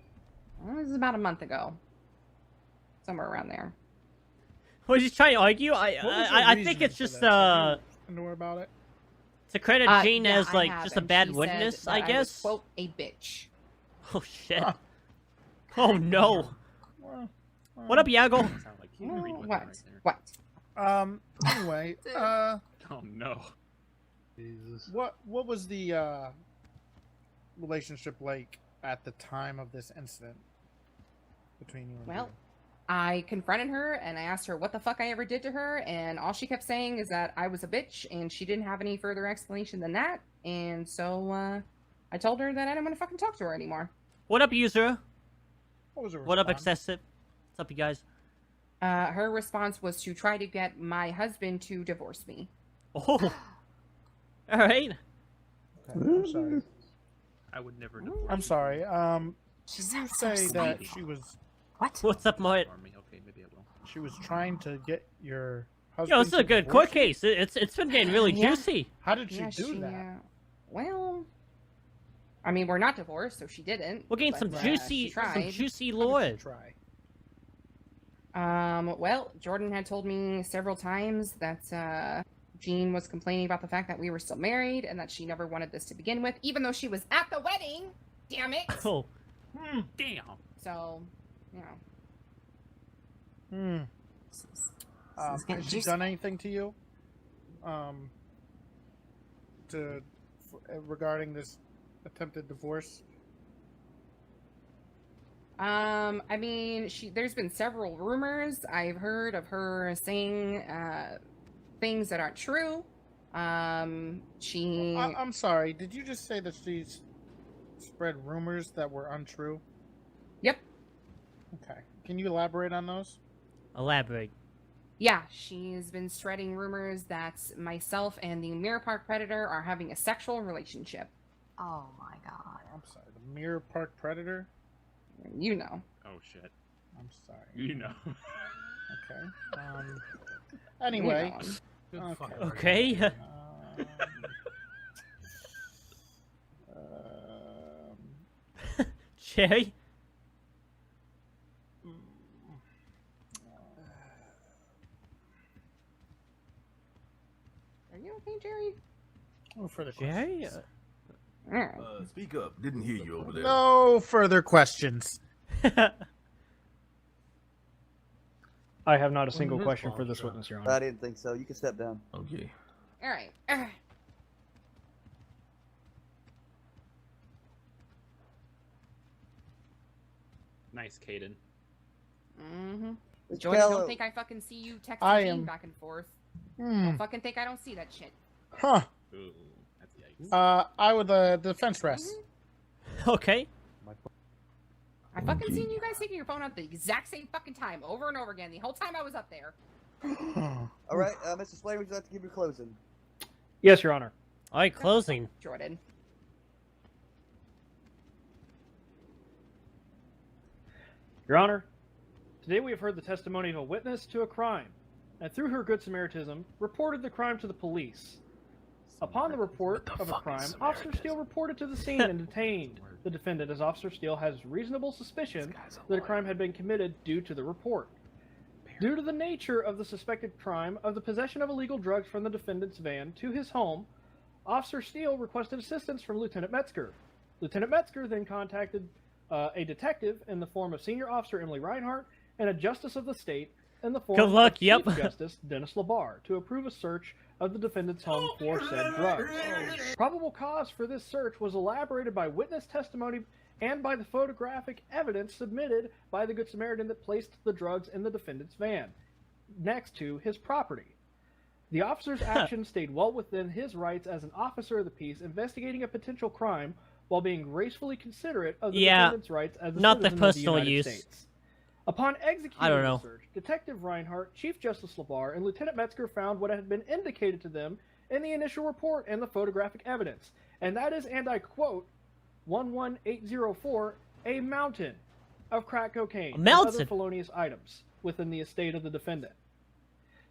N: it was about a month ago. Somewhere around there.
L: Was he trying to argue? I think it's just
B: know about it.
L: to credit Jean
N: yeah,
L: as like
N: I have,
L: just a
N: and
L: bad
N: she
L: witness,
N: said
L: I
N: that
L: guess.
N: was, quote, a bitch.
L: Oh shit. Oh no. What up, Yago?
N: What?
B: Anyway,
O: Oh no.
H: Jesus.
B: what was the relationship like at the time of this incident between you and
N: Well,
B: Jean?
N: I confronted her and I asked her what the fuck I ever did to her, and all she kept saying is that I was a bitch, and she didn't have any further explanation than that. And so I told her that I didn't want to fucking talk to her anymore.
L: What up, user?
B: What was her
L: What up,
B: response?
L: excessive? What's up, you guys?
N: Her response was to try to get my husband to divorce me.
L: Oh. All right.
B: Okay, I'm sorry.
O: I would never.
B: I'm sorry. Did you say that she was
L: What's up, Mart?
O: Okay, maybe I will.
B: she was trying to get your husband?
L: Yo, this is a
B: to
L: good
B: divorce
L: court
B: you?
L: case. It's been getting really
N: Yeah.
L: juicy.
B: How did she
N: Yeah,
B: do that?
N: Well, I mean, we're not divorced, so she didn't.
L: We're getting
N: but,
L: some
N: she
L: juicy
N: tried.
L: lore.
B: Try.
N: Well, Jordan had told me several times that Jean was complaining about the fact that we were still married and that she never wanted this to begin with, even though she was at the wedding. Damn it!
L: Oh. Damn.
N: So, you know.
B: Has she done anything to you? Regarding this attempted divorce?
N: I mean, there's been several rumors I've heard of her saying things that aren't true.
B: I'm sorry. Did you just say that she's spread rumors that were untrue?
N: Yep.
B: Okay. Can you elaborate on those?
L: Elaborate.
N: Yeah, she's been spreading rumors that myself and the Mirror Park Predator are having a sexual relationship.
M: Oh my god.
B: I'm sorry. The Mirror Park Predator?
N: You know.
O: Oh shit.
B: I'm sorry.
O: You know.
B: Okay. Anyway.
L: Okay. Jerry?
N: Are you okay, Jerry?
B: No further
L: Jerry?
B: questions.
H: Speak up. Didn't hear you over there.
B: No further questions.
D: I have not a single question for this witness, Your Honor.
A: I didn't think so. You can step down.
H: Okay.
N: All right.
O: Nice, Caden.
N: Mm-hmm.
A: Mr.
N: Jordan,
A: Callow-
N: don't think I fucking see you texting
B: I
N: Jane
B: am-
N: back and forth.
B: Hmm.
N: Don't fucking think I don't see that shit.
B: Huh.
O: Ooh, that's yikes.
B: I would defense rest.
L: Okay.
N: I fucking seen you guys taking your phone out the exact same fucking time, over and over again, the whole time I was up there.
A: All right, Mr. Slater, would you like to give your closing?
D: Yes, Your Honor.
L: All right, closing.
N: Jordan.
D: Your Honor, today we have heard the testimony of a witness to a crime, and through her good Samaritism, reported the crime to the police. Upon the report of a crime, Officer Steele reported to the scene and detained the defendant, as Officer Steele has reasonable suspicion that a crime had been committed due to the report. Due to the nature of the suspected crime of the possession of illegal drugs from the defendant's van to his home, Officer Steele requested assistance from Lieutenant Metzger. Lieutenant Metzger then contacted a detective in the form of Senior Officer Emily Reinhardt and a Justice of the State in the form
L: Good luck,
D: of Chief
L: yep.
D: Justice Dennis Labar to approve a search of the defendant's home for said drugs. Probable cause for this search was elaborated by witness testimony and by the photographic evidence submitted by the Good Samaritan that placed the drugs in the defendant's van next to his property. The officer's actions stayed well within his rights as an officer of the peace investigating a potential crime while being gracefully considerate of the defendant's rights as a
L: not the
D: citizen
L: personal
D: of the United
L: use.
D: States. Upon executing
L: I don't
D: the
L: know.
D: search, Detective Reinhardt, Chief Justice Labar, and Lieutenant Metzger found what had been indicated to them in the initial report and the photographic evidence, and that is, and I quote, 11804, a mountain of crack cocaine and other felonious items within the estate of the defendant.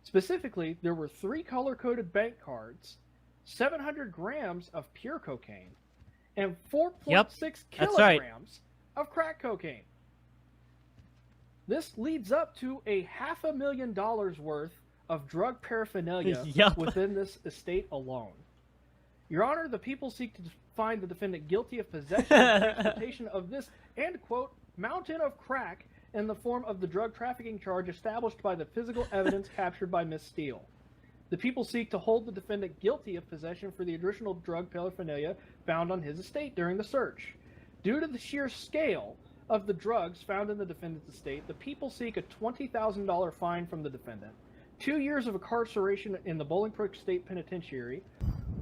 D: Specifically, there were 3 color-coded bank cards, 700 grams of pure cocaine, and 4.6 kilograms of crack cocaine. This leads up to a $500,000 worth of drug paraphernalia within this estate alone. Your Honor, the people seek to find the defendant guilty of possession and transportation of this, and quote, mountain of crack in the form of the drug trafficking charge established by the physical evidence captured by Miss Steele. The people seek to hold the defendant guilty of possession for the additional drug paraphernalia found on his estate during the search. Due to the sheer scale of the drugs found in the defendant's estate, the people seek a $20,000 fine from the defendant, 2 years of incarceration in the Bolingbrook State Penitentiary,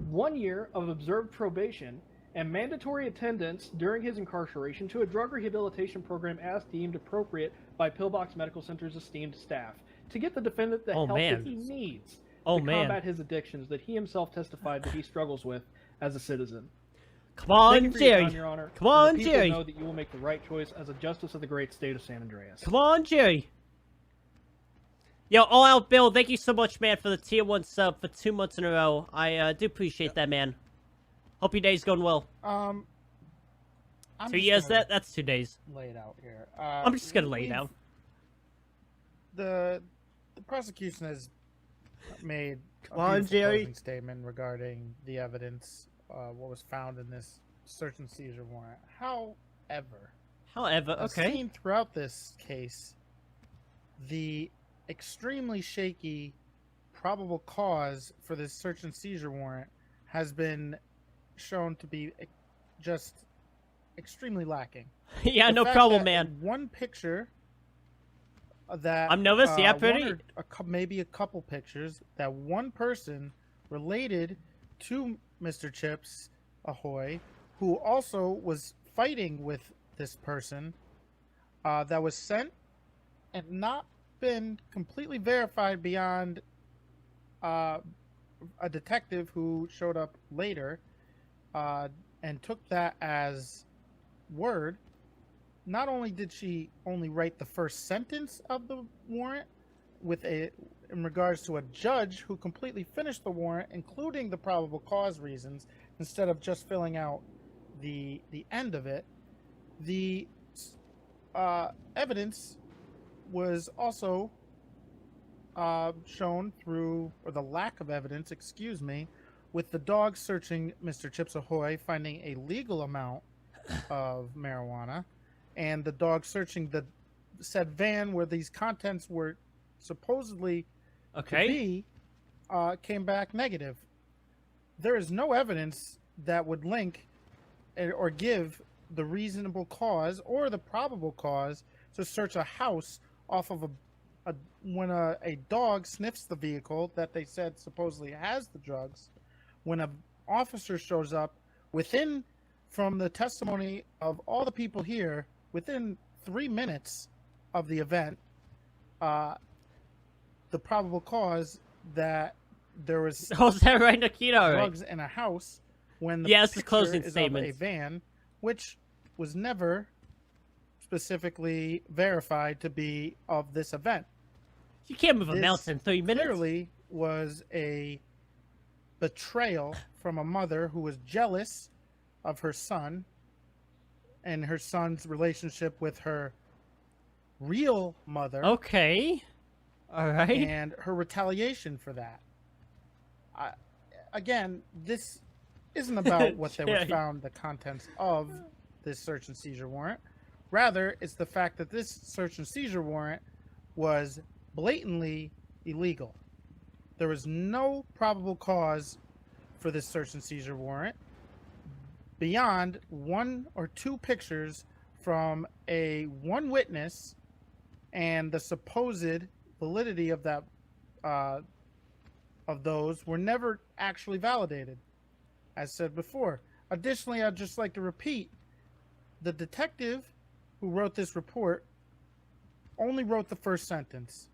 D: 1 year of observed probation, and mandatory attendance during his incarceration to a drug rehabilitation program as deemed appropriate by Pillbox Medical Center's esteemed staff to get the defendant the help that he needs to combat his addictions that he himself testified that he struggles with as a citizen.
L: Come on,
D: Thank you for your
L: Jerry.
D: time, Your Honor.
L: Come on,
D: And the people
L: Jerry.
D: know that you will make the right choice as a justice of the great state of San Andreas.
L: Come on, Jerry. Yo, All Out Bill, thank you so much, man, for the tier 1 sub for 2 months in a row. I do appreciate that, man. Hope your day's going well.
B: I'm
L: 2
B: just
L: years,
B: gonna
L: that's 2 days.
B: lay it out here.
L: I'm just gonna lay it down.
B: The prosecution has made
L: Come on, Jerry.
B: closing statement regarding the evidence, what was found in this search and seizure warrant. However,
L: However,
B: As
L: okay.
B: seen throughout this case, the extremely shaky probable cause for this search and seizure warrant has been shown to be just extremely lacking.
L: Yeah,
B: The
L: no
B: fact
L: problem,
B: that
L: man.
B: One picture that
L: I'm nervous. Yeah,
B: one
L: pretty.
B: or maybe a couple pictures that one person related to Mr. Chips Ahoy, who also was fighting with this person, that was sent and not been completely verified beyond a detective who showed up later and took that as word. Not only did she only write the first sentence of the warrant in regards to a judge who completely finished the warrant, including the probable cause reasons, instead of just filling out the end of it, the evidence was also shown through, or the lack of evidence, excuse me, with the dog searching Mr. Chips Ahoy, finding a legal amount of marijuana, and the dog searching the said van where these contents were supposedly to be, came back negative. There is no evidence that would link or give the reasonable cause or the probable cause to search a house off of when a dog sniffs the vehicle that they said supposedly has the drugs. When an officer shows up from the testimony of all the people here, within 3 minutes of the event, the probable cause that there was
L: Oh, is that right, Nikita?
B: drugs in a house when the
L: yes,
B: picture
L: closing
B: is of a
L: statements.
B: van, which was never specifically verified to be of this event.
L: You can't move a
B: This
L: mountain in 3 minutes.
B: Clearly was a betrayal from a mother who was jealous of her son and her son's relationship with her real mother.
L: Okay. All right.
B: And her retaliation for that. Again, this isn't about what they were found, the contents of this search and seizure warrant. Rather, it's the fact that this search and seizure warrant was blatantly illegal. There was no probable cause for this search and seizure warrant beyond 1 or 2 pictures from one witness, and the supposed validity of that of those were never actually validated, as said before. Additionally, I'd just like to repeat, the detective who wrote this report only wrote the first sentence.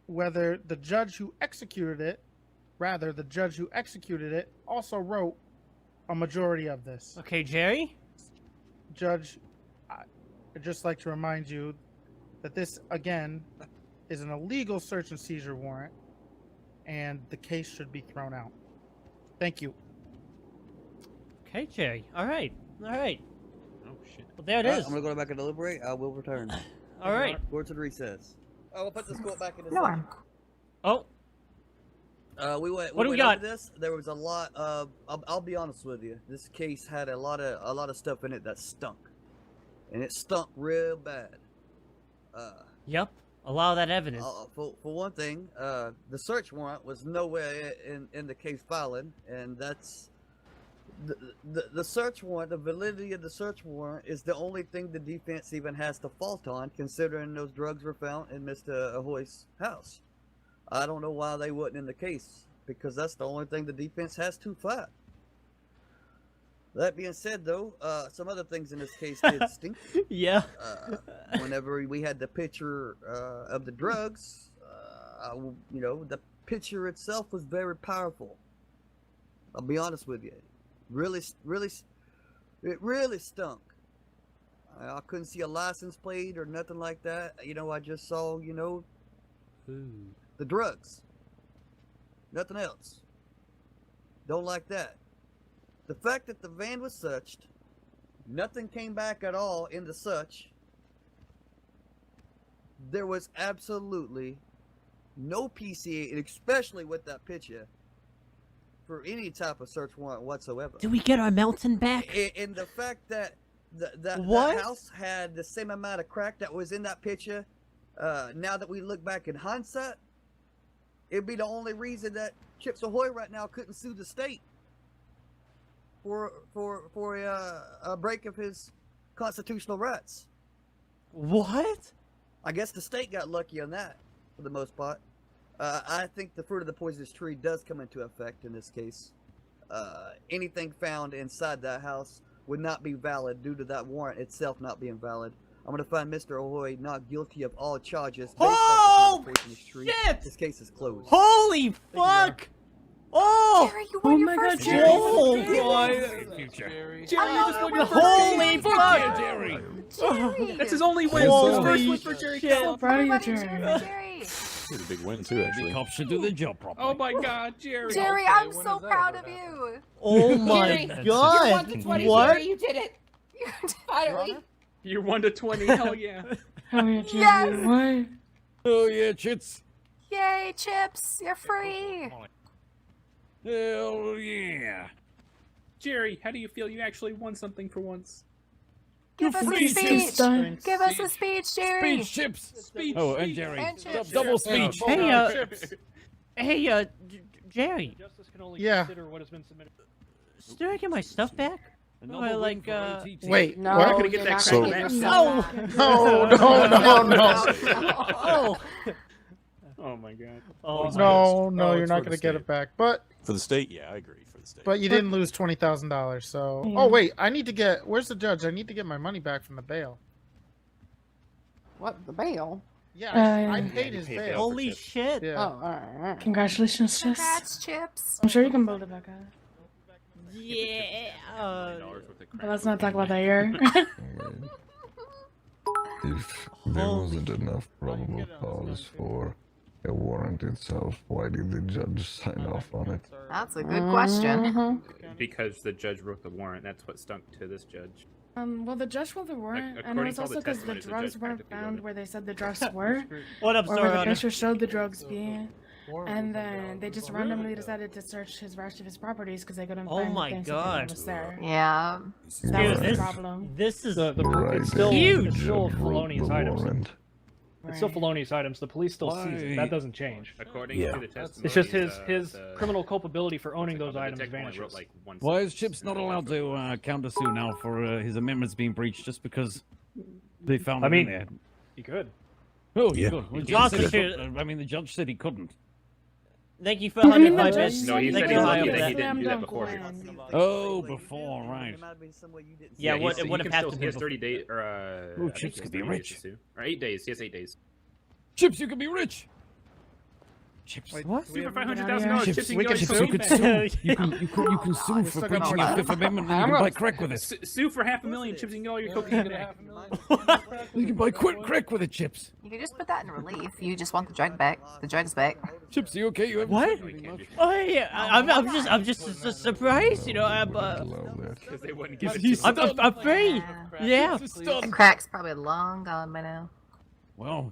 B: Whether the judge who executed it, also wrote a majority of this.
L: Okay, Jerry?
B: Judge, I'd just like to remind you that this, again, is an illegal search and seizure warrant, and the case should be thrown out. Thank you.
L: Okay, Jerry. All right. All right.
O: Oh, shit.
L: Well, there it is.
A: I'm going to go back and deliberate. I will return.
L: All right.
A: Go to the recess. Oh, we'll put this quote back in the
M: Norm.
L: Oh.
A: What
L: do we got?
A: Over this. There was a lot of. I'll be honest with you. This case had a lot of stuff in it that stunk, and it stunk real bad.
L: Yep. A lot of that evidence.
A: For one thing, the search warrant was nowhere in the case filing, and that's the search warrant. The validity of the search warrant is the only thing the defense even has to fault on, considering those drugs were found in Mr. Ahoy's house. I don't know why they wasn't in the case, because that's the only thing the defense has to fight. That being said, though, some other things in this case did stink.
L: Yeah.
A: Whenever we had the picture of the drugs, the picture itself was very powerful. I'll be honest with you. It really stunk. I couldn't see a license plate or nothing like that. I just saw, the drugs. Nothing else. Don't like that. The fact that the van was searched, nothing came back at all in the search. There was absolutely no PCA, and especially with that picture, for any type of search warrant whatsoever.
L: Did we get our mountain back?
A: And the fact that That
L: What?
A: house had the same amount of crack that was in that picture. Now that we look back in hindsight, it'd be the only reason that Chips Ahoy right now couldn't sue the state for a break of his constitutional rights.
L: What?
A: I guess the state got lucky on that for the most part. I think the fruit of the poisonous tree does come into effect in this case. Anything found inside that house would not be valid due to that warrant itself not being valid. I'm going to find Mr. Ahoy not guilty of all charges based on the fruit of the poisonous tree.
L: Shit!
A: This case is closed.
L: Holy fuck! Oh!
M: Jerry, you won your first
L: Jerry! Oh god!
H: Jerry,
M: you just won your first
L: Holy
H: Fuck
L: fuck!
H: yeah, Jerry.
M: Jerry.
O: That's his only win.
L: Holy
O: His first win for Jerry.
L: shit.
J: So proud of you,
M: Everybody
J: Jerry.
M: cheer for Jerry.
P: It's a big win too, actually.
H: Cops should do their job properly.
O: Oh my god, Jerry.
M: Jerry, I'm so proud of you.
L: Oh my
N: Jerry,
L: god!
N: You're 1 to 20,
L: What?
N: Jerry, you did it. Finally.
O: You're 1 to 20. Hell yeah.
J: Hell yeah, Jerry.
M: Yes.
J: What?
H: Oh yeah, Chits.
M: Yay, Chips, you're free.
H: Hell yeah.
O: Jerry, how do you feel? You actually won something for once.
M: Give us a
H: free,
M: speech.
H: Chips.
J: Done.
M: Give us a speech, Jerry.
H: Speech, Chips.
O: Speech.
H: Oh, and Jerry.
M: And Chips.
H: Double speech.
L: Hey, Jerry,
D: Justice can only
B: Yeah.
D: consider what has been submitted.
L: do I get my stuff back?
H: Another
L: I
H: win
L: like,
H: for OTT.
B: Wait,
M: No,
B: what?
O: gonna get
M: you're
O: that
M: not
O: crack
M: gonna
O: back.
M: get
L: No.
M: yourself back.
B: No.
L: Oh,
O: Oh my god.
L: oh
B: No,
P: Oh,
B: you're
P: it's
B: not
P: for the
B: going to get
P: state.
B: it back. But
P: For the state, yeah, I agree. For the state.
B: you didn't lose $20,000. So,
J: Yeah.
B: oh wait, I need to get. Where's the judge? I need to get my money back from the bail.
N: What, the bail?
B: Yeah,
J: yeah.
B: I paid his
O: paid
B: bail.
O: bail.
L: holy shit!
B: Yeah.
N: Oh, alright.
J: Congratulations, Chips.
M: Congrats, Chips.
J: I'm sure you can build it back up.
L: Yeah.
J: But let's not talk about that year.
Q: If there wasn't enough probable cause for a warrant itself, why did the judge sign off on it?
M: That's a good question.
O: Because the judge wrote the warrant. That's what stunk to this judge.
J: Well, the judge wrote the warrant, and it
O: according
J: was
O: to all the
J: also because the
O: testimonies, the
J: drugs
O: judge
J: weren't
O: practically wrote
J: found
O: it.
J: where they said the drugs were,
L: What up,
J: or
L: Sir
J: where the
L: Honor?
J: picture showed the drugs being. And then they just randomly decided to search his rest of his properties because they couldn't
L: Oh
J: find
L: my
J: things
L: God.
J: that was there.
M: Yeah.
J: That was
L: Dude,
J: the
L: this,
J: problem.
L: this is
D: The
Q: Right,
D: it's still
L: huge.
D: it's still
Q: judge wrote
D: felonious
Q: the
D: items.
Q: warrant.
D: It's still felonious items. The police still seize it. That
H: Why?
D: doesn't change.
O: According
H: Yeah.
O: to the testimony,
D: It's just his criminal culpability for owning those items vanishes.
H: Why is Chips not allowed to countersue now for his amendments being breached just because they found
D: I
H: him
D: mean,
H: in there?
D: he could.
H: Oh,
P: Yeah.
H: Well, the
L: He
H: judge said he
L: constituted-
H: couldn't. I mean, the judge said he couldn't.
L: Thank you for
J: I mean,
L: 100
J: the
L: vibes.
J: judge
O: No, he
J: said
O: said
J: he
O: he's
J: could.
O: lucky that he
J: Slam
O: didn't do that
J: dunk
O: before.
J: when.
H: Oh, before, right.
L: Yeah, what
O: he
L: would
O: can
L: have
O: still,
L: happened
O: he has
L: before?
O: 30 days, or
H: Ooh,
O: I think
H: Chips
O: he has
H: could be
O: 30 days to
H: rich.
O: sue. Or 8 days. He has 8 days.
H: Chips, you can be rich. Chips.
L: What?
O: Sue for
J: Get outta
O: $500,000.
J: here.
O: Chips, you
H: We
O: can
H: can
O: go
H: sue. You could sue. You can sue
B: I
H: for
B: still got
H: breaching
B: more
H: your Fifth Amendment, and you can buy crack with it.
O: Sue for $500,000. Chips, you can get all your cocaine back.
H: You can buy crack with it, Chips.
M: You can just put that in relief. You just want the drug back. The drug's back.
H: Chips, you okay? You haven't
L: What?
H: said anything much.
L: Oh yeah, I'm just surprised. You know, I'm
Q: Allow that.
O: Because they wouldn't give it
H: He's
O: to him.
L: I'm free. Yeah.
H: Chips is done.
M: And crack's probably long gone by now.
H: Well,